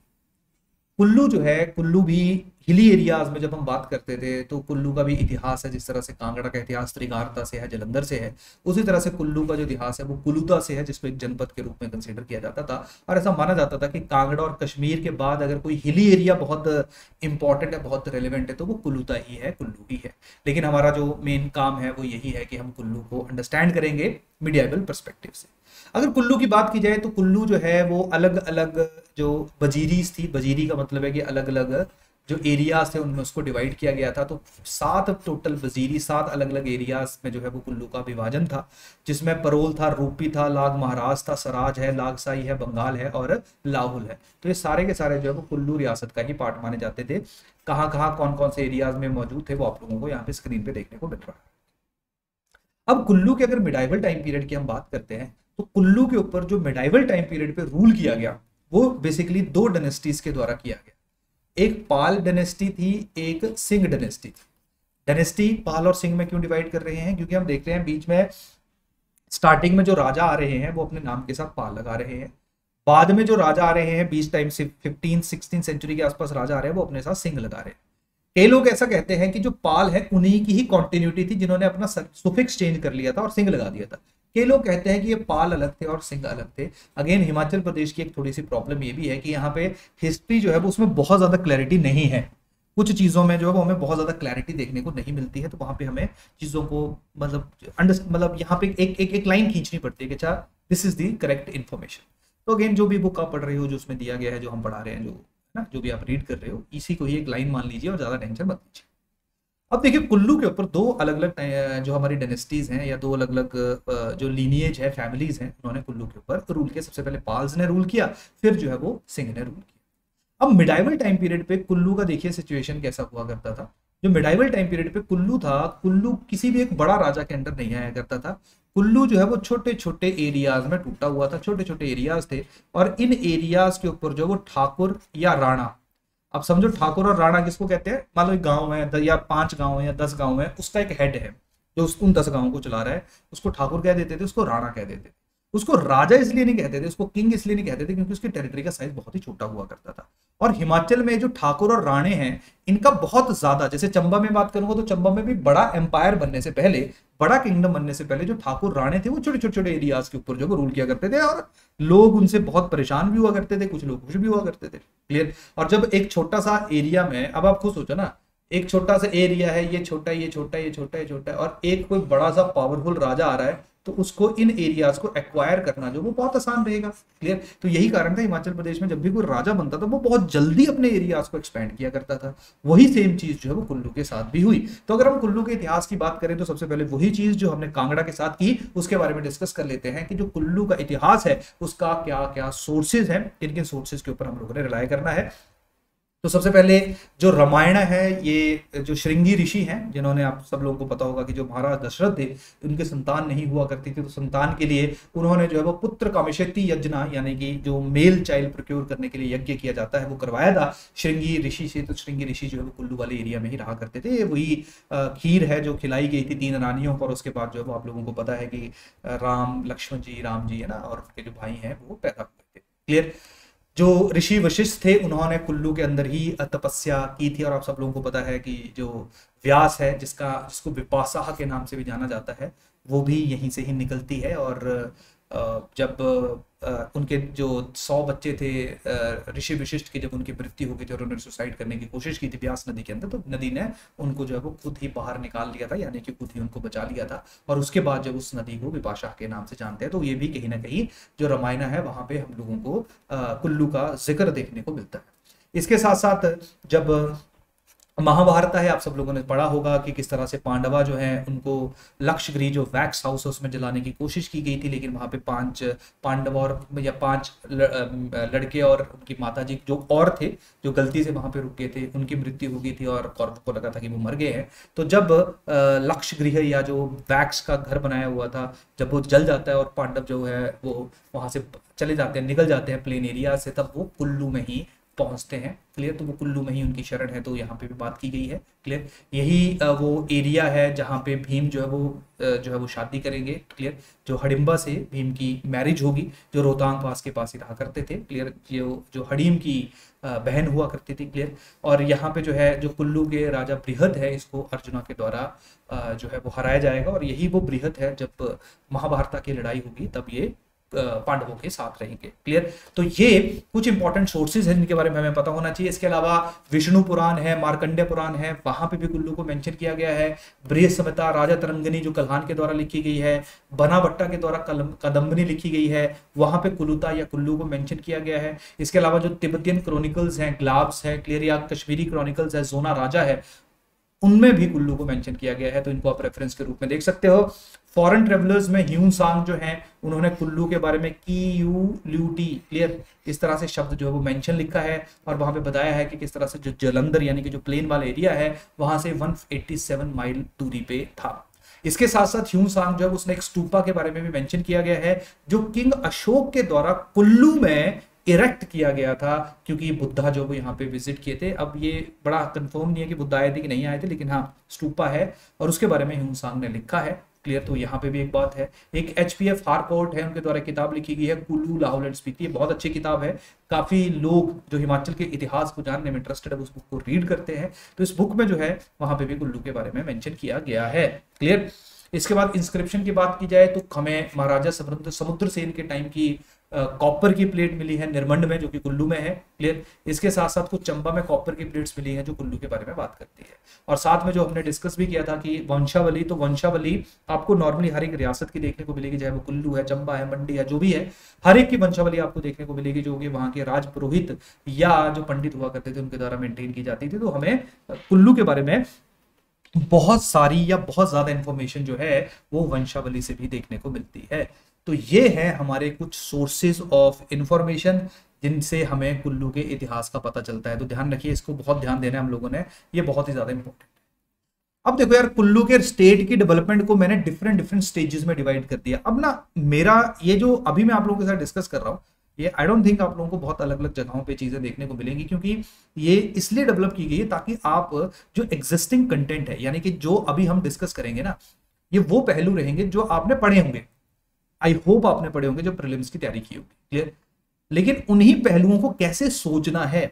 कुल्लू जो है, कुल्लू भी हिली एरियाज में जब हम बात करते थे तो कुल्लू का भी इतिहास है, जिस तरह से कांगड़ा का इतिहास त्रिगारता से है, जलंधर से है, उसी तरह से कुल्लू का जो इतिहास है वो कुलूता से है, जिसको एक जनपद के रूप में कंसीडर किया जाता था। और ऐसा माना जाता था कि कांगड़ा और कश्मीर के बाद अगर कोई हिली एरिया बहुत इंपॉर्टेंट है, बहुत रेलिवेंट है, तो वो कुलूता ही है, कुल्लू ही है। लेकिन हमारा जो मेन काम है वो यही है कि हम कुल्लू को अंडरस्टैंड करेंगे मिडियाबल पर्सपेक्टिव से। अगर कुल्लू की बात की जाए तो कुल्लू जो है वो अलग अलग जो बजीरीज थी, बजीरी का मतलब है कि अलग अलग जो एरियाज थे उनमें उसको डिवाइड किया गया था। तो 7 टोटल वजीरी, 7 अलग अलग एरियाज में जो है वो कुल्लू का विभाजन था, जिसमें परोल था, रूपी था, लाग महाराज था, सराज है, लागसाई है, बंगाल है और लाहुल है। तो ये सारे के सारे जो है वो कुल्लू रियासत का ही पार्ट माने जाते थे। कहाँ कहाँ कौन कौन से एरियाज में मौजूद थे वो आप लोगों को यहाँ पे स्क्रीन पे देखने को मिल रहा है। अब कुल्लू के अगर मिडाइवल टाइम पीरियड की हम बात करते हैं तो कुल्लू के ऊपर जो मिडाइवल टाइम पीरियड पे रूल किया गया वो बेसिकली 2 डायनेस्टीज के द्वारा किया गया। एक पाल डायनेस्टी थी, एक सिंह डायनेस्टी थी। डायनेस्टी पाल और सिंह में क्यों डिवाइड कर रहे हैं? क्योंकि हम देख रहे हैं बीच में स्टार्टिंग में जो राजा आ रहे हैं वो अपने नाम के साथ पाल लगा रहे हैं, बाद में जो राजा आ रहे हैं बीच टाइम से 15-16 सेंचुरी के आसपास राजा आ रहे हैं वो अपने साथ सिंह लगा रहे हैं। कई लोग ऐसा कहते हैं कि जो पाल है उन्हीं की ही कॉन्टिन्यूटी थी जिन्होंने अपना सुफिक्स चेंज कर लिया था और सिंह लगा दिया था। कई लोग कहते हैं कि ये पाल अलग थे और सिंह अलग थे। अगेन हिमाचल प्रदेश की एक थोड़ी सी प्रॉब्लम ये भी है कि यहाँ पे हिस्ट्री जो है वो उसमें बहुत ज्यादा क्लैरिटी नहीं है, कुछ चीजों में जो है वो हमें बहुत ज्यादा क्लैरिटी देखने को नहीं मिलती है। तो वहां पे हमें चीजों को मतलब यहाँ पे एक लाइन खींचनी पड़ती है कि अच्छा this is the correct information. तो अगेन जो भी बुक आप पढ़ रहे हो, जो उसमें दिया गया है, जो हम पढ़ा रहे हैं, जो ना जो भी आप रीड कर रहे हो, इसी को ही एक लाइन मान लीजिए और ज्यादा टेंशन मत लीजिए। अब देखिए कुल्लू के ऊपर 2 अलग अलग जो हमारी डायनेस्टीज हैं या 2 अलग अलग जो लीनिएज है, फैमिलीज हैं, उन्होंने कुल्लू के ऊपर रूल किया। सबसे पहले पाल्स ने रूल किया, फिर जो है वो सिंह ने रूल किया। अब मिडाइवल टाइम पीरियड पे कुल्लू का देखिए सिचुएशन कैसा हुआ करता था। जो मिडाइवल टाइम पीरियड पे कुल्लू था, कुल्लू किसी भी एक बड़ा राजा के अंडर नहीं आया करता था। कुल्लू जो है वो छोटे छोटे एरियाज में टूटा हुआ था, छोटे छोटे एरियाज थे और इन एरियाज के ऊपर जो वो ठाकुर या राणा, अब समझो ठाकुर और राणा किसको कहते हैं, मान लो एक गांव है या 5 गांव है या 10 गांव है, उसका एक हेड है जो उन 10 गांवों को चला रहा है, उसको ठाकुर कह देते थे, उसको राणा कह देते थे। उसको राजा इसलिए नहीं कहते थे, उसको किंग इसलिए नहीं कहते थे क्योंकि उसकी टेरिटरी का साइज बहुत ही छोटा हुआ करता था। और हिमाचल में जो ठाकुर और राणे हैं इनका बहुत ज्यादा, जैसे चंबा में बात करूंगा तो चंबा में भी बड़ा एम्पायर बनने से पहले, बड़ा किंगडम बनने से पहले जो ठाकुर राणे थे वो छोटे छोटे छोटे एरियाज के ऊपर जो रूल किया करते थे और लोग उनसे बहुत परेशान भी हुआ करते थे, कुछ लोग खुश भी हुआ करते थे। क्लियर? और जब एक छोटा सा एरिया में, अब आप खुद सोचो ना, एक छोटा सा एरिया है, ये छोटा ये छोटा ये छोटा ये छोटा है, और एक कोई बड़ा सा पावरफुल राजा आ रहा है तो उसको इन एरियाज को एक्वायर करना जो वो बहुत आसान रहेगा। क्लियर? तो यही कारण था हिमाचल प्रदेश में जब भी कोई राजा बनता था वो बहुत जल्दी अपने एरियाज को एक्सपेंड किया करता था। वही सेम चीज जो है वो कुल्लू के साथ भी हुई। तो अगर हम कुल्लू के इतिहास की बात करें तो सबसे पहले वही चीज जो हमने कांगड़ा के साथ की उसके बारे में डिस्कस कर लेते हैं कि जो कुल्लू का इतिहास है उसका क्या क्या सोर्सेज है, किन किन सोर्सेज के ऊपर हम लोगों ने रिलाय करना है। तो सबसे पहले जो रामायण है, ये जो श्रृंगी ऋषि हैं, जिन्होंने आप सब लोगों को पता होगा कि जो महाराज दशरथ थे उनके संतान नहीं हुआ करती थी, तो संतान के लिए उन्होंने जो है वो पुत्र कामेशती यज्ञ, यानी कि जो मेल चाइल्ड प्रोक्योर करने के लिए यज्ञ किया जाता है वो करवाया था श्रृंगी ऋषि से। तो श्रृंगी ऋषि जो है वो कुल्लू वाले एरिया में ही रहा करते थे। वही खीर है जो खिलाई गई थी 3 रानियों पर, उसके बाद जो है वो आप लोगों को पता है कि राम लक्ष्मण जी, राम जी है ना, और उनके जो भाई हैं वो पैदा हुए थे। क्लियर? जो ऋषि वशिष्ठ थे उन्होंने कुल्लू के अंदर ही तपस्या की थी, और आप सब लोगों को पता है कि जो व्यास है, जिसको विपाशा के नाम से भी जाना जाता है, वो भी यहीं से ही निकलती है। और जब उनके जो 100 बच्चे थे ऋषि वशिष्ठ की, जब उनकी मृत्यु हो गई थी और उन्होंने सुसाइड करने की कोशिश की थी ब्यास नदी के अंदर, तो नदी ने उनको जो है वो खुद ही बाहर निकाल लिया था, यानी कि खुद ही उनको बचा लिया था। और उसके बाद जब उस नदी को विपाशा के नाम से जानते हैं, तो ये भी कहीं ना कहीं जो रामायण है वहां पे हम लोगों को कुल्लू का जिक्र देखने को मिलता है। इसके साथ साथ जब महाभारत है, आप सब लोगों ने पढ़ा होगा कि किस तरह से पांडवा जो है उनको लक्षगृह जो वैक्स हाउस है उसमें जलाने की कोशिश की गई थी, लेकिन वहां पे 5 पांडव और या 5 लड़के और उनकी माताजी जो और थे जो गलती से वहां पे रुक गए थे, उनकी मृत्यु हो गई थी और कौरवों को लगा था कि वो मर गए हैं। तो जब लक्षगृह या जो वैक्स का घर बनाया हुआ था जब वो जल जाता है और पांडव जो है वो वहां से चले जाते हैं, निकल जाते हैं प्लेन एरिया से, तब वो कुल्लू में ही पहुंचते हैं। क्लियर, तो वो कुल्लू में ही उनकी शरण है, तो यहाँ पे भी बात की गई है। क्लियर, यही वो एरिया है जहाँ पे भीम जो है वो शादी करेंगे। क्लियर, जो हडिम्बा से भीम की मैरिज होगी, जो रोहतांग पास के पास ही रहा करते थे। क्लियर, जो हडीम की बहन हुआ करती थी। क्लियर, और यहाँ पे जो है जो कुल्लू के राजा बृहद है, इसको अर्जुना के द्वारा जो है वो हराया जाएगा, और यही वो बृहद है जब महाभारत की लड़ाई होगी तब ये पांडवों के साथ रहेंगे। क्लियर, तो ये कुछ इंपॉर्टेंट सोर्सेज हैं जिनके बारे में हमें पता होना चाहिए। इसके अलावा विष्णु पुराण है, मार्कंडेय पुराण है, वहां पे भी कुल्लू को मेंशन किया गया है। बृहद संहिता राजा तरंगनी जो कल्हान के द्वारा लिखी गई है, बनाभट्टा के द्वारा कदम्बनी लिखी गई है, वहां पे कुलुता या कुल्लू को मेंशन किया गया है। इसके अलावा जो तिब्बतियन क्रॉनिकल्स हैं, ग्लाब्स है, क्लियर, या कश्मीरी क्रॉनिकल्स है, जोना राजा है, उनमें भी कुल्लू को मेंशन किया गया है, तो इनको आप रेफरेंस के रूप में देख सकते हो। फॉरेन ट्रेवलर्स में ह्यून सांग जो हैं, उन्होंने कुल्लू के बारे में की यू ल्यूटी, क्लियर, इस तरह से शब्द जो है वो मेंशन लिखा है, और वहां पे बताया है कि किस तरह से जो जलंधर यानी कि जो प्लेन वाला एरिया है वहां से 187 माइल दूरी पे था। इसके साथ साथ ह्यून सांग जो है उसने एक स्तूपा के बारे में भी मेंशन किया गया है, जो किंग अशोक के द्वारा कुल्लू में इरेक्ट किया गया था, क्योंकि बुद्धा जो वो यहाँ पे विजिट किए थे। अब ये बड़ा कंफर्म नहीं है कि बुद्धा आए थे कि नहीं आए थे, लेकिन हाँ स्टूपा है और उसके बारे में ह्यून सांग ने लिखा है। क्लियर, तो यहाँ पे भी एक बात है। एक HPF हारकोर्ट है, उनके द्वारा किताब लिखी गई है कुल्लू लाहौल एंड स्पीति, ये बहुत अच्छी किताब है। काफी लोग जो हिमाचल के इतिहास को जानने में इंटरेस्टेड है उस बुक को रीड करते हैं, तो इस बुक में जो है वहां पे भी कुल्लू के बारे में मेंशन किया गया है। क्लियर, इसके बाद इंस्क्रिप्शन की बात की जाए तो हमें महाराजा समुद्र सेन के टाइम की कॉपर की प्लेट मिली है निरमंड में, जो कि कुल्लू में है। क्लियर, इसके साथ साथ कुछ चंबा में कॉपर की प्लेट्स मिली हैं जो कुल्लू के बारे में बात करती है। और साथ में जो हमने डिस्कस भी किया था कि वंशावली, तो वंशावली आपको नॉर्मली हर एक रियासत की देखने को मिलेगी, चाहे वो कुल्लू है, चंबा है, मंडी है, जो भी है, हर एक की वंशावली आपको देखने को मिलेगी, जो कि वहां के राज पुरोहित या जो पंडित हुआ करते थे उनके द्वारा मेंटेन की जाती थी। तो हमें कुल्लू के बारे में बहुत सारी या बहुत ज्यादा इंफॉर्मेशन जो है वो वंशावली से भी देखने को मिलती है। तो ये है हमारे कुछ सोर्सेज ऑफ इंफॉर्मेशन जिनसे हमें कुल्लू के इतिहास का पता चलता है। तो ध्यान रखिए, इसको बहुत ध्यान देना है हम लोगों ने, ये बहुत ही ज्यादा इंपॉर्टेंट है। अब देखो यार, कुल्लू के स्टेट की डेवलपमेंट को मैंने डिफरेंट स्टेजेस में डिवाइड कर दिया। अब ना मेरा ये जो अभी मैं आप लोगों के साथ डिस्कस कर रहा हूँ, ये आई डोंट थिंक आप लोगों को बहुत अलग अलग जगहों पे चीजें देखने को मिलेंगी, क्योंकि ये इसलिए डेवलप की गई है ताकि आप जो एग्जिस्टिंग कंटेंट है, यानी कि जो अभी हम डिस्कस करेंगे ना, ये वो पहलू रहेंगे जो आपने पढ़े होंगे, आई होप आपने पढ़े होंगे जो प्रीलिम्स की तैयारी की होगी। क्लियर, लेकिन उन्हीं पहलुओं को कैसे सोचना है,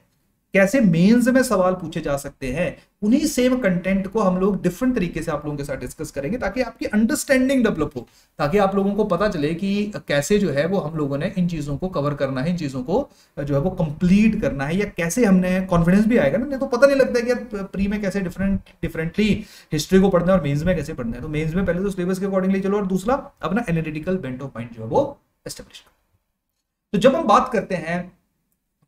कैसे मेंस में सवाल पूछे जा सकते हैं, उन्हीं सेम कंटेंट को हम लोग डिफरेंट तरीके से आप लोगों के साथ डिस्कस करेंगे, ताकि आपकी अंडरस्टैंडिंग डेवलप हो, ताकि आप लोगों को पता चले कि कैसे जो है वो हम लोगों ने इन चीजों को कवर करना है, इन चीजों को जो है वो कंप्लीट करना है, या कैसे हमने कॉन्फिडेंस भी आएगा ना। नहीं तो पता नहीं लगता है कि यार प्री में कैसे डिफरेंटली हिस्ट्री को पढ़ना है और मेंस में कैसे पढ़ना है। तो मेंस में पहले तो सिलेबस के अकॉर्डिंगली चलो, और दूसरा अपना एनालिटिकल बेंट ऑफ माइंड जो है वो एस्टेब्लिश करो। तो जब हम बात करते हैं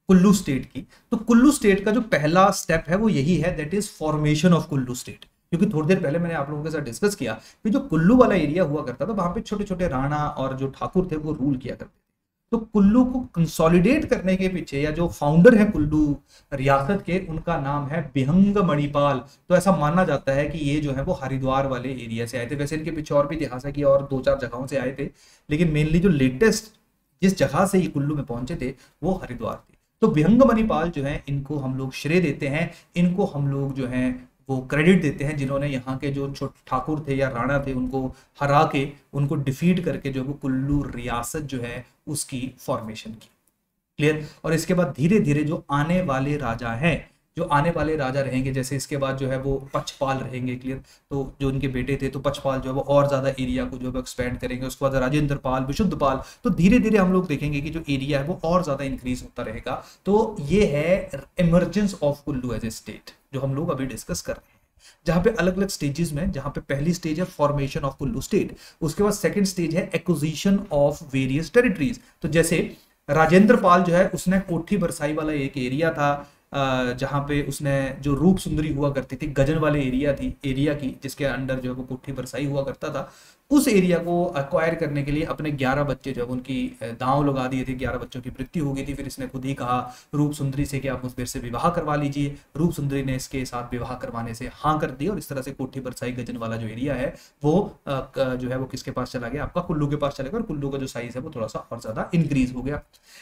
कुल्लू स्टेट की, तो कुल्लू स्टेट का जो पहला स्टेप है वो यही है, that is formation of Kullu state. क्योंकि थोड़ी देर पहले मैंने आप लोगों के साथ डिस्कस किया कि जो कुल्लू वाला एरिया हुआ करता था, वहां पे छोटे छोटे राणा और जो ठाकुर थे वो रूल किया करते थे। तो कुल्लू को कंसोलिडेट करने के पीछे या जो फाउंडर है कुल्लू रियासत के, उनका नाम है बिहंग मणिपाल। तो ऐसा माना जाता है कि ये जो है वो हरिद्वार वाले एरिया से आए थे। वैसे इनके पीछे और भी इतिहास है कि और 2-4 जगहों से आए थे, लेकिन मेनली जो लेटेस्ट जिस जगह से ये कुल्लू में पहुंचे थे वो हरिद्वार थे। तो बिहंग मणिपाल जो है, इनको हम लोग श्रेय देते हैं, इनको हम लोग जो है वो क्रेडिट देते हैं, जिन्होंने यहाँ के जो ठाकुर थे या राणा थे उनको हरा के, उनको डिफीट करके जो है वो कुल्लू रियासत जो है उसकी फॉर्मेशन की। क्लियर, और इसके बाद धीरे धीरे जो आने वाले राजा हैं, जो आने वाले राजा रहेंगे, जैसे इसके बाद जो है वो पचपाल रहेंगे। क्लियर, तो जो उनके बेटे थे, तो पचपाल जो है वो और ज्यादा एरिया को जो है एक्सपेंड करेंगे। उसके बाद राजेंद्र पाल, विशुद्धपाल, तो धीरे धीरे हम लोग देखेंगे कि जो एरिया है वो और ज्यादा इंक्रीज होता रहेगा। तो ये है emergence of Kullu as a state, जो हम लोग अभी डिस्कस कर रहे हैं, जहां पे अलग अलग स्टेजेस में, जहां पे पहली स्टेज है फॉर्मेशन ऑफ कुल्लू स्टेट, उसके बाद सेकंड स्टेज है एक्विजिशन ऑफ वेरियस टेरिटरीज। तो जैसे राजेंद्र पाल जो है उसने कोठी बरसाई वाला एक एरिया था, जहां पे उसने जो रूप सुंदरी हुआ करती थी, गजन वाले एरिया की, जिसके अंडर जो है वो कोठी बरसाई हुआ करता था, उस एरिया को अक्वायर करने के लिए अपने 11 बच्चे जब उनकी दांव लगा दिए थे, 11 बच्चों की मृत्यु हो गई थी। फिर इसने खुद ही कहा रूप सुंदरी से कि आप मुझ मेरे से विवाह करवा लीजिए। रूप सुंदरी ने इसके साथ विवाह करवाने से हाँ कर दी और इस तरह से कोठी बरसाई गजन वाला जो एरिया है वो जो है वो किसके पास चला गया, आपका कुल्लू के पास चला गया और कुल्लू का जो साइज है वो थोड़ा सा और ज्यादा इंक्रीज हो गया।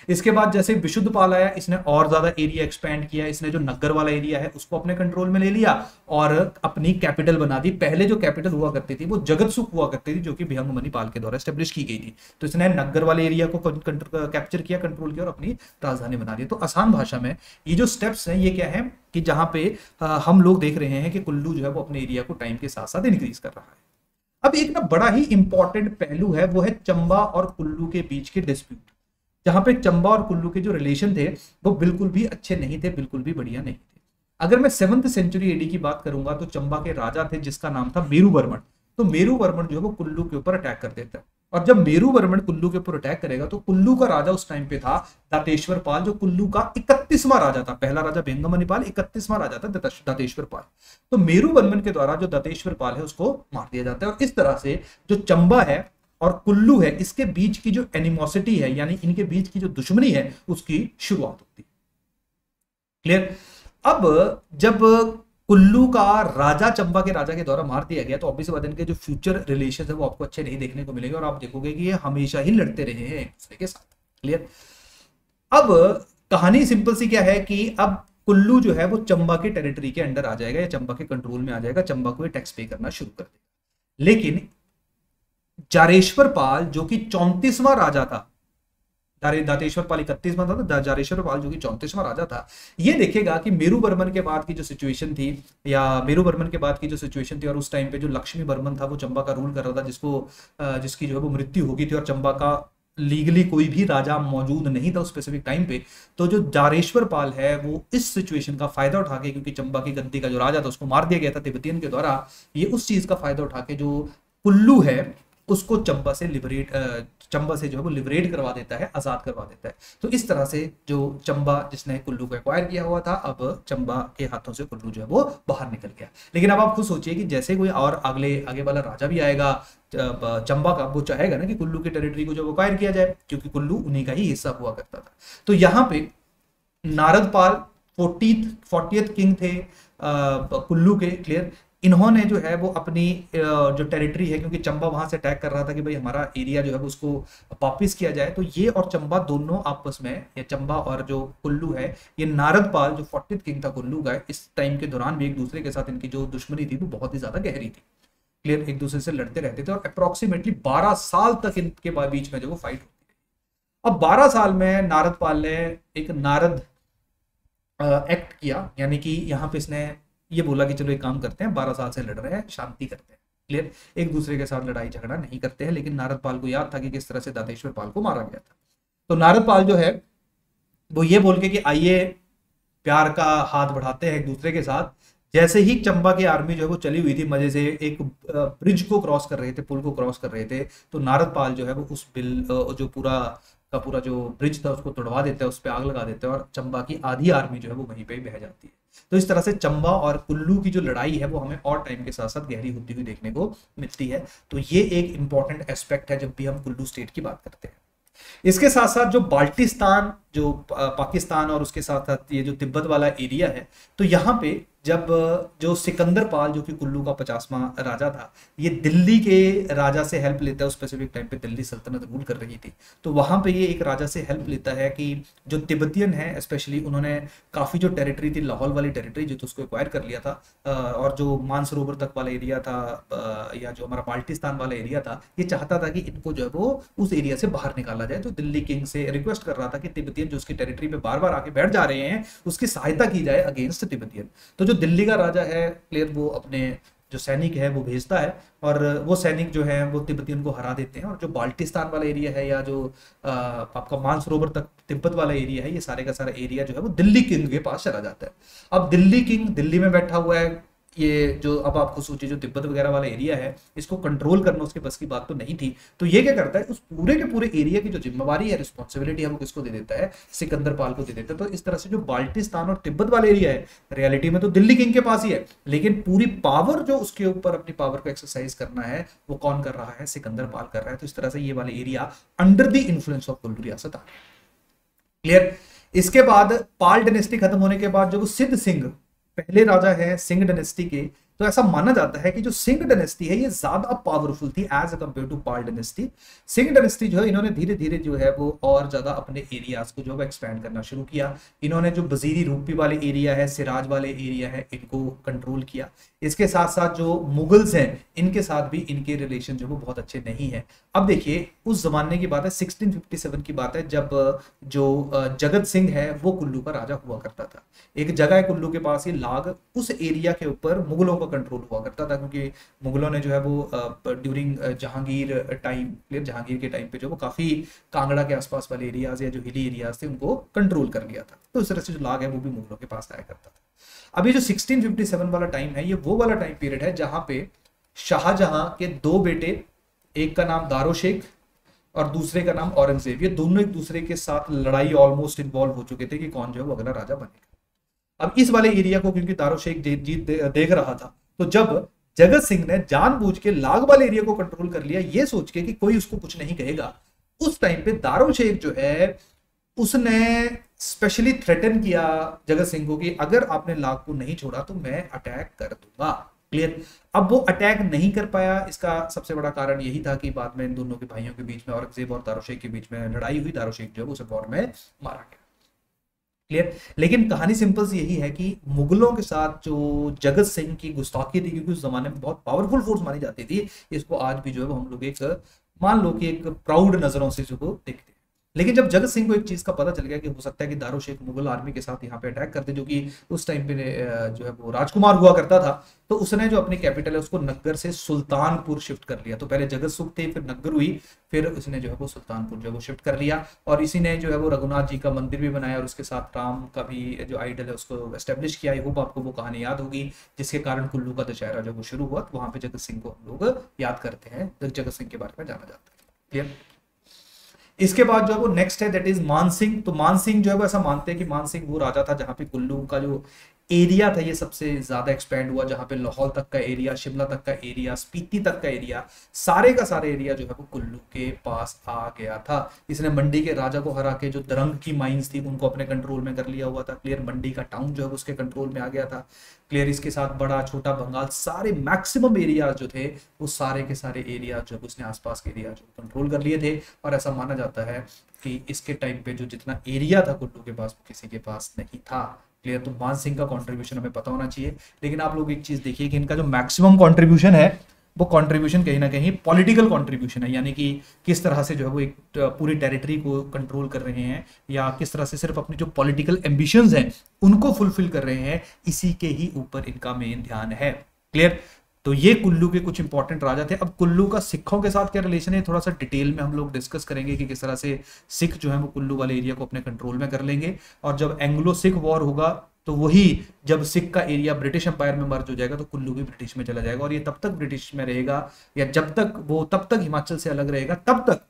इसके बाद जैसे विशुद्धपाल आया, इसने और ज्यादा एरिया एक्सपेंड किया। इसने जो नग्गर वाला एरिया है उसको अपने कंट्रोल में ले लिया और अपनी कैपिटल बना दी। पहले जो कैपिटल हुआ करती थी वो जगतसुख हुआ करती थी, जो कि भिहंग मणिपाल के द्वारा एस्टेब्लिश की गई थी। तो इसने नग्गर वाले एरिया को कैप्चर किया, कंट्रोल किया और अपनी राजधानी बना दी। तो आसान भाषा में ये जो स्टेप्स हैं ये क्या है कि जहां पे हम लोग देख रहे हैं कि कुल्लू जो है वो अपने एरिया को टाइम के साथ साथ इंक्रीज कर रहा है। अब एक ना बड़ा ही इंपॉर्टेंट पहलू है, वो है चंबा और कुल्लू के बीच के डिस्प्यूट, जहां पे चंबा और कुल्लू के जो रिलेशन थे वो बिल्कुल भी अच्छे नहीं थे, बिल्कुल भी बढ़िया नहीं थे। अगर मैं 7th सेंचुरी एडी की बात करूंगा तो चंबा के राजा थे जिसका नाम था मेरुवर्मन। तो मेरुवर्मन जो है वो कुल्लू के ऊपर अटैक कर देता है और जब मेरुवर्मन कुल्लू के ऊपर अटैक करेगा तो कुल्लू का राजा उस टाइम पे था दातेश्वर पाल, जो कुल्लू का 31वां राजा था। पहला राजा भिहंग मणिपाल, 31वां राजा था दातेश्वर पाल। तो मेरुवर्मन के द्वारा जो दातेश्वर पाल है उसको मार दिया जाता है और इस तरह से जो चंबा है और कुल्लू है इसके बीच की जो एनिमोसिटी है, यानी इनके बीच की जो दुश्मनी है, उसकी शुरुआत होती है। क्लियर। अब जब कुल्लू का राजा चंबा के राजा के द्वारा मार दिया गया तो ऑब्वियस बात है इनके जो फ्यूचर रिलेशन है वो आपको अच्छे नहीं देखने को मिलेंगे और आप देखोगे कि ये हमेशा ही लड़ते रहे हैं एक दूसरे के साथ। क्लियर। अब कहानी सिंपल सी क्या है कि अब कुल्लू जो है वो चंबा के टेरिटरी के अंडर आ जाएगा या चंबा के कंट्रोल में आ जाएगा, चंबा को टैक्स पे करना शुरू कर देगा। लेकिन जारेश्वर पाल जो कि 34वां राजा था, दातेश्वर पाल 31वां था, तो जारेश्वर पाल जो कि 34वां राजा था, ये देखेगा कि मेरुवर्मन के बाद की जो सिचुएशन थी या मेरुवर्मन के बाद की जो सिचुएशन थी और उस टाइम पे जो लक्ष्मी वर्मन था वो चंबा का रूल कर रहा था, जिसकी जो है वो मृत्यु हो गई थी और चंबा का लीगली कोई भी राजा मौजूद नहीं था उस स्पेसिफिक टाइम पे। तो जो जारेश्वर पाल है वो इस सिचुएशन का फायदा उठा के, क्योंकि चंबा की गद्दी का जो राजा था उसको मार दिया गया था तिब्बतियन के द्वारा, ये उस चीज का फायदा उठा के जो कुल्लू है उसको चंबा से जो है वो लिबरेट करवा देता है, आजाद करवा देता है। तो इस तरह से जो चंबा जिसने कुल्लू को एक्वायर किया हुआ था, अब चंबा के हाथों से कुल्लू जो है वो बाहर निकल गया। लेकिन अब आप खुद सोचिए कि जैसे कोई और आगे वाला राजा भी आएगा चंबा का, वो चाहेगा ना कि कुल्लू की टेरिटरी को जो एक्वायर किया जाए, क्योंकि कुल्लू उन्हीं का ही हिस्सा हुआ करता था। तो यहाँ पे नारद पाल 40th किंग थे कुल्लू के। क्लियर। इन्होंने जो है वो अपनी जो टेरिटरी है, क्योंकि चंबा वहां से अटैक कर रहा था कि भाई हमारा एरिया जो है वो उसको वापिस किया जाए, तो ये और चंबा दोनों आपस में, या चंबा और जो कुल्लू है, ये नारद पाल जो 40th किंग था कुल्लू का, इस टाइम के दौरान भी एक दूसरे के साथ इनकी जो दुश्मनी थी वो बहुत ही ज्यादा गहरी थी। क्लियर। एक दूसरे से लड़ते रहते थे और अप्रोक्सीमेटली 12 साल तक इनके बीच में जो वो फाइट होती रही। अब 12 साल में नारद पाल ने एक नारद एक्ट किया, यानी कि यहाँ पे इसने ये बोला कि चलो एक काम करते हैं, 12 साल से लड़ रहे हैं, शांति करते हैं। क्लियर। एक दूसरे के साथ लड़ाई झगड़ा नहीं करते हैं। लेकिन नारद पाल को याद था कि किस तरह से दातेश्वर पाल को मारा गया था। तो नारद पाल जो है वो ये बोल के कि आइए प्यार का हाथ बढ़ाते हैं एक दूसरे के साथ, जैसे ही चंबा की आर्मी जो है वो चली हुई थी मजे से, एक ब्रिज को क्रॉस कर रहे थे, पुल को क्रॉस कर रहे थे, तो नारद पाल जो है वो उस जो पूरा जो ब्रिज था उसको तोड़वा देता है, उस पर आग लगा देता है और चंबा की आधी आर्मी जो है वो वहीं पे बह जाती है। तो इस तरह से चंबा और कुल्लू की जो लड़ाई है वो हमें और टाइम के साथ साथ गहरी होती हुई देखने को मिलती है। तो ये एक इंपॉर्टेंट एस्पेक्ट है जब भी हम कुल्लू स्टेट की बात करते हैं। इसके साथ साथ जो बाल्टिस्तान, जो पाकिस्तान और उसके साथ साथ ये जो तिब्बत वाला एरिया है, तो यहाँ पे जब जो सिकंदर पाल जो कि कुल्लू का 50वां राजा था, ये दिल्ली के राजा से हेल्प लेता है। उस स्पेसिफिक टाइम पे दिल्ली सल्तनत रूल कर रही थी, तो वहां पे ये एक राजा से हेल्प लेता है कि जो तिब्बतियन है स्पेशली, उन्होंने काफी जो टेरिटरी थी, लाहौल वाली टेरिटरी जो उसको एक्वायर कर लिया था, और जो मानसरोवर तक वाला एरिया था या जो हमारा बाल्टिस्तान वाला एरिया था, ये चाहता था कि इनको जो है वो उस एरिया से बाहर निकाला जाए। तो दिल्ली किंग से रिक्वेस्ट कर रहा था कि तिब्बतियन जो उसकी टेरिटरी पे बार बार आके बैठ जा रहे हैं उसकी सहायता की जाए अगेंस्ट तिब्बतियन। तो जो दिल्ली का राजा है, क्लियर, वो अपने जो सैनिक है वो भेजता है और वो सैनिक जो है वो तिब्बतियन को हरा देते हैं। और जो बाल्टिस्तान वाला एरिया है या जो आपका मानसरोवर तक तिब्बत वाला एरिया है, ये सारे का सारा एरिया जो है वो दिल्ली किंग के पास चला जाता है। अब दिल्ली किंग दिल्ली में बैठा हुआ है, ये जो अब आपको सोचिए जो तिब्बत वगैरह वाला एरिया है, इसको कंट्रोल करना उसके बस की बात तो नहीं थी। तो ये क्या करता है, उस पूरे के पूरे एरिया की जो जिम्मेवारी है, रिस्पॉन्सिबिलिटी है, वो किसको दे देता है, सिकंदर पाल को दे देता है। तो इस तरह से जो बाल्टिस्तान और तिब्बत वाला एरिया है, रियलिटी में तो दिल्ली किंग के पास ही है, लेकिन पूरी पावर जो उसके ऊपर अपनी पावर को एक्सरसाइज करना है वो कौन कर रहा है, सिकंदर पाल कर रहा है। तो इस तरह से ये वाले area under the influence of Kullu रियासत आ गए। क्लियर। इसके बाद पाल डायनेस्टी खत्म होने के बाद जो वो सिद्ध सिंह पहले राजा है सिंह डायनेस्टी के, तो ऐसा माना जाता है कि जो सिंह डायनेस्टी है ये ज्यादा पावरफुल थी as compare to Pal dynasty. Singh dynasty जो है इन्होंने धीरे धीरे जो है वो और ज्यादा अपने एरियाज को जो है एक्सपैंड करना शुरू किया। इन्होंने जो बजीरी रूपी वाले एरिया है, सिराज वाले एरिया है, इनको कंट्रोल किया। इसके साथ साथ जो मुगल्स हैं इनके साथ भी इनके रिलेशन जो वो बहुत अच्छे नहीं है। अब देखिए उस जमाने की बात है, 1657 की बात है, जब जो जगत सिंह है वो कुल्लू का राजा हुआ करता था। एक जगह है कुल्लू के पास ही लाग, उस एरिया के ऊपर मुगलों का कंट्रोल हुआ करता था, क्योंकि मुगलों ने जो है वो ड्यूरिंग जहांगीर टाइम, जहांगीर के टाइम पे जो वो काफी कांगड़ा के आसपास वाले एरियाज या जो हिली एरियाज थे उनको कंट्रोल कर लिया था। तो इस तरह से जो लाग है वो भी मुगलों के पास आया करता था। अभी जो 1657 वाला टाइम है ये वो वाला टाइम पीरियड है जहां पे शाहजहां के दो बेटे, एक का नाम दारो शेख और दूसरे का नाम औरंगजेब, ये दोनों एक दूसरे के साथ लड़ाई ऑलमोस्ट इन्वॉल्व हो चुके थे कि कौन जो है वो अगला राजा बनेगा। अब इस वाले एरिया को क्योंकि दारो शेख जीत देख रहा था, तो जब जगत सिंह ने जानबूझ के लाग वाले एरिया को कंट्रोल कर लिया ये सोच के कि कोई उसको कुछ नहीं कहेगा, उस टाइम पे दारो शेख जो है उसने स्पेशली थ्रेटन किया जगत सिंह को कि अगर आपने लाग को नहीं छोड़ा तो मैं अटैक कर दूंगा। क्लियर। अब वो अटैक नहीं कर पाया, इसका सबसे बड़ा कारण यही था कि बाद में इन दोनों के भाइयों के बीच में, औरंगजेब और दारो शेख के बीच में लड़ाई हुई, दारो शेख जो है उसे वॉर में मारा गया। क्लियर। लेकिन कहानी सिंपल सी यही है कि मुगलों के साथ जो जगत सिंह की गुस्ताखी थी, क्योंकि उस जमाने में बहुत पावरफुल फोर्स मानी जाती थी, इसको आज भी जो है वो हम लोग एक मान लो कि एक प्राउड नजरों से जो देखते हैं। लेकिन जब जगत सिंह को एक चीज का पता चल गया कि हो सकता है कि दारो शेख मुगल आर्मी के साथ यहाँ पे अटैक करते, जो कि उस टाइम पे जो है वो राजकुमार हुआ करता था, तो उसने जो अपनी कैपिटल है उसको नग्गर से सुल्तानपुर शिफ्ट कर लिया। तो पहले जगत सुख थे, फिर नग्गर हुई, फिर उसने जो है वो सुल्तानपुर जो है वो शिफ्ट कर लिया। और इसी ने जो है वो रघुनाथ जी का मंदिर भी बनाया और उसके साथ राम का भी जो आइडल है उसको एस्टेब्लिश किया। आई होप आपको वो कहानी याद होगी, जिसके कारण कुल्लू का दशहरा जो वो शुरू हुआ। तो वहां पे जगत सिंह को हम लोग याद करते हैं, जगत सिंह के बारे में जाना जाता है। क्लियर। इसके बाद जो है वो नेक्स्ट है दैट इज मान सिंह। तो मान सिंह जो है वो ऐसा मानते हैं कि मान सिंह वो राजा था जहां पे कुल्लू का जो एरिया था ये सबसे ज्यादा एक्सपेंड हुआ, जहां पे लाहौल तक का एरिया, शिमला तक का एरिया, स्पीति तक का एरिया, सारे का सारे एरिया जो है वो कुल्लू के पास आ गया था। इसने मंडी के राजा को हरा के जो दरंग की माइंस थी उनको अपने कंट्रोल में कर लिया हुआ था। क्लियर। मंडी का टाउन जो है उसके कंट्रोल में आ गया था। क्लियर। इसके साथ बड़ा छोटा बंगाल, सारे मैक्सिमम एरिया जो थे वो सारे के सारे एरिया जो उसने आसपास के एरिया जो कंट्रोल कर लिए थे। और ऐसा माना जाता है कि इसके टाइम पे जो जितना एरिया था कुल्लू के पास वो किसी के पास नहीं था। क्लियर। तो मान सिंह का कंट्रीब्यूशन हमें पता होना चाहिए। लेकिन आप लोग एक चीज देखिए कि इनका जो मैक्सिमम कंट्रीब्यूशन है वो कंट्रीब्यूशन कहीं ना कहीं पॉलिटिकल कंट्रीब्यूशन है, यानी कि किस तरह से जो है वो एक पूरी टेरिटरी को कंट्रोल कर रहे हैं या किस तरह से सिर्फ अपनी जो पॉलिटिकल एम्बिशंस हैं उनको फुलफिल कर रहे हैं, इसी के ही ऊपर इनका मेन ध्यान है। क्लियर। तो ये कुल्लू के कुछ इंपॉर्टेंट राजा थे। अब कुल्लू का सिखों के साथ क्या रिलेशन है थोड़ा सा डिटेल में हम लोग डिस्कस करेंगे कि किस तरह से सिख जो है वो कुल्लू वाले एरिया को अपने कंट्रोल में कर लेंगे। और जब एंग्लो सिख वॉर होगा तो वही जब सिख का एरिया ब्रिटिश एम्पायर में मर्ज हो जाएगा तो कुल्लू भी ब्रिटिश में चला जाएगा और ये तब तक ब्रिटिश में रहेगा या जब तक वो तब तक हिमाचल से अलग रहेगा, तब तक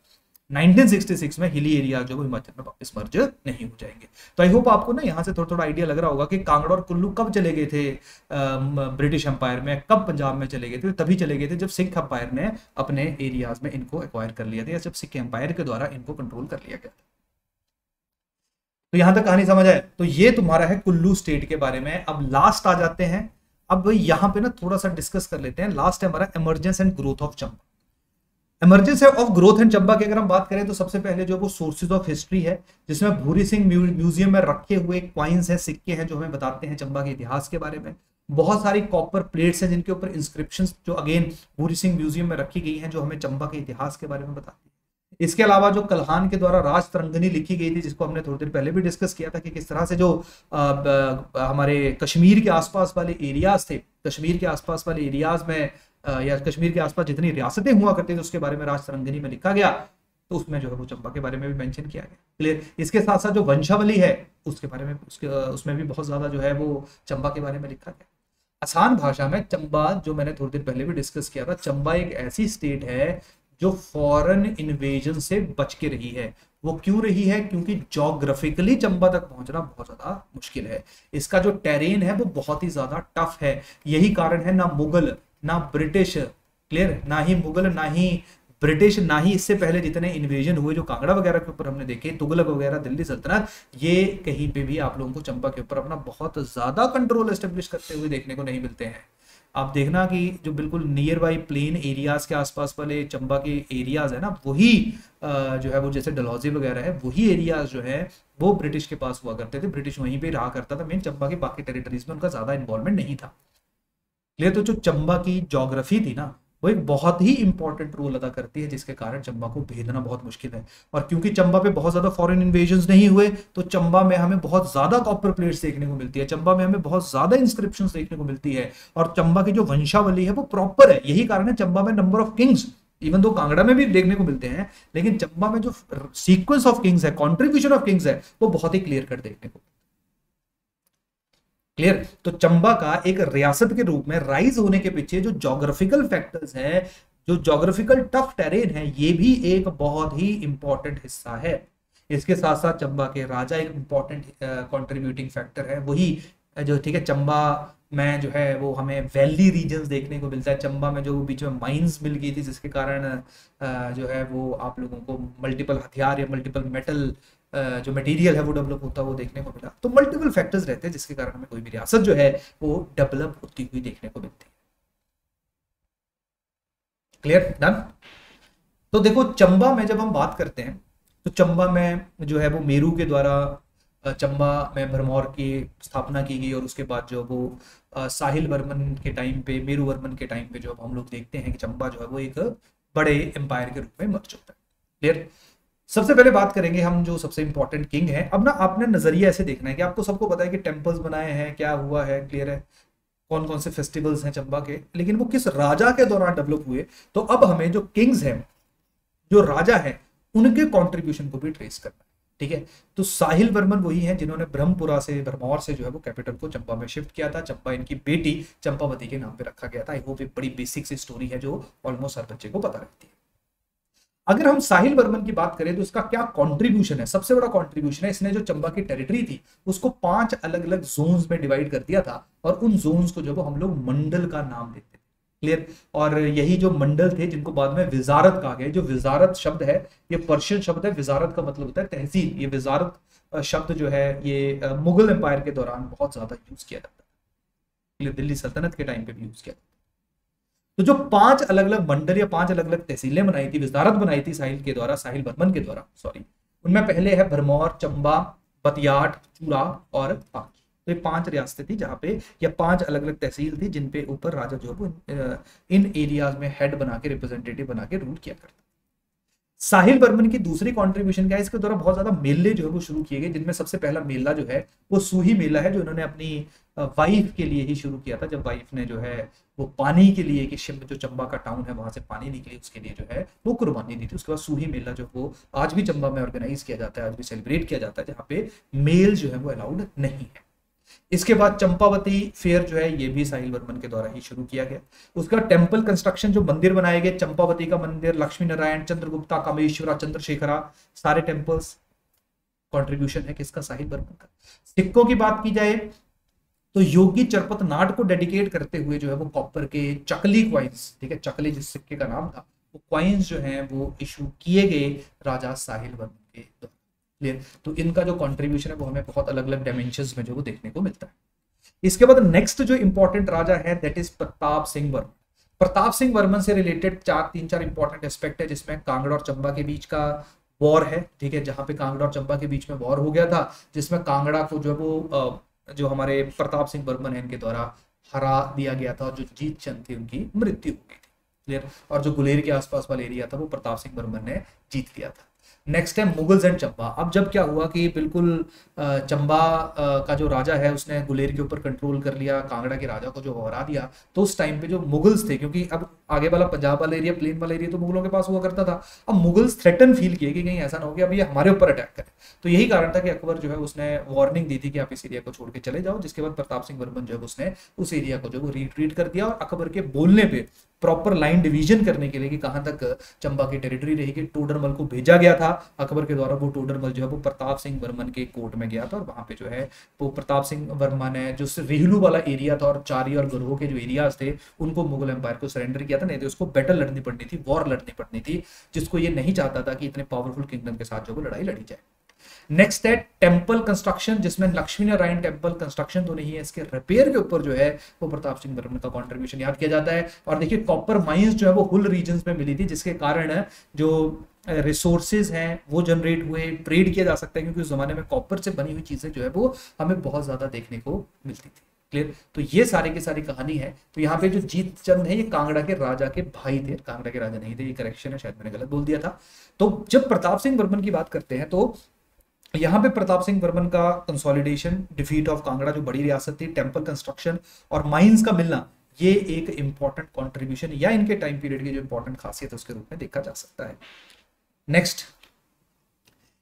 1966 में हिली एरिया जो हिमाचल में वापस मर्ज नहीं हो जाएंगे। तो आई होप आपको ना यहाँ से थोड़ा थोड़ा आइडिया लग रहा होगा कि कांगड़ा और कुल्लू कब चले गए थे ब्रिटिश एम्पायर में, कब पंजाब में चले गए थे। तभी चले गए थे जब सिख एम्पायर ने अपने एरियाज में इनको एक्वायर कर लिया था या जब सिख एम्पायर के द्वारा इनको कंट्रोल कर लिया गया था। तो यहां तक कहानी समझ आए। तो ये तुम्हारा है कुल्लू स्टेट के बारे में। अब लास्ट आ जाते हैं। अब यहां पे ना थोड़ा सा डिस्कस कर लेते हैं। लास्ट है हमारा emergence and growth of Chamba. Emergence of growth and Chamba की अगर हम बात करें तो सबसे पहले जो वो सोर्सेज ऑफ हिस्ट्री है, जिसमें भूरी सिंह म्यूजियम में रखे हुए क्वाइंस है, सिक्के हैं जो हमें बताते हैं चंबा के इतिहास के बारे में। बहुत सारी कॉपर प्लेट्स हैं जिनके ऊपर इंस्क्रिप्शंस जो अगेन भूरी सिंह म्यूजियम में रखी गई हैं जो हमें चंबा के इतिहास के बारे में बताती है। इसके अलावा जो कल्हान के द्वारा राज तरंगनी लिखी गई थी, जिसको हमने थोड़ी देर पहले भी डिस्कस किया था कि किस तरह से जो हमारे कश्मीर के आसपास वाले एरियाज थे, कश्मीर के आसपास वाले एरियाज में या कश्मीर के आसपास जितनी रियासतें हुआ करती थी उसके बारे में राज तरंगनी में लिखा गया, तो उसमें जो है वो चंबा के बारे में भी मेंशन किया गया। क्लियर। इसके साथ साथ जो वंशावली है उसके बारे में उसमें भी बहुत ज्यादा जो है वो चंबा के बारे में लिखा गया। आसान भाषा में चंबा, जो मैंने थोड़ी देर पहले भी डिस्कस किया था, चंबा एक ऐसी स्टेट है जो फॉरेन इन्वेजन से बच के रही है। वो क्यों रही है? क्योंकि जोग्राफिकली चंबा तक पहुंचना बहुत ज्यादा मुश्किल है। इसका जो टेरेन है वो बहुत ही ज्यादा टफ है। यही कारण है ना मुगल ना ब्रिटिश, क्लियर, ना ही मुगल ना ही ब्रिटिश, ना ही इससे पहले जितने इन्वेजन हुए जो कांगड़ा वगैरह के ऊपर हमने देखे, तुगलक वगैरह, दिल्ली सल्तनत, ये कहीं पे भी आप लोगों को चंबा के ऊपर अपना बहुत ज्यादा कंट्रोल एस्टेब्लिश करते हुए देखने को नहीं मिलते हैं। आप देखना कि जो बिल्कुल नियर बाई प्लेन एरियाज के आसपास वाले चंबा के एरियाज है ना, वही जो है वो जैसे डलहौजी वगैरह है, वही एरियाज जो है वो ब्रिटिश के पास हुआ करते थे। ब्रिटिश वहीं पे रहा करता था। मेन चंबा की बाकी टेरिटरीज में उनका ज्यादा इन्वॉल्वमेंट नहीं था। क्लियर? तो जो चंबा की ज्योग्राफी थी ना, वो एक बहुत ही इंपॉर्टेंट रोल अदा करती है, जिसके कारण चंबा को भेदना बहुत मुश्किल है। और क्योंकि चंबा पे बहुत ज्यादा फॉरेन इन्वेजन नहीं हुए, तो चंबा में हमें बहुत ज्यादा कॉपर प्लेट्स देखने को मिलती है, चंबा में हमें बहुत ज्यादा इंस्क्रिप्शंस देखने को मिलती है, और चंबा की जो वंशावली है वो प्रॉपर है। यही कारण है चंबा में number of Kings, even though Kangra में भी देखने को मिलते हैं, लेकिन चंबा में जो सीक्वेंस ऑफ किंग्स है, कॉन्ट्रीब्यूशन ऑफ किंग्स है, वो बहुत ही क्लियर कट देखने को। क्लियर? तो चंबा का एक रियासत के रूप में राइज होने के पीछे जो ज्योग्राफिकल फैक्टर्स है, जो ज्योग्राफिकल टफ टेरेन है, ये भी एक बहुत ही इंपॉर्टेंट हिस्सा है। इसके साथ साथ चंबा के राजा एक इंपॉर्टेंट कंट्रीब्यूटिंग फैक्टर है। वही जो, ठीक है, चंबा में जो है वो हमें वैली रीजन्स देखने को मिलता है। चंबा में जो बीच में माइंस मिल गई थी, जिसके कारण जो है वो आप लोगों को मल्टीपल हथियार या मल्टीपल मेटल जो मटेरियल है वो डेवलप होता है वो देखने को मिला। तो मल्टीपल फैक्टर्स रहते हैं जिसके कारण हमें कोई भी रियासत जो है वो डेवलप होती हुई देखने को मिलती है। क्लियर? डन? तो देखो, चंबा में जब हम बात करते हैं तो चंबा में जो है वो मेरू के द्वारा चंबा में भरमौर की स्थापना की गई, और उसके बाद जो वो साहिल वर्मन के टाइम पे, मेरू वर्मन के टाइम पे जो हम लोग देखते हैं कि चंबा जो है वो एक बड़े एम्पायर के रूप में मर चुका है। क्लियर? सबसे पहले बात करेंगे हम जो सबसे इंपॉर्टेंट किंग है। अब ना आपने नजरिया ऐसे देखना है कि आपको सबको पता है कि टेम्पल्स बनाए हैं, क्या हुआ है, क्लियर है, कौन कौन से फेस्टिवल्स हैं चंबा के, लेकिन वो किस राजा के दौरान डेवलप हुए। तो अब हमें जो किंग्स हैं, जो राजा हैं, उनके कॉन्ट्रीब्यूशन को भी ट्रेस करना है। ठीक है? तो साहिल वर्मन वही हैं जिन्होंने ब्रह्मपुरा से, भरमौर से जो है वो कैपिटल को चंबा में शिफ्ट किया था। चंबा इनकी बेटी चंपावती के नाम पे रखा गया था। आई होप एक बड़ी बेसिक सी स्टोरी है जो ऑलमोस्ट हर बच्चे को पता रहती है। अगर हम साहिल वर्मन की बात करें तो इसका क्या कंट्रीब्यूशन है? सबसे बड़ा कंट्रीब्यूशन है, इसने जो चंबा की टेरिटरी थी उसको 5 अलग अलग जोन्स में डिवाइड कर दिया था, और उन जोन्स को जो हम लोग मंडल का नाम देते थे। क्लियर? और यही जो मंडल थे, जिनको बाद में विजारत कहा गया, जो विजारत शब्द है ये पर्शियन शब्द है। विजारत का मतलब होता है तहसील। ये विजारत शब्द जो है ये मुगल एम्पायर के दौरान बहुत ज्यादा यूज किया जाता है, दिल्ली सल्तनत के टाइम पे भी यूज किया। तो जो 5 अलग अलग मंडल या 5 अलग अलग तहसीलें बनाई थी, विस्तारत बनाई थी साहिल के द्वारा, साहिल वर्मन के द्वारा, सॉरी, उनमें पहले है भरमौर, चंबा, बतियाट, चूड़ा और पांच। तो ये 5 रियासतें थी जहां पे, या 5 अलग अलग तहसील थी जिन पे ऊपर राजा जो है इन एरियाज में हेड बना के, रिप्रेजेंटेटिव बना के रूल किया करता। साहिल वर्मन की दूसरी कंट्रीब्यूशन क्या है? इसके द्वारा बहुत ज्यादा मेले जो है वो शुरू किए गए, जिनमें सबसे पहला मेला जो है वो सूही मेला है, जो उन्होंने अपनी वाइफ के लिए ही शुरू किया था। जब वाइफ ने जो है वो पानी के लिए, कि शिव जो चंबा का टाउन है वहां से पानी निकले, उसके लिए जो है वो कुर्बानी दी थी। उसके बाद सूही मेला जो वो आज भी चंबा में ऑर्गेनाइज किया जाता है, आज भी सेलिब्रेट किया जाता है, जहाँ पे मेल जो है वो अलाउड नहीं है। इसके बाद चंपावती फेयर जो है ये भी साहिल वर्मन के द्वारा ही शुरू किया गया। उसका टेंपल कंस्ट्रक्शन, जो मंदिर बनाए गए, चंपावती का मंदिर, लक्ष्मी नारायण, चंद्रगुप्ता, कामेश्वरा, चंद्रशेखरा, सारे टेंपल्स, कंट्रीब्यूशन है किसका? साहिल वर्मन का। सिक्कों की बात की जाए तो योगी चरपत नाट को डेडिकेट करते हुए जो है वो कॉपर के चकली क्वाइंस, ठीक है, चकली जिस सिक्के का नाम था, वो क्वाइंस जो है वो इशू किए गए राजा साहिल वर्मन के द्वारा। क्लियर? तो इनका जो कंट्रीब्यूशन है वो हमें बहुत अलग अलग डायमेंशंस में जो वो देखने को मिलता है। इसके बाद नेक्स्ट जो इंपॉर्टेंट राजा है दैट इज प्रताप सिंह वर्मन। प्रताप सिंह वर्मन से रिलेटेड 3-4 इंपॉर्टेंट एस्पेक्ट है, जिसमें कांगड़ा और चंबा के बीच का वॉर है। ठीक है? जहां पे कांगड़ा और चंबा के बीच में वॉर हो गया था, जिसमें कांगड़ा को जो वो जो हमारे प्रताप सिंह वर्मन है इनके द्वारा हरा दिया गया था, और जो जीत चंद थी उनकी मृत्यु हो गई थी। क्लियर? और जो गुलेर के आसपास वाला एरिया था वो प्रताप सिंह वर्मन ने जीत लिया था। नेक्स्ट है मुगल्स एंड चंबा। अब जब क्या हुआ कि बिल्कुल चंबा का जो राजा है उसने गुलेर के ऊपर कंट्रोल कर लिया, कांगड़ा के राजा को जो हरा दिया, तो उस टाइम पे जो मुगल्स थे, क्योंकि अब आगे वाला पंजाब वाला एरिया, प्लेन वाला एरिया तो मुगलों के पास हुआ करता था, अब मुगल्स थ्रेटन फील किए कि कहीं ऐसा ना हो कि अब ये हमारे ऊपर अटैक करे। तो यही कारण था कि अकबर जो है उसने वार्निंग दी थी कि आप इस एरिया को छोड़ के चले जाओ, जिसके बाद प्रताप सिंह वर्मन जो है उसने उस एरिया को जो वो रिट्रीट कर दिया, और अकबर के बोलने पे प्रॉपर लाइन डिवीजन करने के लिए कि कहां तक चंबा की टेरिटरी रहेगी, टोडरमल को भेजा गया था अकबर के द्वारा। वो टोडरमल जो है वो प्रताप सिंह वर्मन के कोर्ट में गया था, और वहां पे जो है वो प्रताप सिंह वर्मा ने जो रेहलू वाला एरिया था और चारी और गरोह के जो एरियाज थे उनको मुगल एम्पायर को सरेंडर किया था। नहीं तो उसको बैटल लड़नी पड़नी थी, वॉर लड़नी पड़नी थी, जिसको ये नहीं चाहता था कि इतने पावरफुल किंगडम के साथ जो वो लड़ाई लड़ी जाए। नेक्स्ट है टेम्पल कंस्ट्रक्शन, जिसमें लक्ष्मी नारायण टेम्पल कंस्ट्रक्शन तो नहीं है, इसके रिपेयर के ऊपर जो है वो प्रताप सिंह वर्मन का कंट्रीब्यूशन याद किया जाता है। और देखिए कॉपर माइंस जो है वो हुल रीजन में मिली थी, जिसके कारण जो रिसोर्सेज हैं वो जनरेट हुए, ट्रेड किया जा सकता है, क्योंकि उस जमाने में कॉपर से बनी हुई चीजें जो है वो हमें बहुत ज्यादा देखने को मिलती थी। क्लियर? तो ये सारी की सारी कहानी है। तो यहाँ पे जो जीत चंद है ये कांगड़ा के राजा के भाई थे, कांगड़ा के राजा नहीं थे, ये करेक्शन है, शायद मैंने गलत बोल दिया था। तो जब प्रताप सिंह वर्मन की बात करते हैं तो यहाँ पे प्रताप सिंह वर्मन का कंसोलिडेशन, डिफीट ऑफ कांगड़ा जो बड़ी रियासत थी, टेम्पल कंस्ट्रक्शन और माइंस का मिलना, ये एक इंपॉर्टेंट कंट्रीब्यूशन या इनके टाइम पीरियड की जो इंपॉर्टेंट खासियत है उसके रूप में देखा जा सकता है।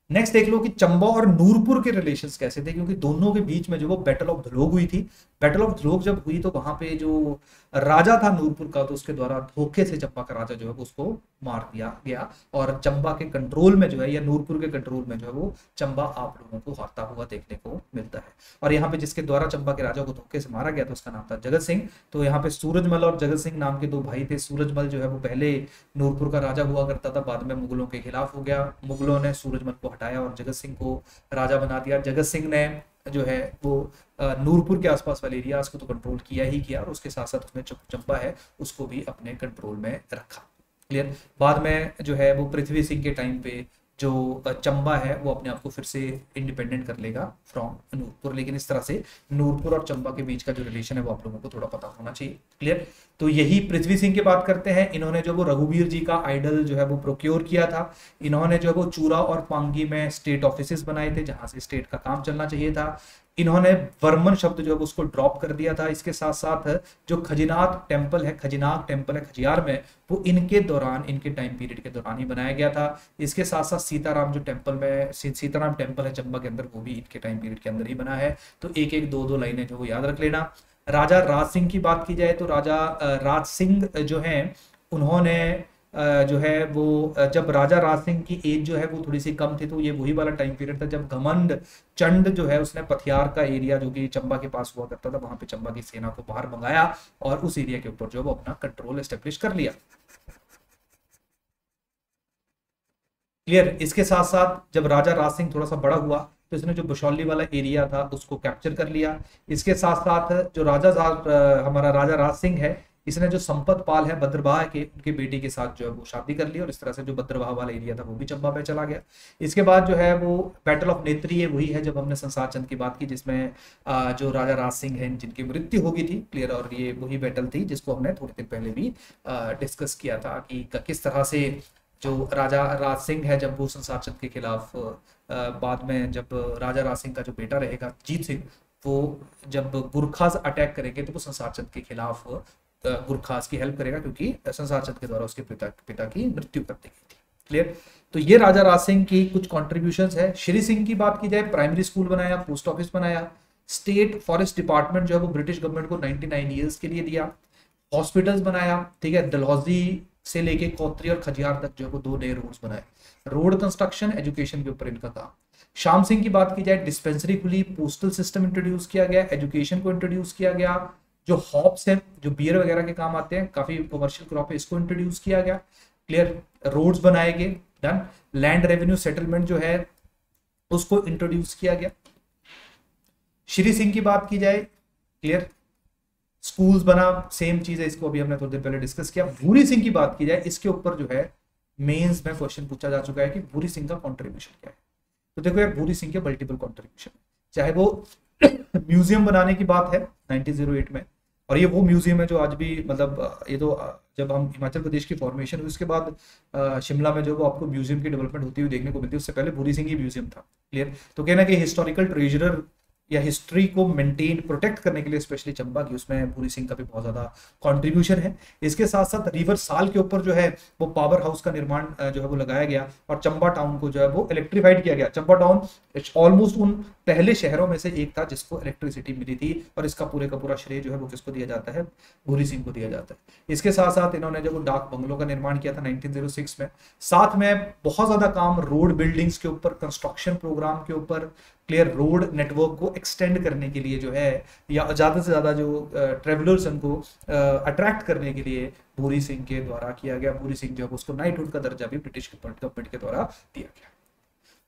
नेक्स्ट देख लो कि चंबा और नूरपुर के रिलेशंस कैसे थे, क्योंकि दोनों के बीच में जो वो बैटल ऑफ धलोग हुई थी। बैटल ऑफ धलोग जब हुई तो वहां पे जो राजा था नूरपुर का, तो उसके द्वारा धोखे से चंबा का राजा जो है उसको मार दिया गया, और चंबा के कंट्रोल में जो है या नूरपुर के कंट्रोल में जो है वो चंबा आप लोगों को हारता हुआ देखने को मिलता है। और यहाँ पे जिसके द्वारा चंबा के राजा को धोखे से मारा गया था उसका नाम था जगत सिंह। तो यहाँ पे सूरजमल और जगत सिंह नाम के दो भाई थे। सूरजमल जो है वो पहले नूरपुर का राजा हुआ करता था, बाद में मुगलों के खिलाफ हो गया, मुगलों ने सूरजमल को हटाया और जगत सिंह को राजा बना दिया। जगत सिंह ने जो है वो नूरपुर के आसपास वाले एरियाज को तो कंट्रोल किया ही किया, और उसके साथ साथ उसने चंबा है उसको भी अपने कंट्रोल में रखा। क्लियर? बाद में जो है वो पृथ्वी सिंह के टाइम पे जो चंबा है वो अपने आप को फिर से इंडिपेंडेंट कर लेगा फ्रॉम नूरपुर। लेकिन इस तरह से नूरपुर और चंबा के बीच का जो रिलेशन है वो आप लोगों को थोड़ा पता होना चाहिए। क्लियर? तो यही पृथ्वी सिंह की बात करते हैं। इन्होंने जो वो रघुवीर जी का आइडल जो है वो प्रोक्योर किया था। इन्होंने जो है वो चूरा और पांगी में स्टेट ऑफिसेस बनाए थे जहां से स्टेट का काम चलना चाहिए था। इन्होंने वर्मन शब्द जो है उसको ड्रॉप कर दिया था। इसके साथ साथ जो खजिनाग टेम्पल है खजियार में, वो इनके दौरान, इनके टाइम पीरियड के दौरान ही बनाया गया था। इसके साथ साथ सीताराम जो टेम्पल में सीताराम टेम्पल है चंबा के अंदर, वो भी इनके टाइम पीरियड के अंदर ही बना है। तो एक एक दो दो लाइनें जो वो याद रख लेना। राजा राज सिंह की बात की जाए तो राजा राज सिंह जो हैं उन्होंने जो है वो जब राजा राज सिंह की एज जो है वो थोड़ी सी कम थी, तो ये वही वाला टाइम पीरियड था जब घमंड चंड जो है उसने पथियार का एरिया जो कि चंबा के पास हुआ करता था, वहां पे चंबा की सेना को बाहर मंगाया और उस एरिया के ऊपर जो वो अपना कंट्रोल एस्टेब्लिश कर लिया। क्लियर? इसके साथ साथ जब राजा राज सिंह थोड़ा सा बड़ा हुआ तो इसने जो बशौली वाला एरिया था उसको कैप्चर कर लिया। इसके साथ साथ जो हमारा राजा राज सिंह है, इसने जो संपत पाल है भद्रवाह के, उनके बेटी के साथ जो है वो शादी कर ली, और इस तरह से जो भद्रवाह वाला एरिया था वो भी चंबा में चला गया। इसके बाद जो है वो बैटल ऑफ नेत्री, ये वही है जब हमने संसार चंद की बात की, जिसमें जो राजा राज सिंह है जिनकी मृत्यु हो गई थी। क्लियर? और ये वही बैटल थी जिसको हमने थोड़ी देर पहले भी डिस्कस किया था कि किस तरह से जो राजा राज सिंह है जब वो संसार चंद के खिलाफ बाद में जब राजा राज सिंह का जो बेटा रहेगा जीत सिंह, वो जब गुरखाज अटैक करेंगे तो वो संसार चंद के खिलाफ गुरखाज की हेल्प करेगा, क्योंकि संसार चंद के द्वारा उसके पिता की मृत्यु कर दी गई थी। क्लियर? तो ये राजा राज सिंह की कुछ कॉन्ट्रीब्यूशंस है। श्री सिंह की बात की जाए, प्राइमरी स्कूल बनाया, पोस्ट ऑफिस बनाया, स्टेट फॉरेस्ट डिपार्टमेंट जो है वो ब्रिटिश गवर्नमेंट को 99 ईयर्स के लिए दिया, हॉस्पिटल्स बनाया, ठीक है, डलहौजी से लेके कोतरी और खजियार तक जो है वो 2 नए रोड्स बनाए। रोड कंस्ट्रक्शन, एजुकेशन के ऊपर इनका काम। श्याम सिंह की बात की जाए, डिस्पेंसरी खुली, पोस्टल सिस्टम इंट्रोड्यूस किया गया, एजुकेशन को इंट्रोड्यूस किया गया, जो हॉप्स है जो बियर वगैरह के काम आते हैं, काफी कमर्शियल क्रॉप है, इसको इंट्रोड्यूस किया गया। क्लियर? रोड्स बनाए गए, डन। लैंड रेवेन्यू सेटलमेंट जो है उसको इंट्रोड्यूस किया गया। श्री सिंह की बात की जाए, क्लियर, स्कूल्स बना, सेम चीज है, इसको अभी हमने थोड़ी देर पहले डिस्कस किया। भूरी सिंह की बात की जाए, इसके ऊपर जो है मेंस में क्वेश्चन पूछा जा चुका है कि भूरी सिंह का कॉन्ट्रीब्यूशन क्या है। तो देखो यार, भूरी सिंह के मल्टीपल कॉन्ट्रीब्यूशन, चाहे वो म्यूजियम बनाने की बात है 1908 में, और ये वो म्यूजियम है जो आज भी मतलब ये तो जब हम हिमाचल प्रदेश की फॉर्मेशन हुई उसके बाद शिमला में जो वो आपको म्यूजियम की डेवलपमेंट होती हुई देखने को मिलती है, उससे पहले भूरी सिंह ही म्यूजियम था। क्लियर। तो कहना कि हिस्टोरिकल ट्रेजरर या हिस्ट्री को मेंटेन प्रोटेक्ट करने के लिए स्पेशली चंबा की, उसमें भूरी सिंह का भी बहुत ज्यादा कंट्रीब्यूशन है। इसके साथ साथ रिवर साल के ऊपर जो है वो पावर हाउस का निर्माण जो है वो लगाया गया और चंबा टाउन को जो है वो इलेक्ट्रीफाइड किया गया। चंबा टाउन ऑलमोस्ट उन पहले शहरों में से एक था जिसको इलेक्ट्रिसिटी मिली थी, और इसका पूरे का पूरा श्रेय जो है वो किसको दिया जाता है, भूरी सिंह को दिया जाता है। इसके साथ साथ इन्होंने जब डाक बंगलों का निर्माण किया था 1906 में, साथ में बहुत ज्यादा काम रोड बिल्डिंग्स के ऊपर, कंस्ट्रक्शन प्रोग्राम के ऊपर, क्लियर, रोड नेटवर्क को एक्सटेंड करने के लिए जो है, या ज्यादा से ज्यादा जो ट्रेवलर्स उनको अट्रैक्ट करने के लिए भूरी सिंह के द्वारा किया गया। भूरी सिंह जो है उसको नाइटहुड का दर्जा भी ब्रिटिश गवर्नमेंट के द्वारा दिया गया।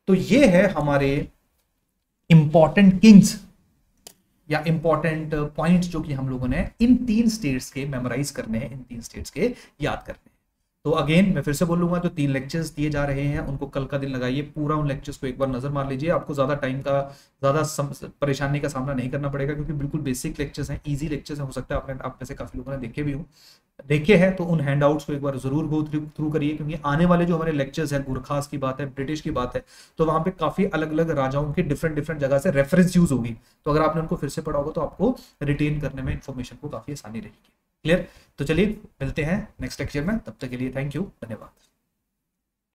तो ये है हमारे इंपॉर्टेंट किंग्स या इंपॉर्टेंट पॉइंट्स जो कि हम लोगों ने इन 3 स्टेट्स के मेमोराइज करने हैं, इन 3 स्टेट्स के याद करने हैं। तो अगेन मैं फिर से बोलूंगा, जो 3 लेक्चर्स दिए जा रहे हैं उनको कल का दिन लगाइए, पूरा उन लेक्चर्स को एक बार नजर मार लीजिए। आपको ज्यादा टाइम का, ज्यादा परेशानी का सामना नहीं करना पड़ेगा, क्योंकि बिल्कुल बेसिक लेक्चर्स हैं, इजी लेक्चर्स हैं। हो सकता है आपने आप में से काफी लोगों ने देखे हैं, तो उन हैंडआउट्स को एक बार जरूर गो थ्रू करिए, क्योंकि आने वाले जो हमारे लेक्चर्स हैं, गुरखास की बात है, ब्रिटिश की बात है, तो वहां पे काफी अलग अलग राजाओं की डिफरेंट जगह से रेफरेंस यूज होगी। तो अगर आपने उनको फिर से पढ़ा होगा तो आपको रिटेन करने में इंफॉर्मेशन को काफी आसानी रहेगी। क्लियर। तो चलिए मिलते हैं नेक्स्ट लेक्चर में, तब तक के लिए थैंक यू, धन्यवाद।